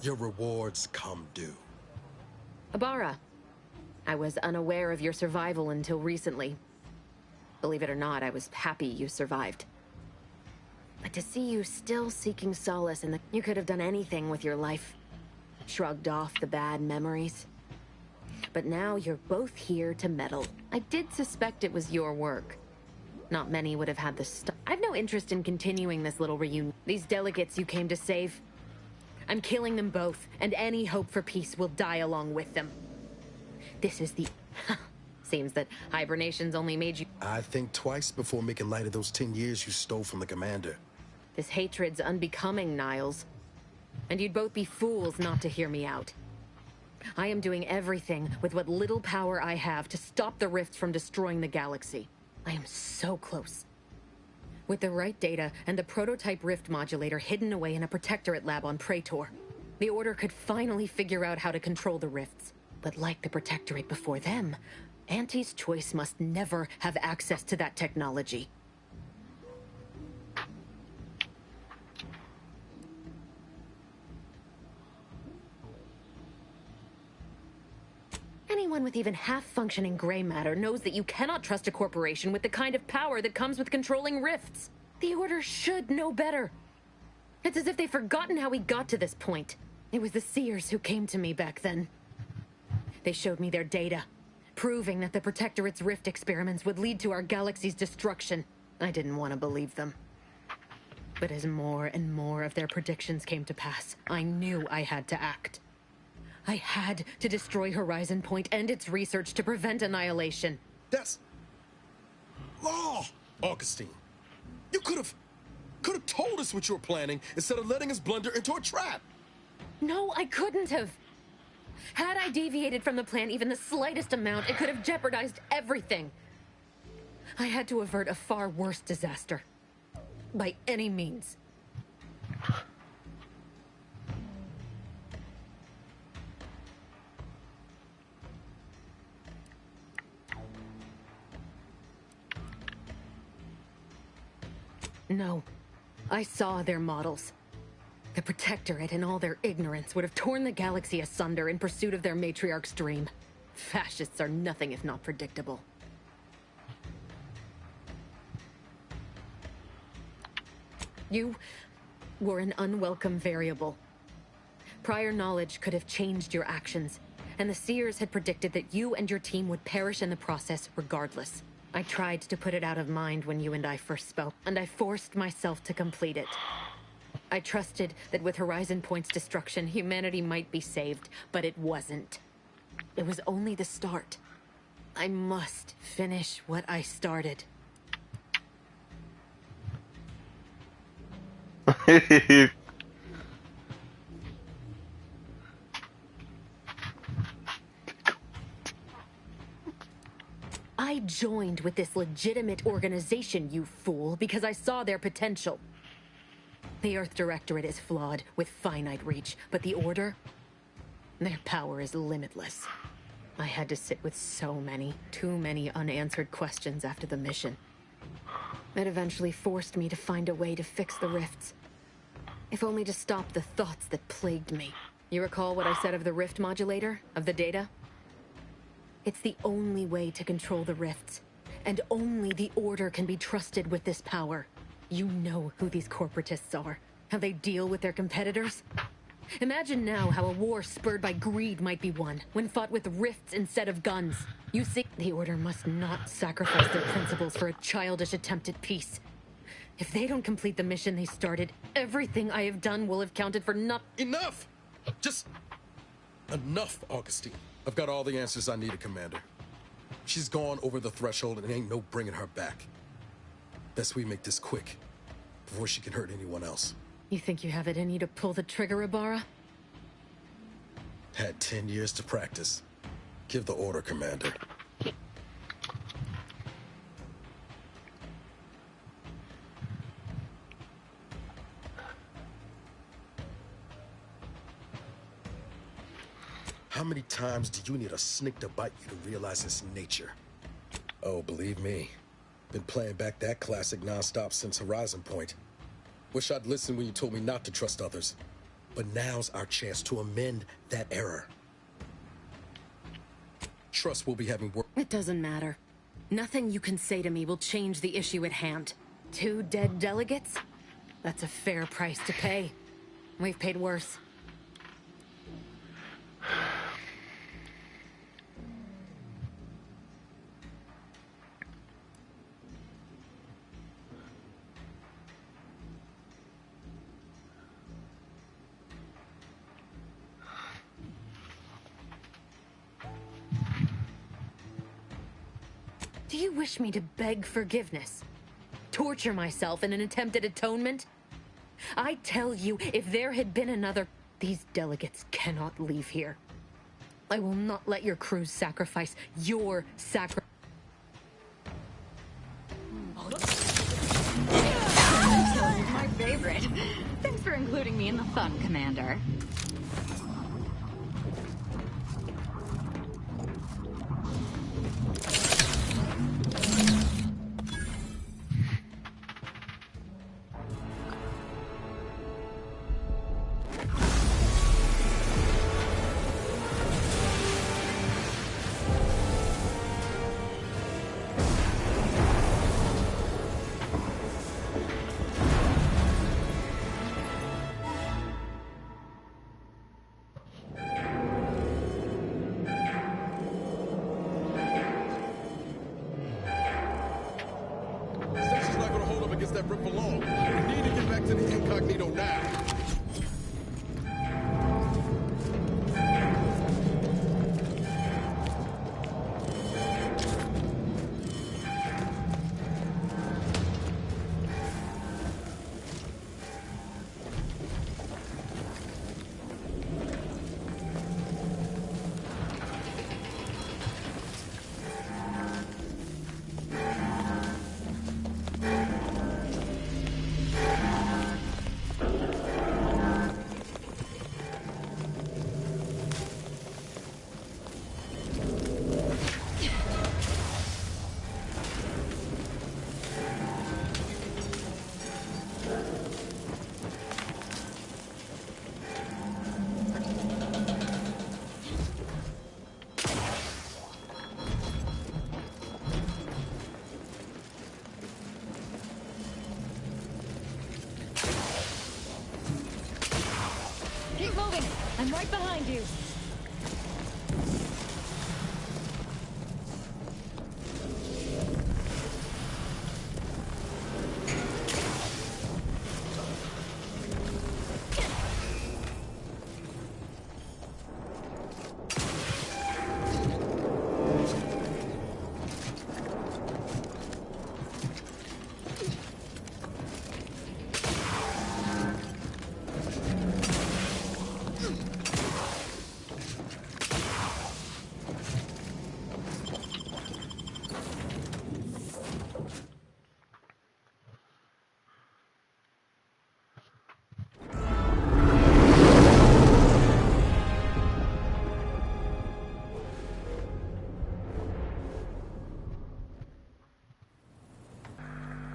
Your rewards come due. Ibarra, I was unaware of your survival until recently. Believe it or not, I was happy you survived. But to see you still seeking solace in the... You could have done anything with your life. Shrugged off the bad memories. But now you're both here to meddle. I did suspect it was your work. Not many would have had the I've no interest in continuing this little reunion. These delegates you came to save, I'm killing them both, and any hope for peace will die along with them. This is the... Seems that hibernation's only made you... I think twice before making light of those 10 years you stole from the commander. This hatred's unbecoming, Niles. And you'd both be fools not to hear me out. I am doing everything with what little power I have to stop the rift from destroying the galaxy. I am so close. With the right data and the prototype rift modulator hidden away in a protectorate lab on Praetor, the Order could finally figure out how to control the rifts. But like the protectorate before them, Auntie's Choice must never have access to that technology. Anyone with even half-functioning gray matter knows that you cannot trust a corporation with the kind of power that comes with controlling rifts. The Order should know better. It's as if they've forgotten how we got to this point. It was the Seers who came to me back then. They showed me their data, proving that the Protectorate's rift experiments would lead to our galaxy's destruction. I didn't want to believe them. But as more and more of their predictions came to pass, I knew I had to act. I had to destroy Horizon Point and its research to prevent annihilation. That's law, Augustine. You could have told us what you were planning instead of letting us blunder into a trap. No, I couldn't have. Had I deviated from the plan even the slightest amount, it could have jeopardized everything. I had to avert a far worse disaster. By any means. No. I saw their models. The Protectorate, in all their ignorance, would have torn the galaxy asunder in pursuit of their matriarch's dream. Fascists are nothing if not predictable. You were an unwelcome variable. Prior knowledge could have changed your actions, and the Seers had predicted that you and your team would perish in the process regardless. I tried to put it out of mind when you and I first spoke, and I forced myself to complete it. I trusted that with Horizon Point's destruction, humanity might be saved, but it wasn't. It was only the start. I must finish what I started. I joined with this legitimate organization, you fool, because I saw their potential. The Earth Directorate is flawed, with finite reach, but the Order, their power is limitless. I had to sit with too many unanswered questions after the mission. It eventually forced me to find a way to fix the rifts. If only to stop the thoughts that plagued me. You recall what I said of the rift modulator, of the data? It's the only way to control the rifts, and only the Order can be trusted with this power. You know who these corporatists are, how they deal with their competitors. Imagine now how a war spurred by greed might be won, when fought with rifts instead of guns. You see, the Order must not sacrifice their principles for a childish attempt at peace. If they don't complete the mission they started, everything I have done will have counted for nothing. Enough! Just enough, Augustine. I've got all the answers I needed, Commander. She's gone over the threshold and ain't no bringing her back. Best we make this quick, before she can hurt anyone else. You think you have it in you to pull the trigger, Ibarra? Had 10 years to practice. Give the order, Commander. How many times do you need a snake to bite you to realize its nature? Oh, believe me. Been playing back that classic nonstop since Horizon Point. Wish I'd listened when you told me not to trust others. But now's our chance to amend that error. Trust we'll be having work. It doesn't matter. Nothing you can say to me will change the issue at hand. 2 dead delegates? That's a fair price to pay. We've paid worse. Do you wish me to beg forgiveness? Torture myself in an attempt at atonement? I tell you, if there had been another... These delegates cannot leave here. I will not let your crews sacrifice your including me in the fun, Commander. Station's not gonna hold up against that rip for long. We need to get back to the incognito now. Keep moving. I'm right behind you.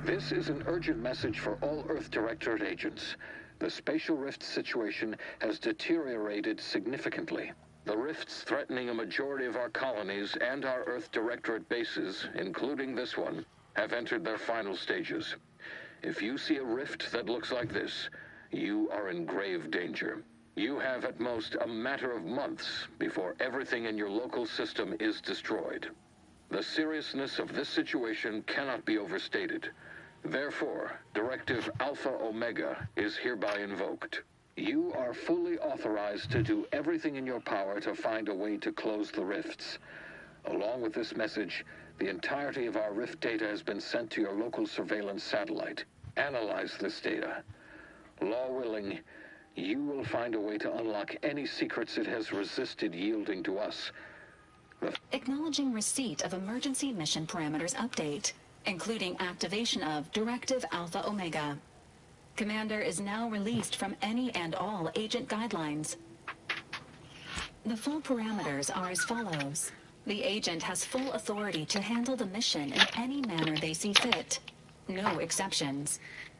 This is an urgent message for all Earth Directorate agents. The spatial rift situation has deteriorated significantly. The rifts threatening a majority of our colonies and our Earth Directorate bases, including this one, have entered their final stages. If you see a rift that looks like this, you are in grave danger. You have at most a matter of months before everything in your local system is destroyed. The seriousness of this situation cannot be overstated. Therefore, Directive Alpha Omega is hereby invoked. You are fully authorized to do everything in your power to find a way to close the rifts. Along with this message, the entirety of our rift data has been sent to your local surveillance satellite. Analyze this data. Law willing, you will find a way to unlock any secrets it has resisted yielding to us. Acknowledging receipt of emergency mission parameters update, including activation of Directive Alpha Omega. Commander is now released from any and all agent guidelines. The full parameters are as follows. The agent has full authority to handle the mission in any manner they see fit. No exceptions.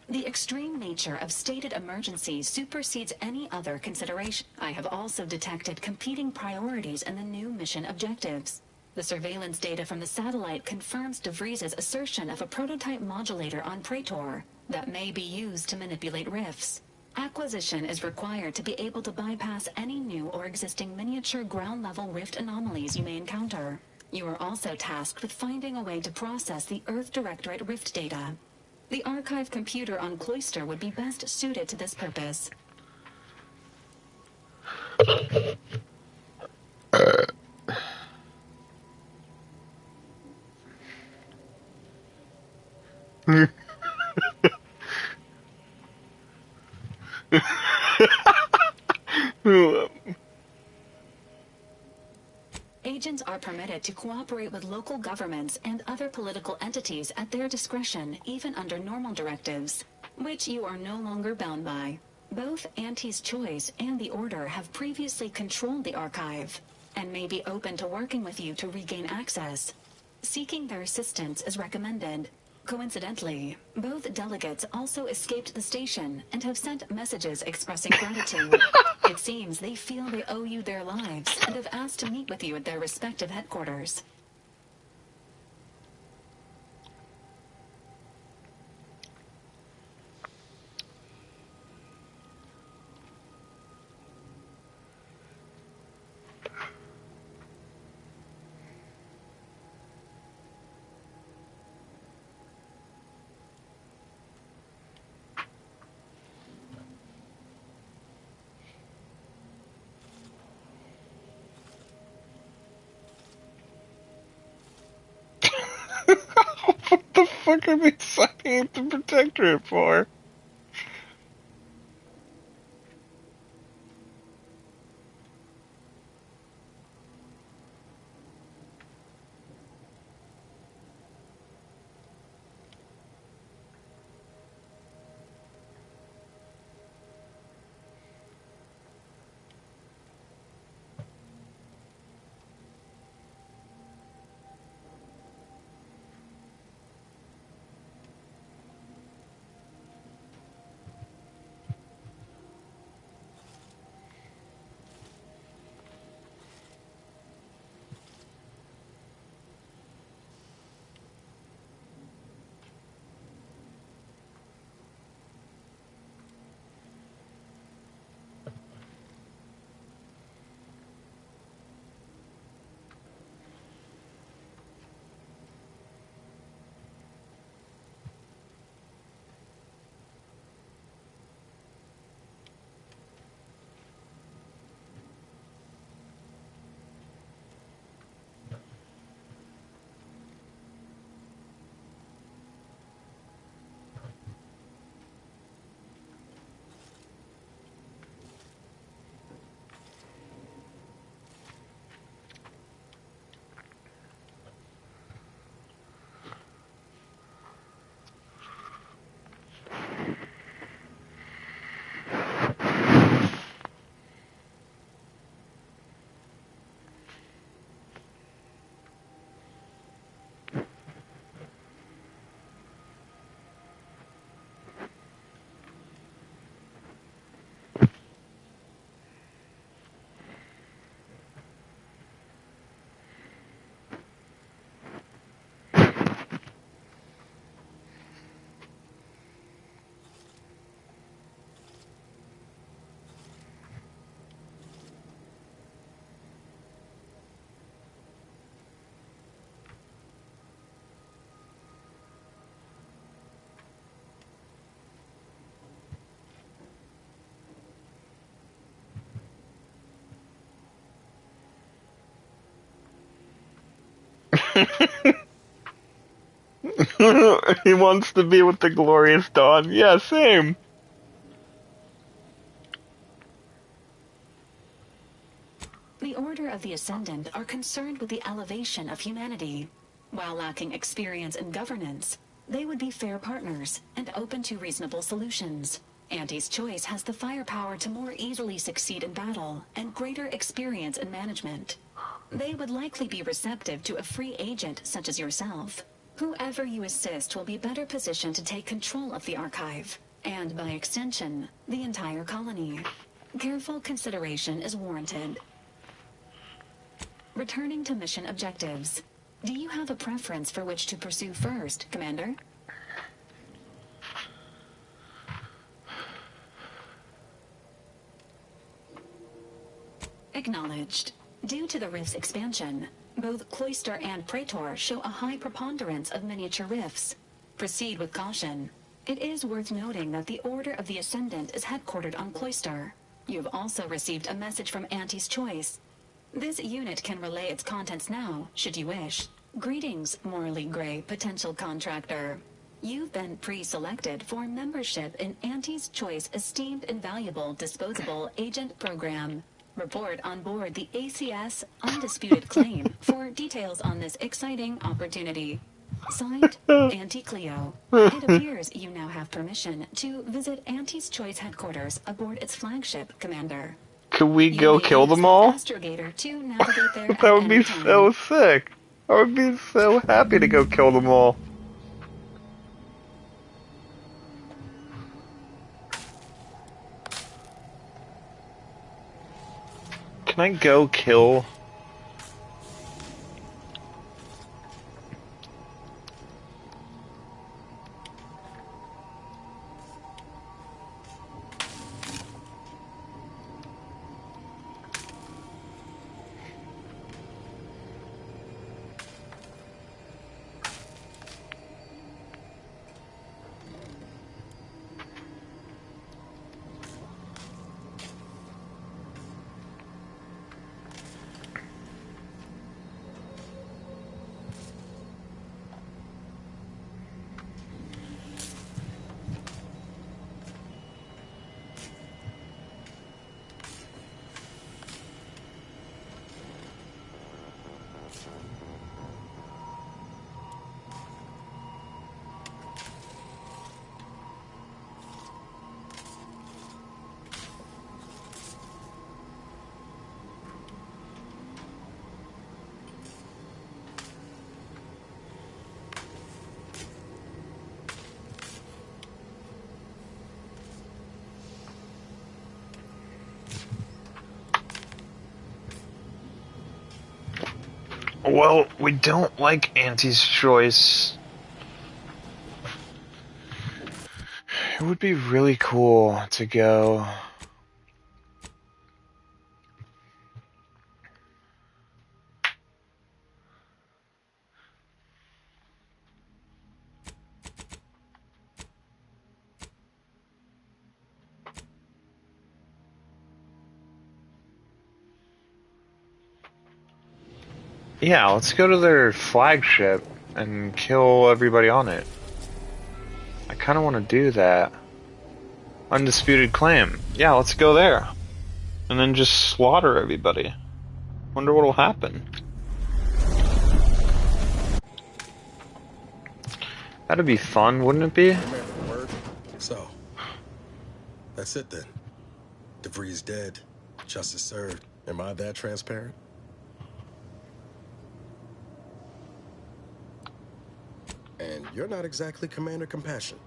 The extreme nature of stated emergencies supersedes any other consideration. I have also detected competing priorities in the new mission objectives. The surveillance data from the satellite confirms DeVries' assertion of a prototype modulator on Praetor that may be used to manipulate rifts. Acquisition is required to be able to bypass any new or existing miniature ground-level rift anomalies you may encounter. You are also tasked with finding a way to process the Earth Directorate rift data. The archive computer on Cloister would be best suited to this purpose. Agents are permitted to cooperate with local governments and other political entities at their discretion, even under normal directives, which you are no longer bound by. Both Auntie's Choice and the Order have previously controlled the archive, and may be open to working with you to regain access. Seeking their assistance is recommended. Coincidentally, both delegates also escaped the station and have sent messages expressing gratitude. It seems they feel they owe you their lives and have asked to meet with you at their respective headquarters. What the fuck are they sucking at the protectorate for? He wants to be with the glorious dawn. Yeah, same. The Order of the Ascendant are concerned with the elevation of humanity. While lacking experience and governance, they would be fair partners and open to reasonable solutions. Auntie's Choice has the firepower to more easily succeed in battle and greater experience in management. They would likely be receptive to a free agent such as yourself. Whoever you assist will be better positioned to take control of the archive, and by extension, the entire colony. Careful consideration is warranted. Returning to mission objectives. Do you have a preference for which to pursue first, Commander? Acknowledged. Due to the rift's expansion, both Cloister and Praetor show a high preponderance of miniature rifts. Proceed with caution. It is worth noting that the Order of the Ascendant is headquartered on Cloister. You've also received a message from Auntie's Choice. This unit can relay its contents now, should you wish. Greetings, morally gray potential contractor. You've been pre-selected for membership in Auntie's Choice Esteemed Invaluable Disposable Agent Program. Report on board the ACS Undisputed Claim for details on this exciting opportunity. Signed, Auntie Cleo. It appears you now have permission to visit Auntie's Choice headquarters aboard its flagship, Commander. Could we You go may kill use them the all? astrogator to navigate there That at would be any time. so sick. I would be so happy to go kill them all. Can I go kill? Well, we don't like Auntie's Choice. It would be really cool to go. Yeah, let's go to their flagship and kill everybody on it. I kind of want to do that. Undisputed claim. Yeah, let's go there. And then just slaughter everybody. Wonder what'll happen. That'd be fun, wouldn't it be? So, that's it then. DeVries dead. Justice served. Am I that transparent? And you're not exactly Commander Compassion.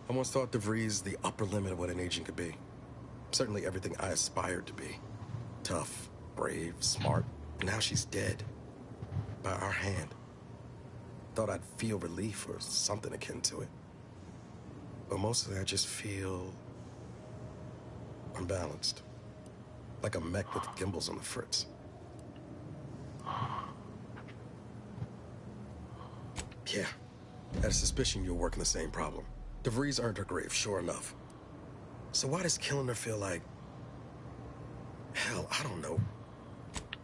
I once thought DeVries the upper limit of what an agent could be. Certainly everything I aspired to be. Tough, brave, smart. And now she's dead. By our hand. Thought I'd feel relief or something akin to it. But mostly I just feel unbalanced. Like a mech with gimbals on the fritz. Yeah. I had a suspicion you were working the same problem. DeVries earned her grave, sure enough. So why does killing her feel like... Hell, I don't know.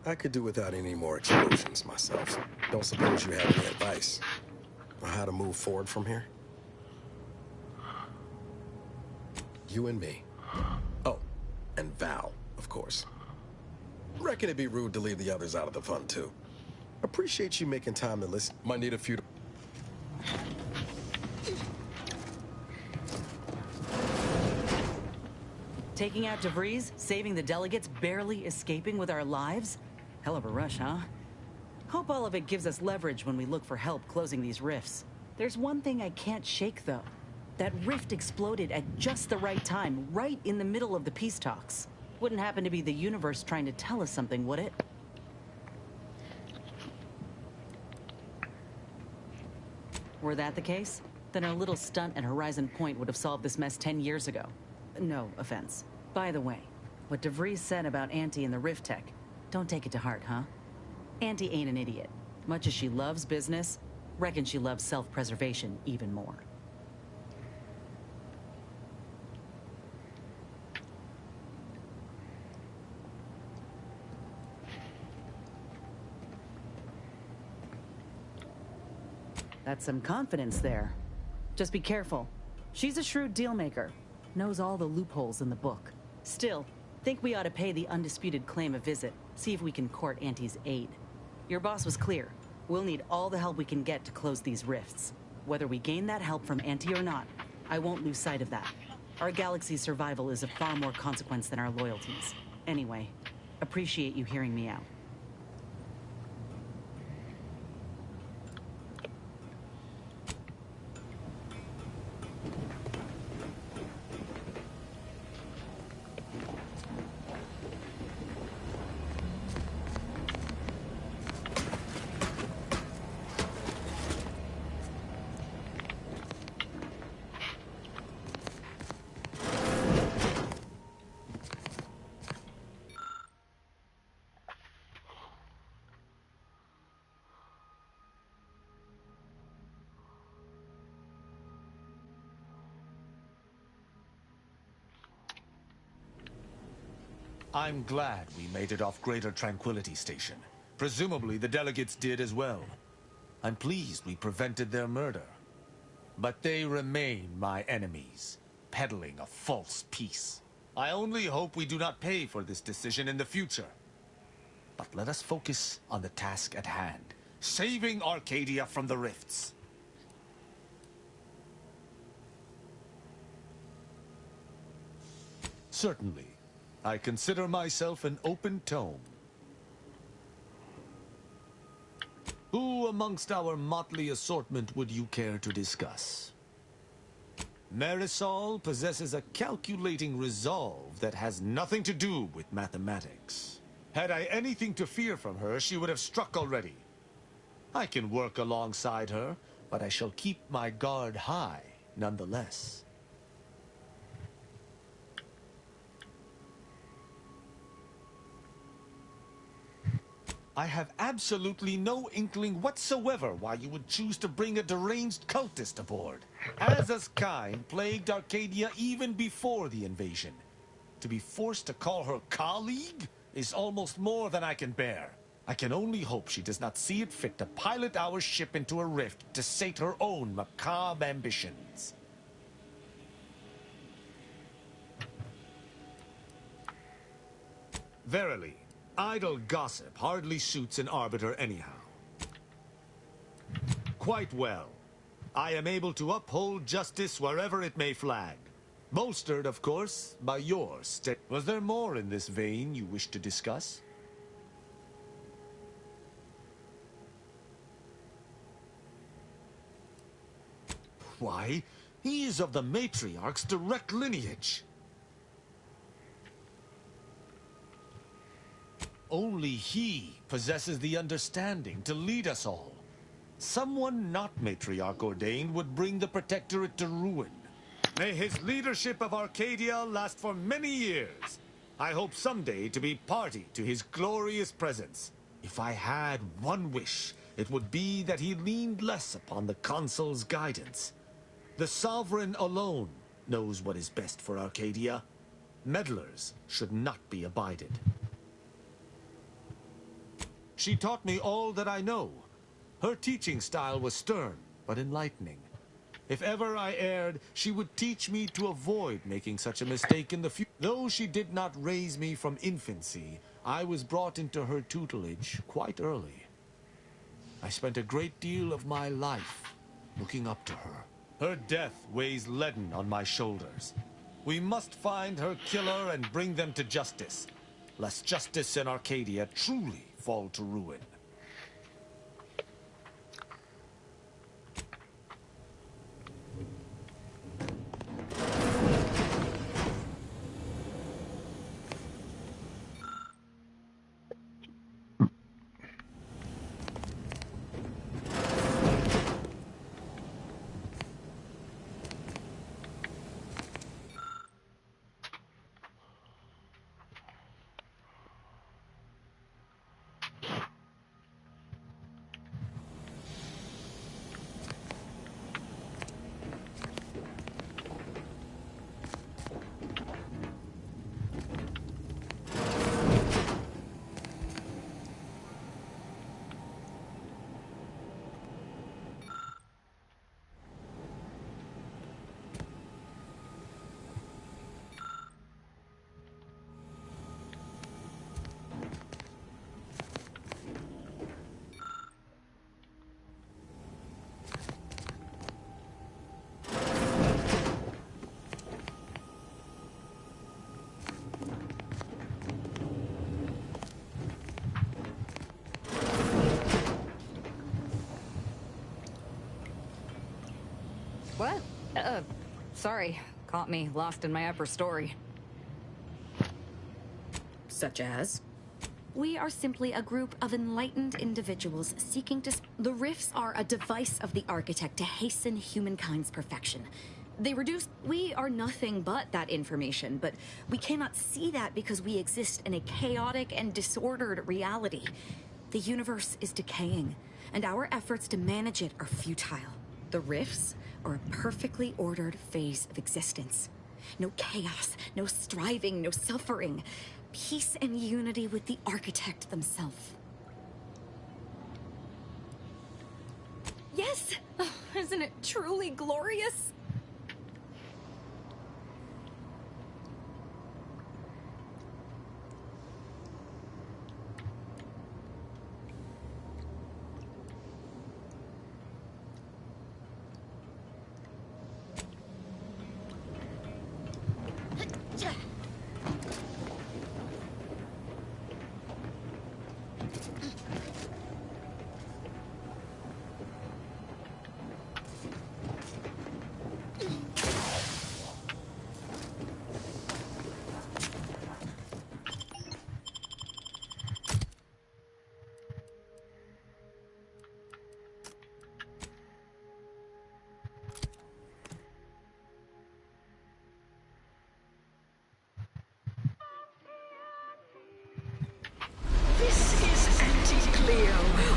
I could do without any more explosions myself. Don't suppose you have any advice on how to move forward from here? You and me. Oh, and Val, of course. Reckon it'd be rude to leave the others out of the fun, too. Appreciate you making time to listen. Might need a few... Taking out DeVries, saving the delegates, barely escaping with our lives? Hell of a rush, huh? Hope all of it gives us leverage when we look for help closing these rifts. There's one thing I can't shake, though. That rift exploded at just the right time, right in the middle of the peace talks. Wouldn't happen to be the universe trying to tell us something, would it? Were that the case, then our little stunt at Horizon Point would have solved this mess 10 years ago. No offense. By the way, what DeVries said about Auntie and the Rift Tech, don't take it to heart, huh? Auntie ain't an idiot. Much as she loves business, reckon she loves self-preservation even more. That's some confidence there. Just be careful. She's a shrewd dealmaker. Knows all the loopholes in the book. Still, think we ought to pay the undisputed claim a visit. See if we can court Auntie's aid. Your boss was clear. We'll need all the help we can get to close these rifts. Whether we gain that help from Auntie or not, I won't lose sight of that. Our galaxy's survival is of far more consequence than our loyalties. Anyway, appreciate you hearing me out. I'm glad we made it off Greater Tranquility Station. Presumably the delegates did as well. I'm pleased we prevented their murder. But they remain my enemies, peddling a false peace. I only hope we do not pay for this decision in the future. But let us focus on the task at hand, saving Arcadia from the rifts. Certainly. I consider myself an open tome. Who amongst our motley assortment would you care to discuss? Marisol possesses a calculating resolve that has nothing to do with mathematics. Had I anything to fear from her, she would have struck already. I can work alongside her, but I shall keep my guard high nonetheless. I have absolutely no inkling whatsoever why you would choose to bring a deranged cultist aboard. Aza's kind plagued Arcadia even before the invasion. To be forced to call her colleague is almost more than I can bear. I can only hope she does not see it fit to pilot our ship into a rift to sate her own macabre ambitions. Verily, idle gossip hardly suits an arbiter anyhow. Quite well. I am able to uphold justice wherever it may flag. Bolstered, of course, by your state. Was there more in this vein you wish to discuss? Why, he is of the matriarch's direct lineage. Only he possesses the understanding to lead us all. Someone not matriarch ordained would bring the Protectorate to ruin. May his leadership of Arcadia last for many years. I hope someday to be party to his glorious presence. If I had one wish, it would be that he leaned less upon the Consul's guidance. The Sovereign alone knows what is best for Arcadia. Meddlers should not be abided. She taught me all that I know. Her teaching style was stern, but enlightening. If ever I erred, she would teach me to avoid making such a mistake in the future. Though she did not raise me from infancy, I was brought into her tutelage quite early. I spent a great deal of my life looking up to her. Her death weighs leaden on my shoulders. We must find her killer and bring them to justice, lest justice in Arcadia truly fall to ruin. What? Sorry. Caught me lost in my upper story. Such as? We are simply a group of enlightened individuals seeking to... The rifts are a device of the architect to hasten humankind's perfection. They reduce... We are nothing but that information, but we cannot see that because we exist in a chaotic and disordered reality. The universe is decaying, and our efforts to manage it are futile. The rifts are a perfectly ordered phase of existence. No chaos, no striving, no suffering. Peace and unity with the architect themselves. Yes! Oh, isn't it truly glorious? This is Auntie Cleo,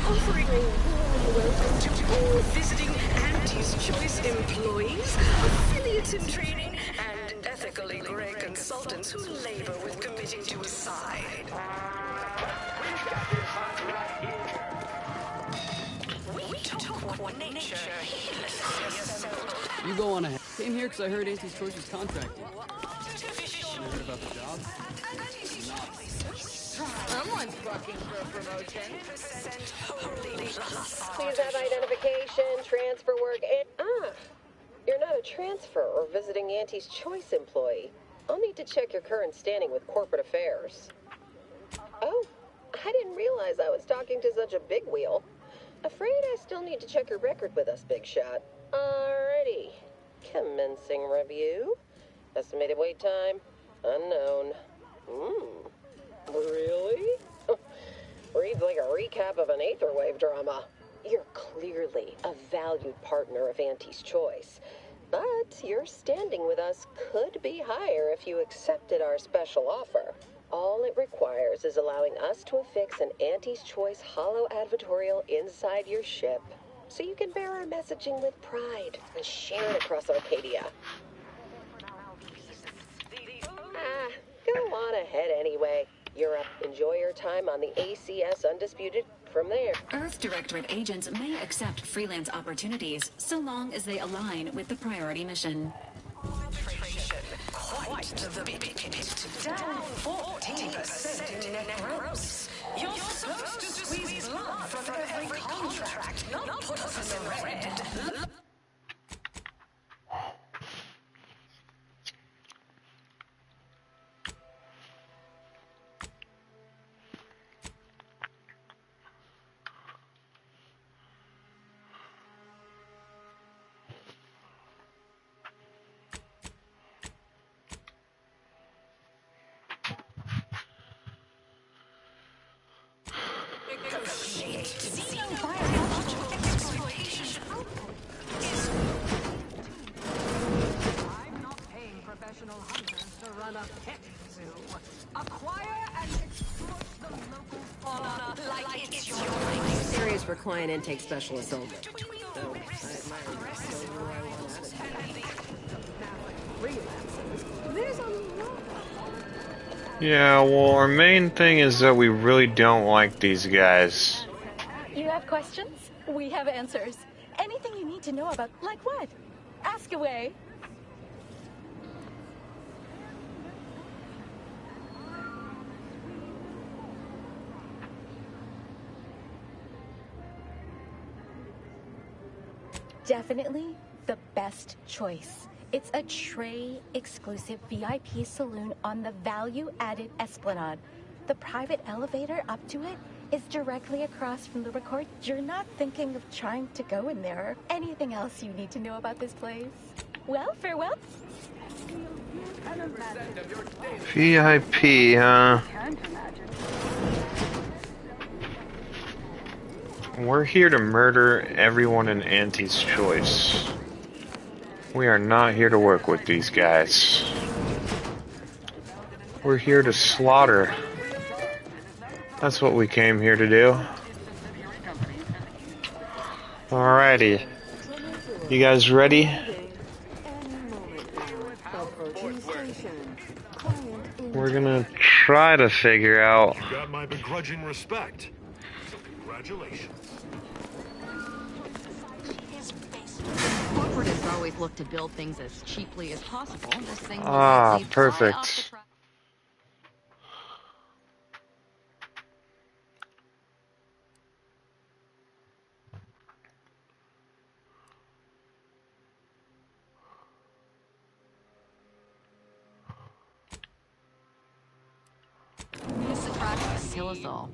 offering a warm welcome to all visiting Auntie's Choice employees, affiliates in training, and ethically grey consultants who labor with committing to a side. We talk what nature heedlessly assembled. You go on ahead. Came here because I heard Auntie's Choice was contracted. You heard about the job? Someone's fucking for a promotion. Please have identification, transfer work, and... you're not a transfer or visiting Auntie's Choice employee. I'll need to check your current standing with corporate affairs. Oh, I didn't realize I was talking to such a big wheel. Afraid I still need to check your record with us, big shot. Alrighty. Commencing review. Estimated wait time, unknown. Really? Reads like a recap of an Aetherwave drama. You're clearly a valued partner of Auntie's Choice, but your standing with us could be higher if you accepted our special offer. All it requires is allowing us to affix an Auntie's Choice holo advertorial inside your ship, so you can bear our messaging with pride and share it across Arcadia. Go on ahead anyway. You're up. Enjoy your time on the ACS Undisputed from there. Earth Directorate agents may accept freelance opportunities so long as they align with the priority mission. Quite the big hit. Down 14% in net gross. You're supposed to squeeze blood from every contract, not put us in the red. I'm not paying professional hunters to run a pet zoo. Acquire and exploit the local fauna like it's your life. Serious for client intake specialist only. Though, I admire so who I want out of Freelancers. There's a lot. Yeah, well, our main thing is that we really don't like these guys. You have questions? We have answers. Anything you need to know about, like what? Ask away. Definitely the best choice. It's a tray-exclusive VIP saloon on the value-added Esplanade. The private elevator up to it is directly across from the record. You're not thinking of trying to go in there or anything else you need to know about this place. Well, farewell. VIP, huh? We're here to murder everyone in Auntie's Choice. We are not here to work with these guys. We're here to slaughter. That's what we came here to do. Alrighty. You guys ready? We're gonna try to figure out. You got my begrudging respect. So congratulations. Corporatists always look to build things as cheaply as possible. This thing will likely fly off the Perfect. track. Kill us all.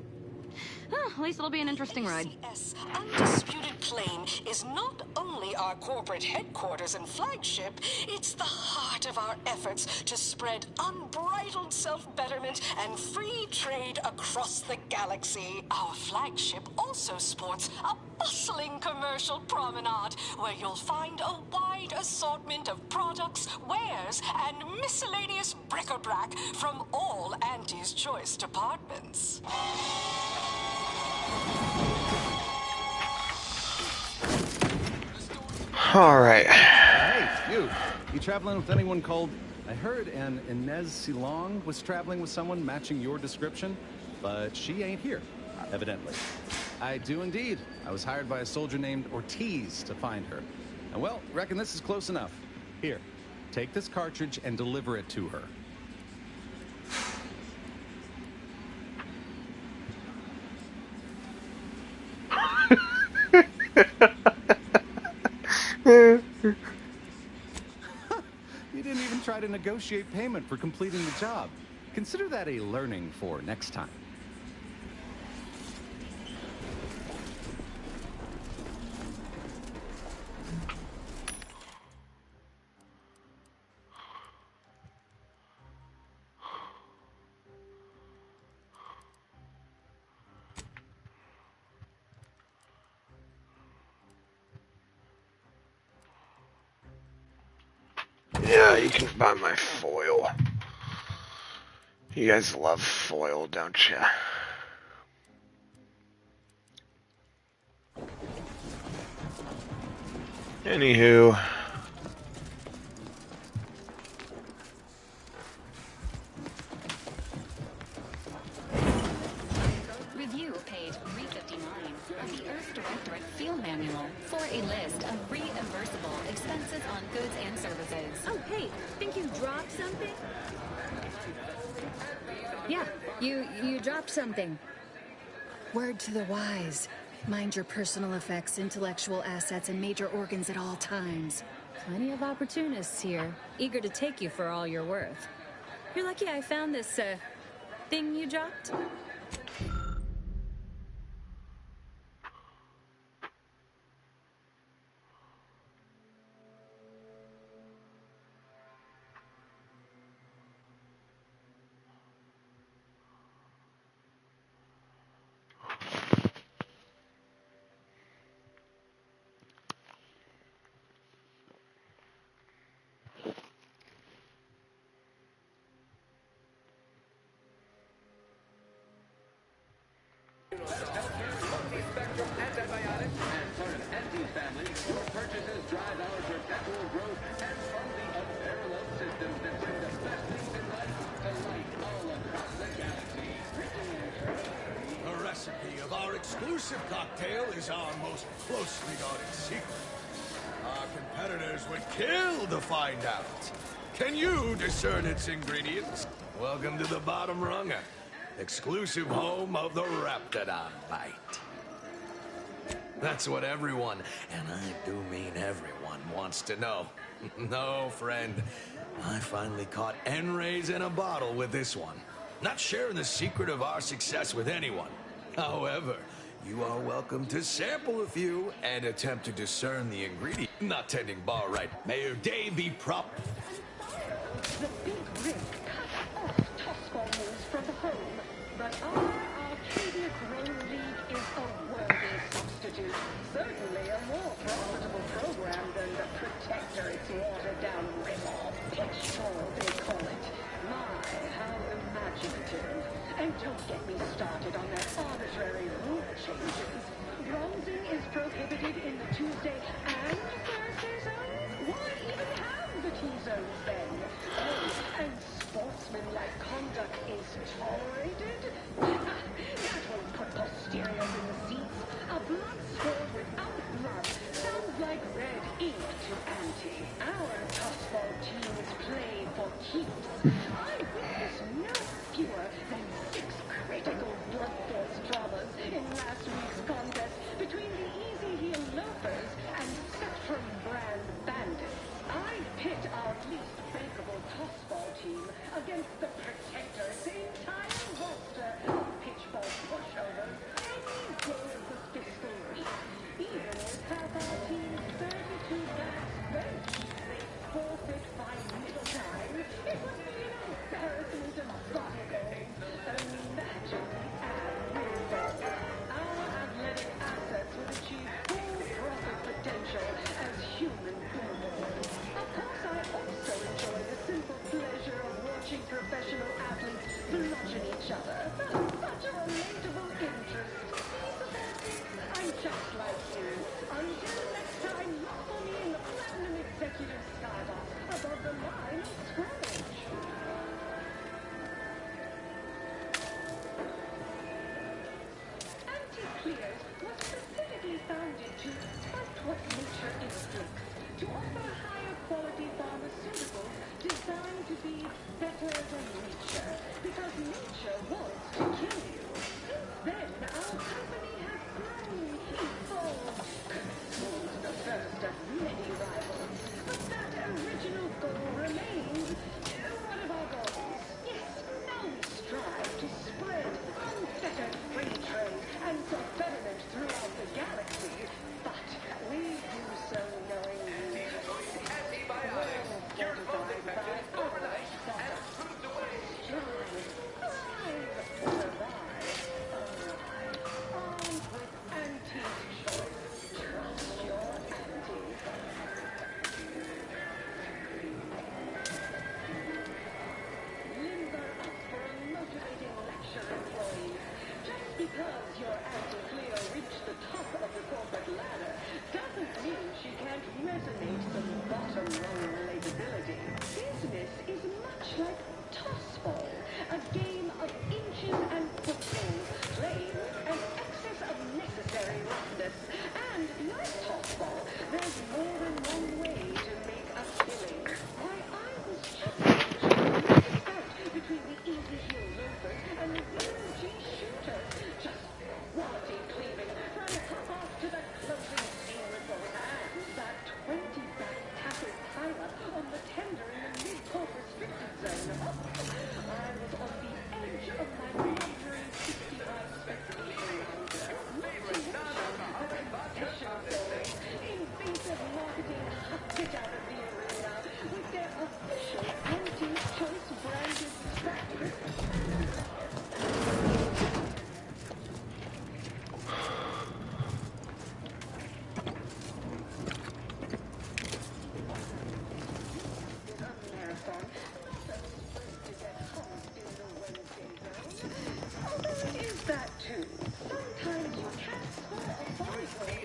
At least it'll be an interesting ride. ACS Undisputed Claim is not only our corporate headquarters and flagship, it's the heart of our efforts to spread unbridled self-betterment and free trade across the galaxy. Our flagship also sports a bustling commercial promenade where you'll find a wide assortment of products, wares, and miscellaneous bric-a-brac from all Auntie's Choice departments. Alright. Hey, you traveling with anyone called... I heard an Inez Silong was traveling with someone matching your description, but she ain't here, evidently. I do indeed. I was hired by a soldier named Ortiz to find her. And well, reckon this is close enough. Here, take this cartridge and deliver it to her. You didn't even try to negotiate payment for completing the job. Consider that a learning for next time. Yeah, you can buy my foil. You guys love foil, don't you? Anywho. Review page 359 of the Earth Directorate Field Manual for a list of reimbursable expenses on goods and services. Oh, hey, think you dropped something? Yeah, you dropped something. Word to the wise. Mind your personal effects, intellectual assets, and major organs at all times. Plenty of opportunists here, eager to take you for all you're worth. You're lucky I found this, thing you dropped. The recipe of our exclusive cocktail is our most closely guarded secret. Our competitors would kill to find out. Can you discern its ingredients? Welcome to the bottom runger, exclusive home of the Raptidon Bite. That's what everyone, and I do mean everyone, wants to know. No, friend, I finally caught N-rays in a bottle with this one. Not sharing the secret of our success with anyone. However, you are welcome to sample a few and attempt to discern the ingredient. Not tending bar right. May your day be prop. The big rift cut off Toscon news from home, but our Arcadia Grown League is a worthy substitute. Certainly a more profitable program than the Protectorate's watered-down rip-off. Pitchfall, they call it. My, how imaginative. And don't get me started on their arbitrary rule changes. Bronzing is prohibited in the Tuesday and Thursday zones? Why even have the T-zones then? Oh, and sportsmanlike conduct is tolerated? That won't put posteriors in the seats. A blood sport without blood sounds like red ink to Auntie. Our tossball teams play for keeps. I witnessed no fewer than 6 critical blood-force dramas in last week's contest between the Easy Heel Loafers and Spectrum Brand Bandits. I pit our least bankable tossball team against the Protector's entire roster of pitchball pushovers any day of the fiscal week. Even with half our team's 32 backs benched, they forfeit by middle time. It would be an embarrassment of bodybuilding. Imagine the ad result. Our athletic assets would achieve full profit potential as human billboards. Of course, I also enjoy the simple pleasure of watching professional athletes bludgeon each other. Such a relatable interest. I'm just like you. Until next time, look for me in the Platinum Executive Skybox above the line of scrimmage. Anti-Clears was specifically founded to fight what nature inflicts, to offer higher quality pharmaceuticals designed to be better than nature, because nature wants to kill you. Since then, our company has grown, evolved, consumed the first of many rivals. But that original goal remains. One of our goals. Yes, now we strive to spread unfettered free trade and for betterment throughout the galaxy. But we do so knowing because your anti-Cleo reached the top of the corporate ladder doesn't mean she can't resonate some bottom rung relatability. Business is much like tossball, a game of inches and footballs played with an excess of necessary roughness. And like tossball, there's more than one way to make a killing. Why, I was just watching the fight between the Easy Heel Loafers and the VG Shooters. Just quality cleaving from cup-off to the closing scene with those hands. That 20-back tackle pileup on the tender in the mid-court restricted zone. I was on the edge of my luxury 60-yard spectator lounger. Not to mention the repetition goals. Invasive marketing hucked it out of the arena with their official anti-choice branded strategy. Is that too? Sometimes you can't score a bicycle.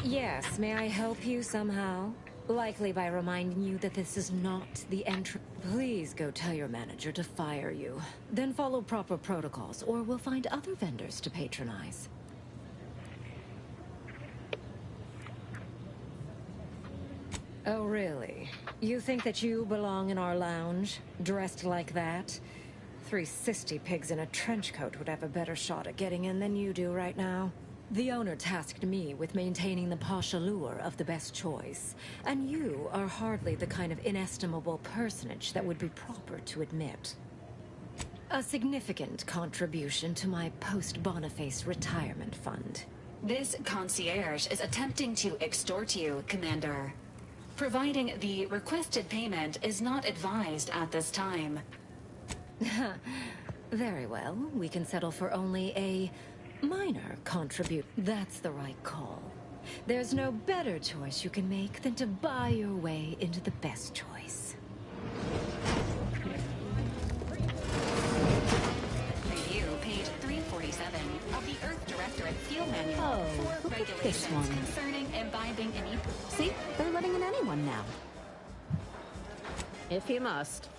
Yes, may I help you somehow? Likely by reminding you that this is not the entry. Please go tell your manager to fire you. Then follow proper protocols, or we'll find other vendors to patronize. Oh, really? You think that you belong in our lounge, dressed like that? 3 cysty pigs in a trench coat would have a better shot at getting in than you do right now. The owner tasked me with maintaining the posh allure of the best choice, and you are hardly the kind of inestimable personage that would be proper to admit. A significant contribution to my post-Boniface retirement fund. This concierge is attempting to extort you, Commander. Providing the requested payment is not advised at this time. Very well, we can settle for only a minor contribute. That's the right call. There's no better choice you can make than to buy your way into the best choice. Review page 347 of the Earth Directorate Field Manual Oh, for look at this regulations one. concerning imbibing any... See? They're letting in anyone now. If you must.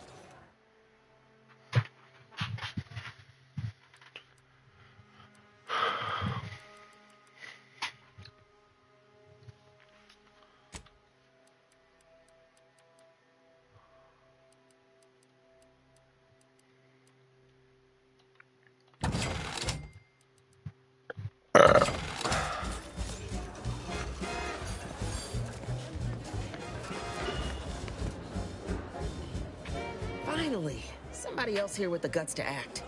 Finally, somebody else here with the guts to act.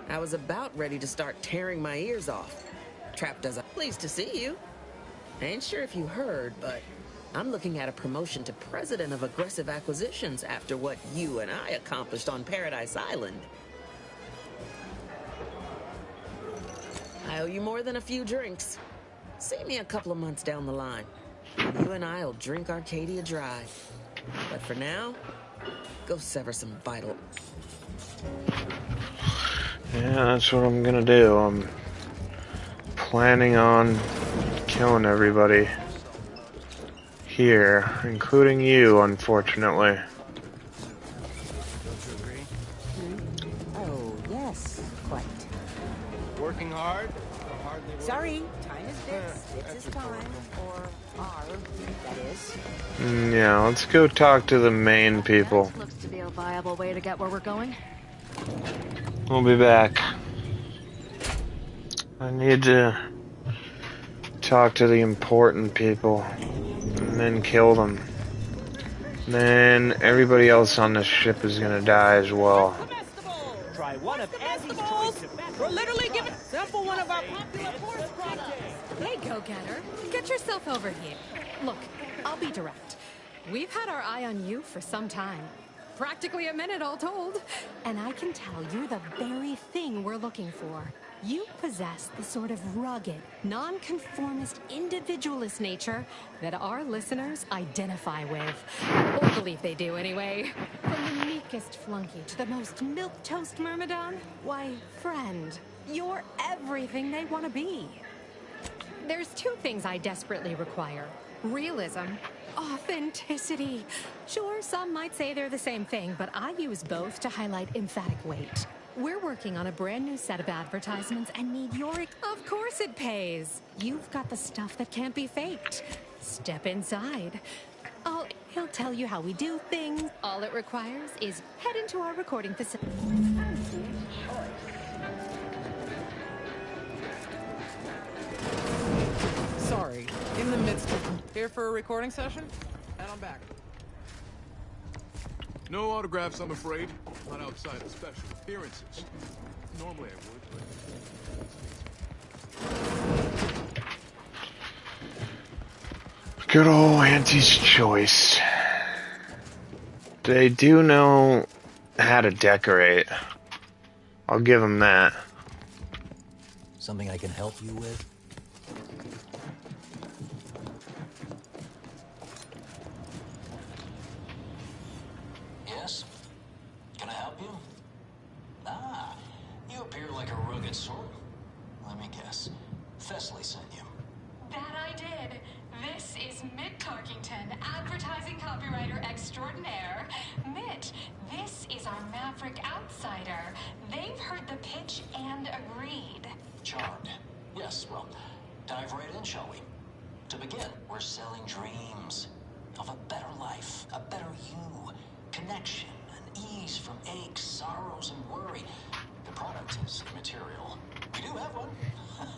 I was about ready to start tearing my ears off. Trapped as I'm pleased to see you. I ain't sure if you heard, but I'm looking at a promotion to president of aggressive acquisitions after what you and I accomplished on Paradise Island. I owe you more than a few drinks. See me a couple of months down the line. You and I'll drink Arcadia dry. But for now, go sever some vital... Yeah, that's what I'm gonna do. I'm planning on killing everybody here, including you, unfortunately. Oh, yes, quite. Working hard? Or hardly working? Sorry, time is bits. Bits is time. Or are, that is. Yeah, let's go talk to the main people. Looks to be a viable way to get where we're going. We'll be back. I need to talk to the important people and then kill them. Then everybody else on this ship is gonna die as well. Try one of Andy's choice. We're literally giving sample one of our popular forest products. Hey, go-getter. Get yourself over here. Look, I'll be direct. We've had our eye on you for some time. Practically a minute all told. And I can tell you're the very thing we're looking for. You possess the sort of rugged, nonconformist, individualist nature that our listeners identify with. Or believe they do anyway. From the meekest flunky to the most milquetoast myrmidon, why, friend, you're everything they want to be. There's 2 things I desperately require. Realism, authenticity. Sure, some might say they're the same thing, but I use both to highlight emphatic weight. We're working on a brand new set of advertisements and need your... Of course it pays. You've got the stuff that can't be faked. Step inside. He'll tell you how we do things. All it requires is head into our recording facility. Sorry, in the midst of... Here for a recording session? And I'm back. No autographs, I'm afraid. Not outside of special appearances. Normally I would, but... Good old Auntie's choice. They do know how to decorate. I'll give them that. Something I can help you with? Yes? Can I help you? Ah, you appear like a rugged sort. Let me guess. Fesley sent you. That I did. This is Mitt Tarkington, advertising copywriter extraordinaire. Mitt, this is our Maverick outsider. They've heard the pitch and agreed. Charmed. Yes, well, dive right in, shall we? To begin, we're selling dreams. of a better life, a better you, connection, and ease from aches, sorrows, and worry. The product is immaterial. We do have one.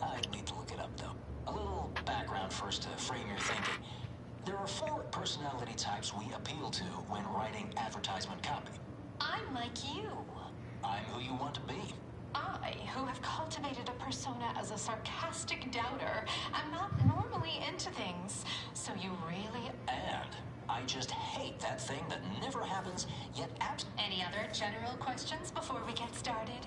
I need to look it up, though. A little background first to frame your thinking. There are 4 personality types we appeal to when writing advertisement copy. I'm like you. I'm who you want to be. I, who have cultivated a persona as a sarcastic doubter, am not normally into things. So you really... And I just hate that thing that never happens, yet Any other general questions before we get started?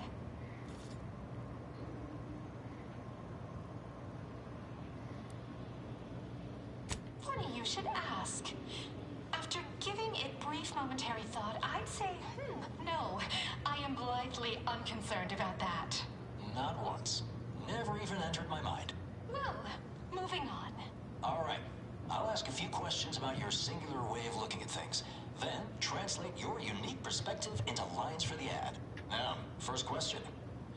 Funny you should ask. After giving it brief momentary thought, I'd say, no. I am blithely unconcerned about that. Not once. Never even entered my mind. Well, moving on. All right. I'll ask a few questions about your singular way of looking at things. Then, translate your unique perspective into lines for the ad. Now, first question.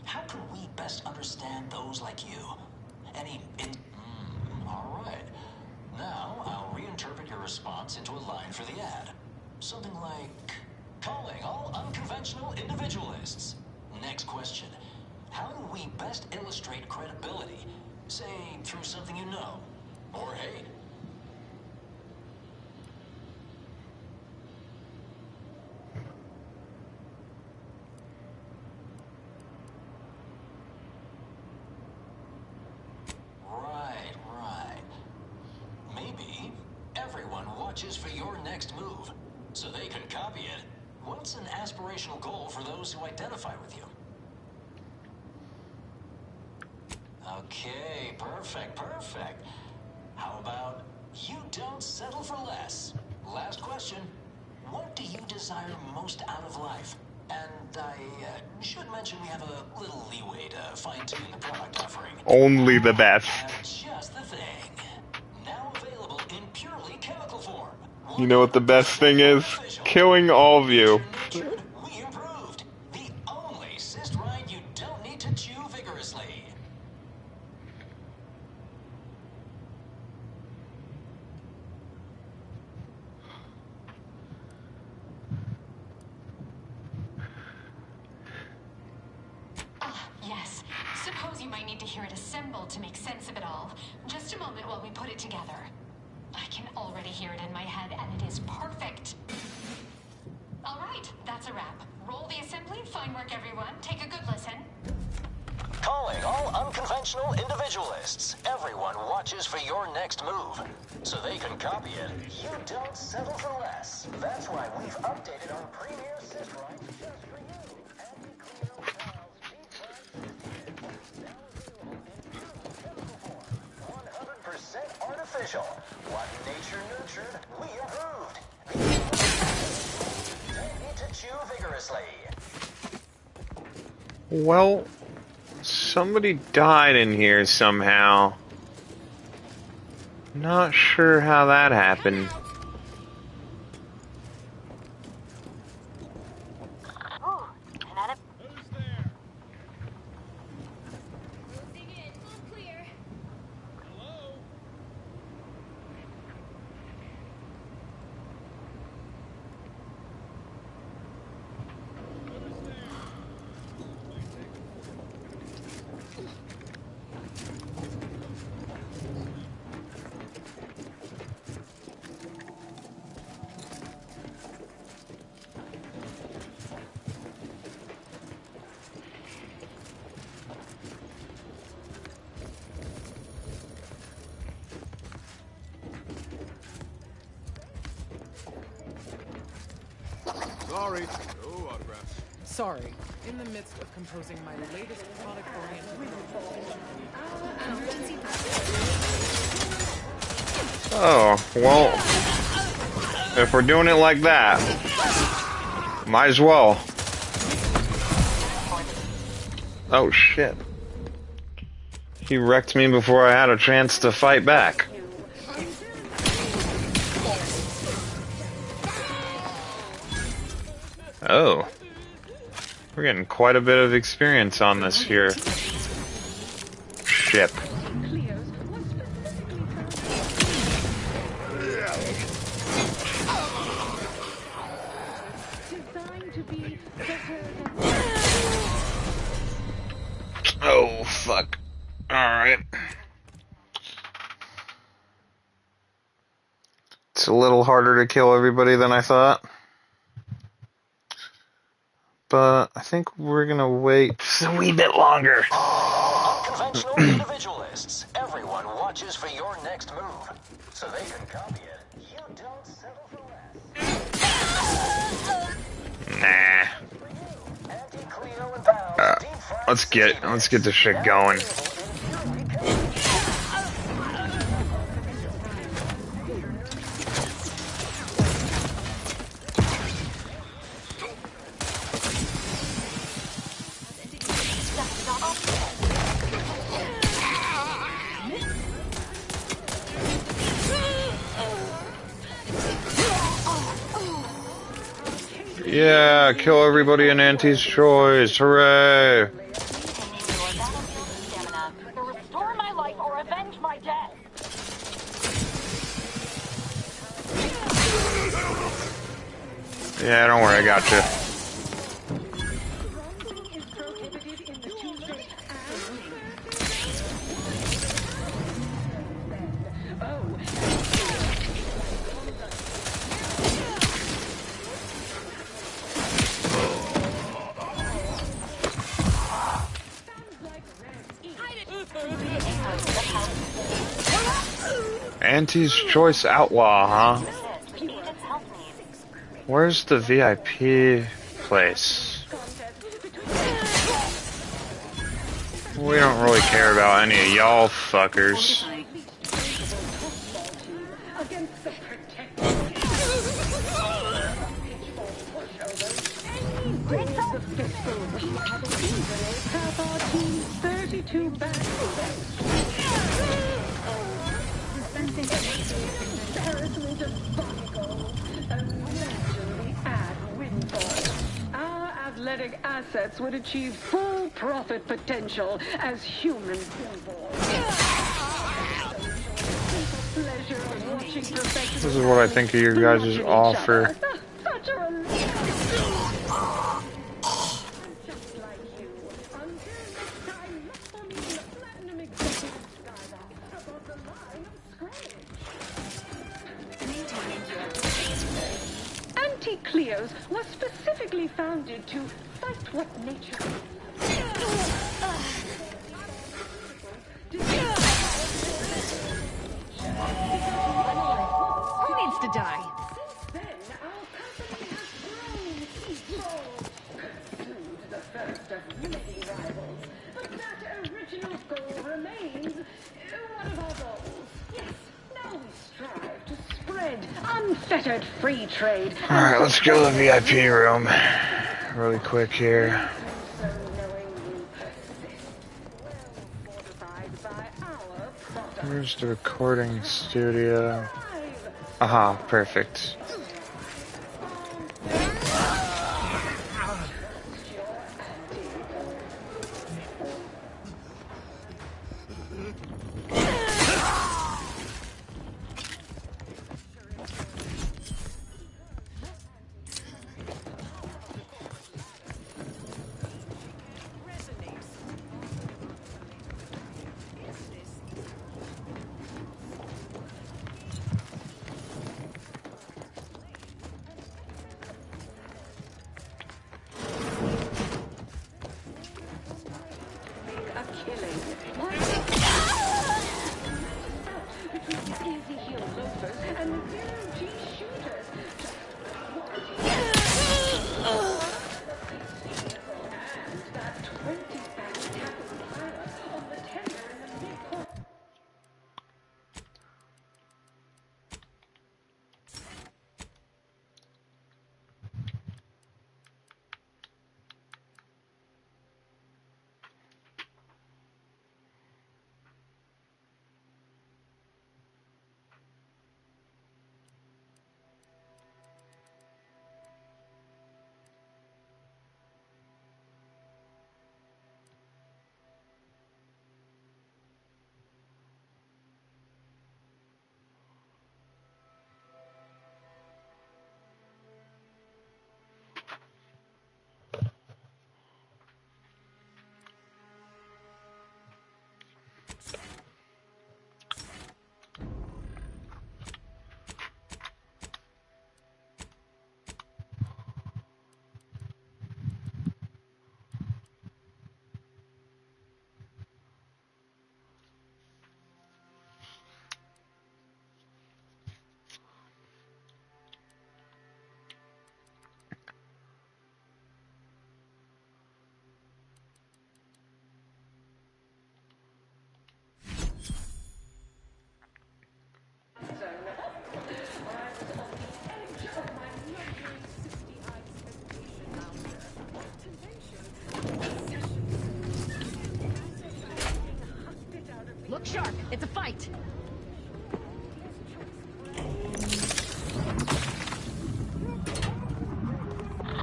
How can we best understand those like you? All right. Now, I'll reinterpret your response into a line for the ad. Something like, calling all unconventional individualists. Next question. How do we best illustrate credibility? Say, through something you know, or hate. Right. Maybe everyone watches for your next move, so they can copy it. What's an aspirational goal for those who identify with you? Okay, perfect. How about you don't settle for less? Last question. What do you desire most out of life? And I should mention we have a little leeway to fine-tune the product offering. Only the best. Just the thing. Now available in purely chemical form. You know what the best thing is? Killing all of you. We improved. The only cyst ride you don't need to chew vigorously. Yes. Suppose you might need to hear it assembled to make sense of it all. Just a moment while we put it together. I can already hear it in my head, and it is perfect. All right, that's a wrap. Roll the assembly. Fine work, everyone. Take a good listen. Calling all unconventional individualists. Everyone watches for your next move, so they can copy it. You don't settle for less. That's why we've updated our premier cyst ride just for you. Artificial. What nature nurtured, we improved. Don't need to chew vigorously. Well, somebody died in here somehow. Not sure how that happened. Sorry, no autographs. Sorry, in the midst of composing my latest product-oriented... Oh, well, if we're doing it like that, might as well. Oh shit. He wrecked me before I had a chance to fight back. Oh. We're getting quite a bit of experience on this here ship. designed to be better than... Oh, fuck. Alright. It's a little harder to kill everybody than I thought. But I think we're gonna wait just a wee bit longer. Unconventional individualists. Everyone watches for your next move. So they can copy it. You don't settle for less. Nah. Let's get this shit going. Yeah, kill everybody in Auntie's Choice. Hooray! Restore my life or avenge my death. Yeah, don't worry, I got you. Auntie's Choice Outlaw, huh? Where's the VIP place? We don't really care about any of y'all fuckers. Our athletic assets would achieve full profit potential as human symbols. This is what I think of your guys' offer. Such a Anti-Cleos was specifically founded to fight what nature... Who needs to die? Unfettered free trade. Alright, let's go to the VIP room. Really quick here. Where's the recording studio? Aha, perfect. Look sharp. It's a fight.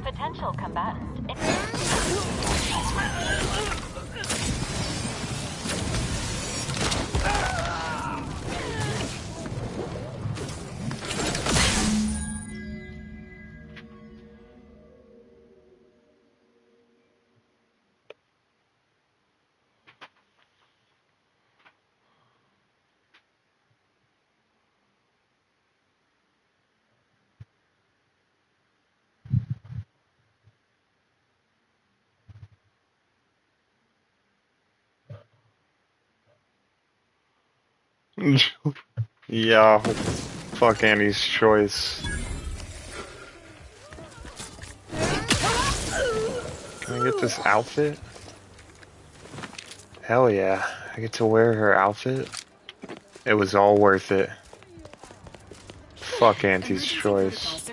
Potential combatant. Yeah, fuck Andy's choice. Can I get this outfit? Hell yeah, I get to wear her outfit. It was all worth it. Fuck Auntie's choice.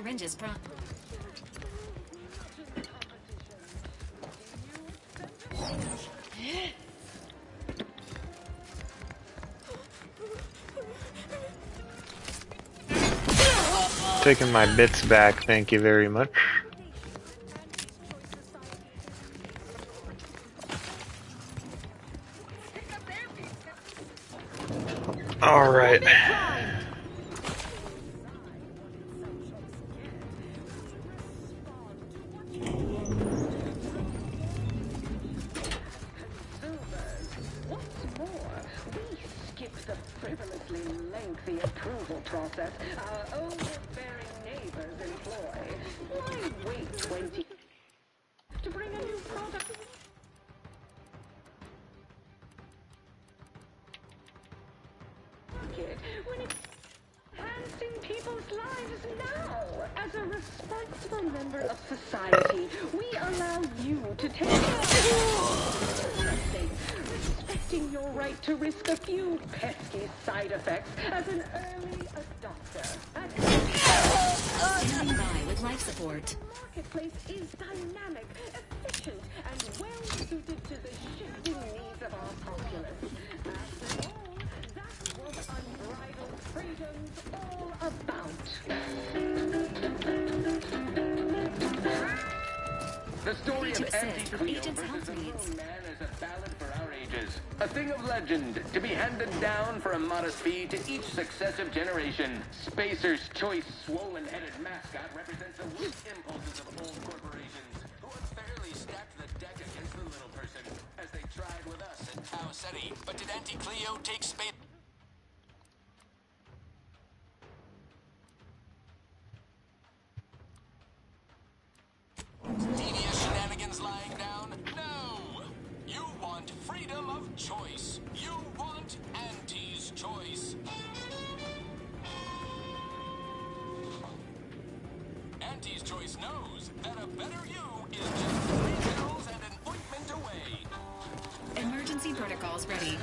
Taking my bits back, thank you very much. Alright. The frivolously lengthy approval process our overbearing neighbors employ. Why wait 20 to bring a new product? When it's enhancing people's lives now. As a responsible member of society, we allow you to take respecting your right to risk a few pesky side effects as an early adopter. Standing by with life support. The marketplace is dynamic, efficient, and well suited to the shifting needs of our populace. After all, that's what unbridled freedom's all about. The story of Anti-Cleo versus the Moon Man is a ballad for our ages. A thing of legend, to be handed down for a modest fee to each successive generation. Spacer's choice swollen-headed mascot represents the weak impulses of old corporations, who unfairly stacked the deck against the little person, as they tried with us at Tau Ceti. But did Anti-Cleo take space? Devious shenanigans lying down? No! You want freedom of choice. You want Auntie's choice. Auntie's choice knows that a better you is just 3 pills and an ointment away. Emergency protocols ready.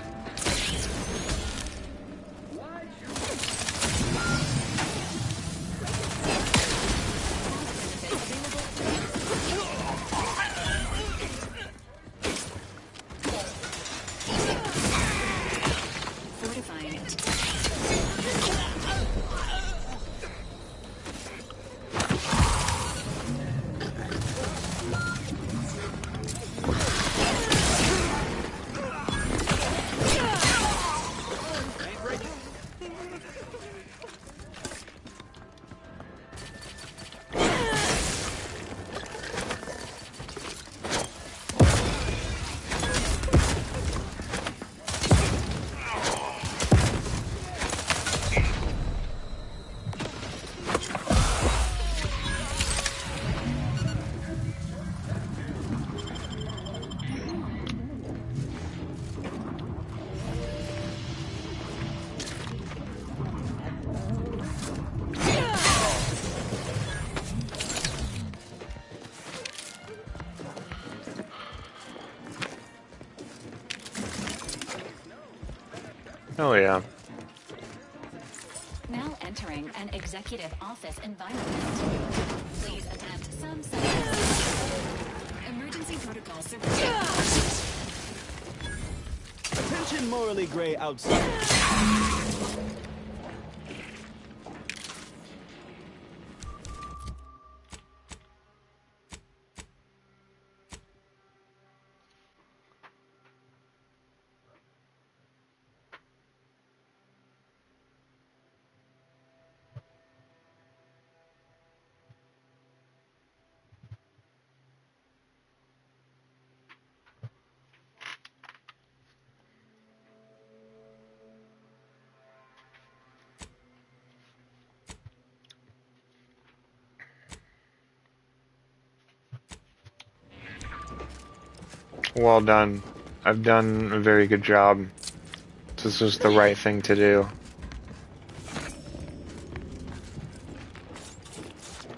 Fortifying it. Oh yeah. Now entering an executive office environment. Please attempt some emergency protocol surveillance. Mention morally gray outside. Well done. I've done a very good job. This was the right thing to do.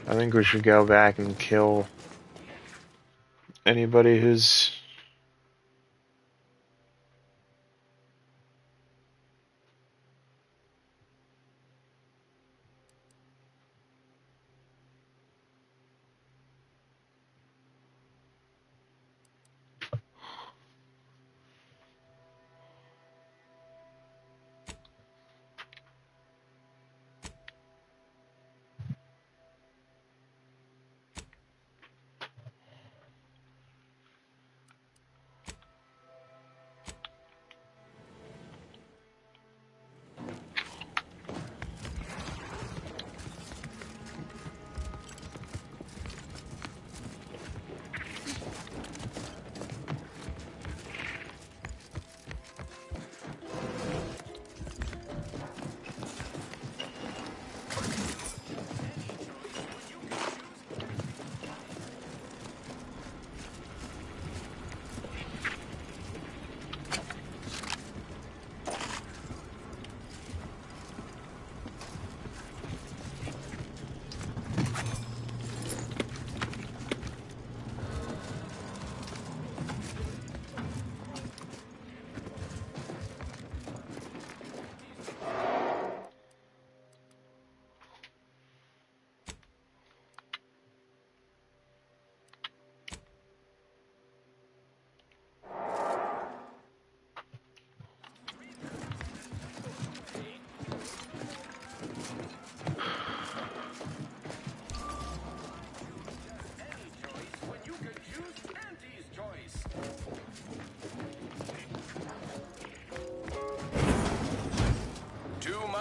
I think we should go back and kill anybody who's...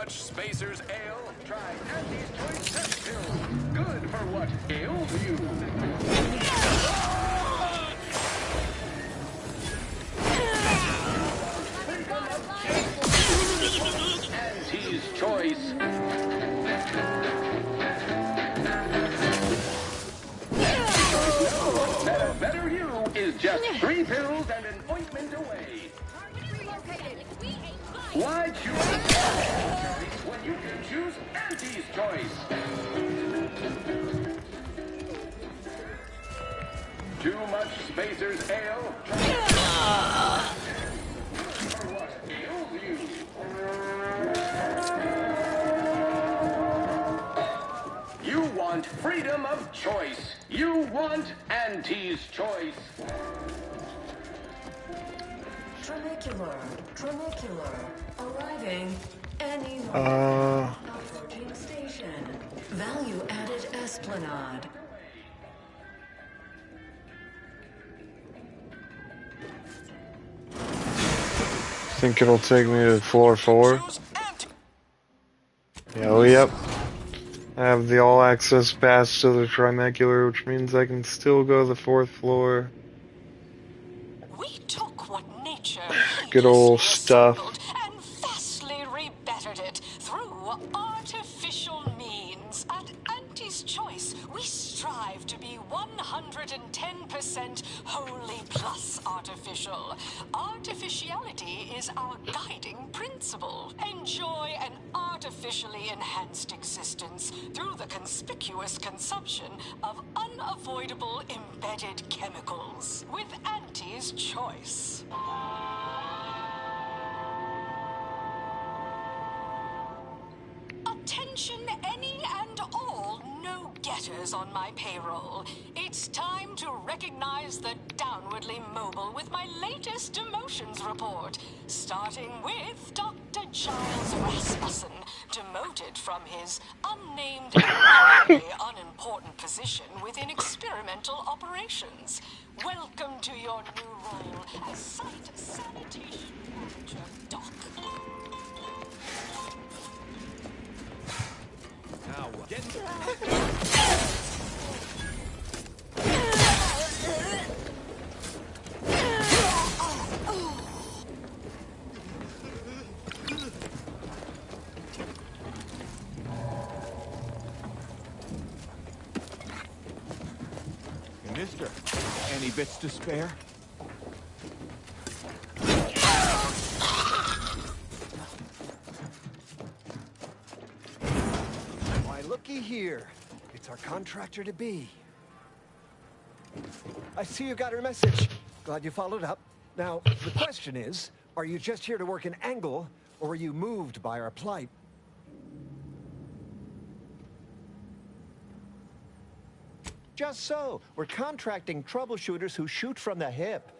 Spacer's Ale. Try Andy's Choice Test Pill. Good for what ails you. Andy's Choice. No, that a better you is just 3 pills and an ointment away. Why choose when you can choose Andy's Choice? Too much Spacer's Ale? For what ails you? You want freedom of choice. You want Andy's Choice. Trinicular, arriving anywhere. Approaching station. Value added Esplanade. Think it'll take me to floor 4? Yeah, well, yep. I have the all-access pass to the Trimacular, which means I can still go to the 4th floor. We took what nature Good old stuff. and vastly rebettered it through artificial means. At Andy's Choice, we strive to be 110% wholly plus artificial. Artificiality is our guiding principle. Enjoy an artificially enhanced existence through the conspicuous consumption of unavoidable embedded chemicals with Andy's Choice. Attention any and all no-getters. years on my payroll. It's time to recognize the downwardly mobile with my latest demotions report. Starting with Dr. Giles Rasmussen, demoted from his unnamed and very unimportant position within experimental operations. Welcome to your new role as Site Sanitation Manager, Doc. Now what? Get Mister, any bits to spare? Why, looky here. It's our contractor to be. I see you got her message. Glad you followed up. Now, the question is, are you just here to work an angle, or were you moved by our plight? Just so. We're contracting troubleshooters who shoot from the hip.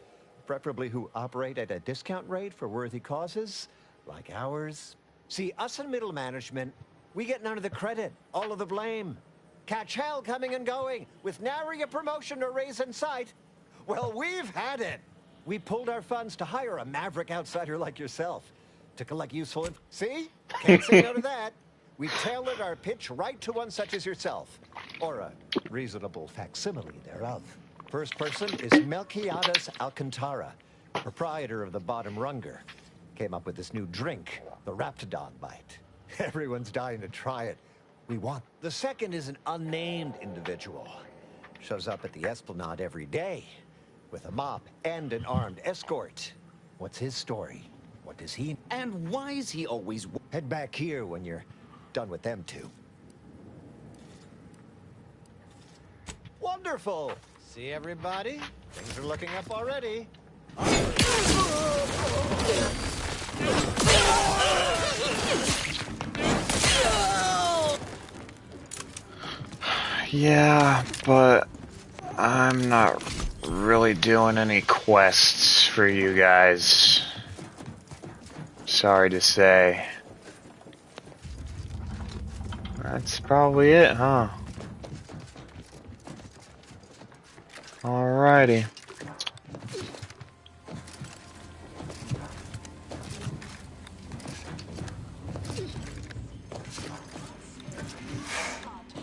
Preferably who operate at a discount rate for worthy causes, like ours. See, us in middle management, we get none of the credit, all of the blame. Catch hell coming and going, with nary a promotion or raise in sight. Well, we've had it. We pulled our funds to hire a maverick outsider like yourself to collect useful See? Can't say no to that. We tailored our pitch right to one such as yourself, or a reasonable facsimile thereof. First person is Melquiades Alcantara, proprietor of the Bottom Runger. Came up with this new drink, the Raptidon Bite. Everyone's dying to try it. We want. The second is an unnamed individual. Shows up at the Esplanade every day, with a mop and an armed escort. What's his story? What does he... And why is he always... Head back here when you're done with them two. Wonderful! See everybody? Things are looking up already. Yeah, but I'm not really doing any quests for you guys. Sorry to say. That's probably it, huh? Alrighty.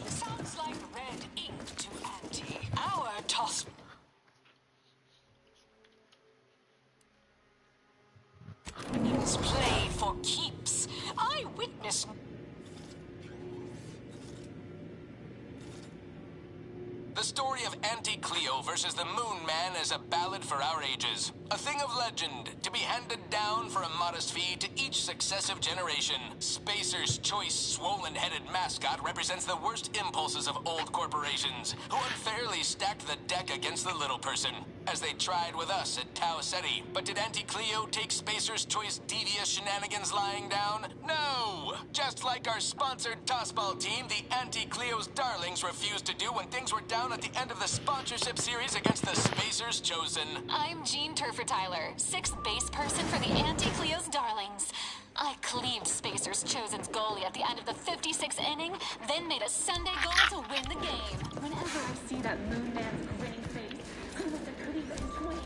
Sounds like red ink to Auntie. Our toss... is played for keeps. I witnessed... The story of Auntie Cleo versus the Moon Man is a ballad for our ages. A thing of legend, to be handed down for a modest fee to each successive generation. Spacer's choice swollen-headed mascot represents the worst impulses of old corporations, who unfairly stacked the deck against the little person, as they tried with us at Tau Ceti. But did Auntie Cleo take Spacer's choice devious shenanigans lying down? No! Just like our sponsored tossball team, the Auntie Cleo's Darlings refused to do when things were down at the end of the sponsorship series against the Spacer's Chosen. I'm Jean Turfer-Tyler, 6th base person for the Anti-Cleo's Darlings. I cleaved Spacer's Chosen's goalie at the end of the 56th inning, then made a Sunday goal to win the game. Whenever I see that Moon Man's grinning face, I want to cleave in twain.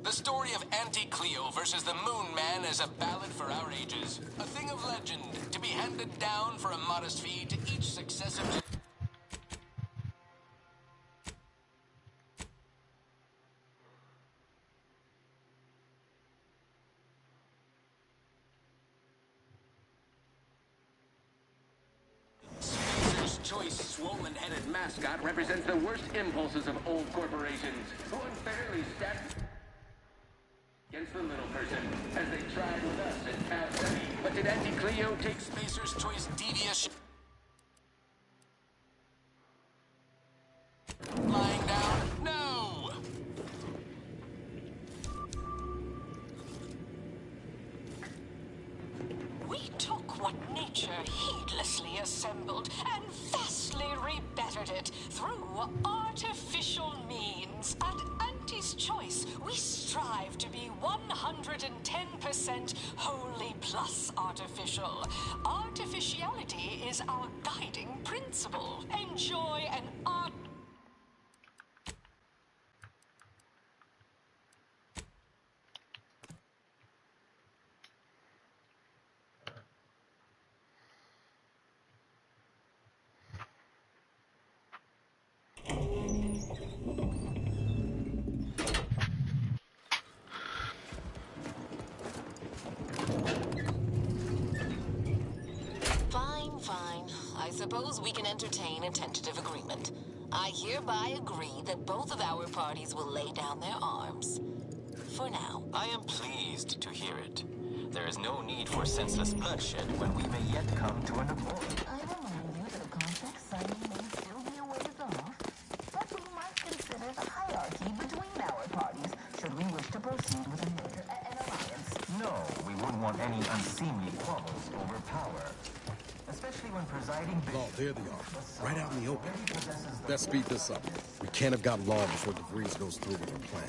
The story of Anti-Cleo versus the Moon Man is a ballad for our ages. A thing of legend, to be handed down for a modest fee to each successive... Spacer's Choice swollen-headed mascot represents the worst impulses of old corporations, who unfairly stack against the little person, as they tried with us at Tab 70. But did Anti-Cleo take Spacer's Choice devious... Lying down? No! We took what nature heedlessly assembled and vastly rebettered it through artificial means. At Auntie's Choice, we strive to be 110% wholly plus artificial. Artificiality is our guiding principle. Enjoy an art. Fine. I suppose we can entertain a tentative agreement. I hereby agree that both of our parties will lay down their arms. For now. I am pleased to hear it. There is no need for senseless bloodshed when we may yet come to an accord. I remind you that a contract signing may still be a ways off, but we might consider the hierarchy between our parties should we wish to proceed with an alliance. No, we wouldn't want any unseemly quarrels over power. Especially when presiding... Oh, there they are. Right out in the open. Let's speed this up. We can't have got long before DeVries goes through with her plan.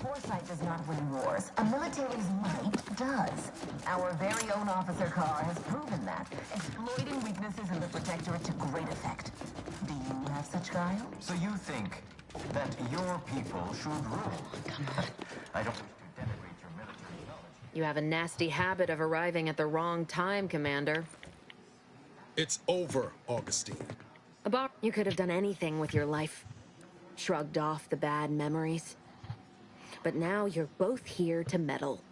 Foresight does not win wars. A military's might does. Our very own officer car has proven that, exploiting weaknesses in the Protectorate to great effect. Do you have such guile? So you think that your people should rule? Come on. I don't wish to denigrate your military knowledge. You have a nasty habit of arriving at the wrong time, Commander. It's over, Augustine. You could have done anything with your life. Shrugged off the bad memories. But now you're both here to meddle.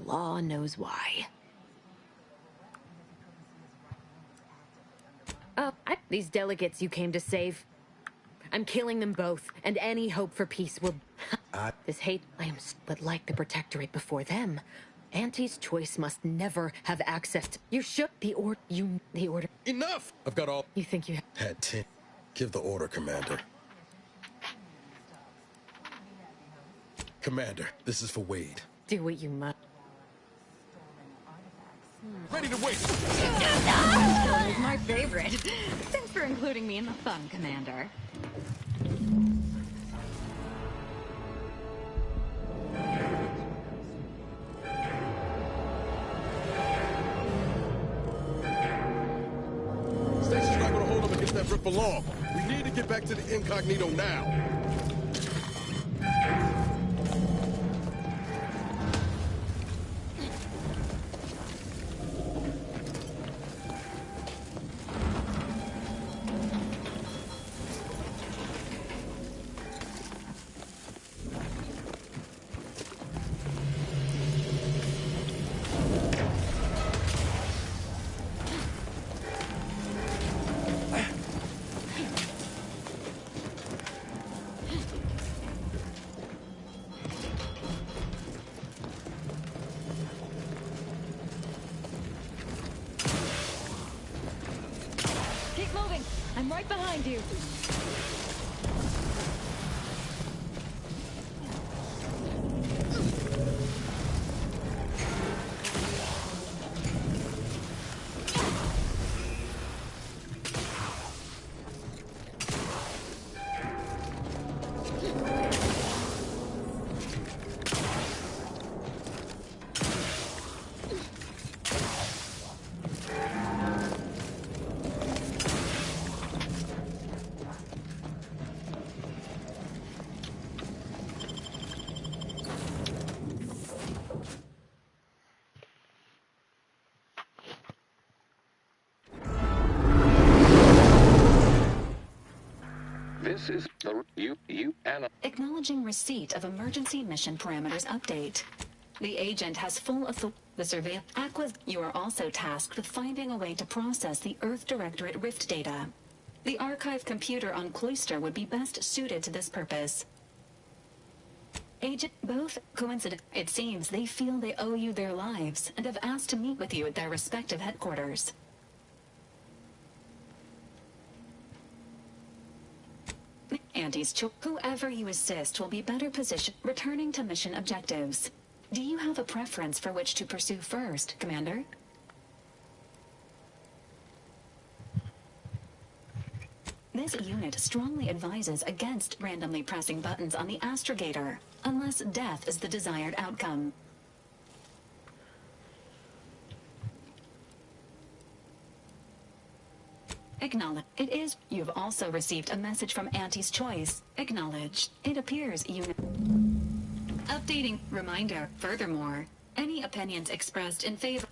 Law knows why. These delegates you came to save. I'm killing them both, and any hope for peace will... This hate... But like the Protectorate before them, Auntie's Choice must never have access to... You should... The order... Enough! I've got all... You think you... Had 10. Give the order, Commander. Commander, this is for Wade. Do what you must. Ready to wait! That is my favorite. Thanks for including me in the fun, Commander. Stacy's not gonna hold up against that rip for long. We need to get back to the incognito now. Keep moving. I'm right behind you. This is the and acknowledging receipt of emergency mission parameters update. The agent has full authority. The survey you are also tasked with finding a way to process the Earth Directorate Rift data. The archive computer on Cloister would be best suited to this purpose. Agent, both coincident. It seems they feel they owe you their lives and have asked to meet with you at their respective headquarters. Whoever you assist will be better positioned returning to mission objectives. Do you have a preference for which to pursue first, Commander? This unit strongly advises against randomly pressing buttons on the astrogator, unless death is the desired outcome. Acknowledge. It is. You've also received a message from Auntie's Choice. Acknowledged. It appears unit. Updating. Reminder. Furthermore, any opinions expressed in favor.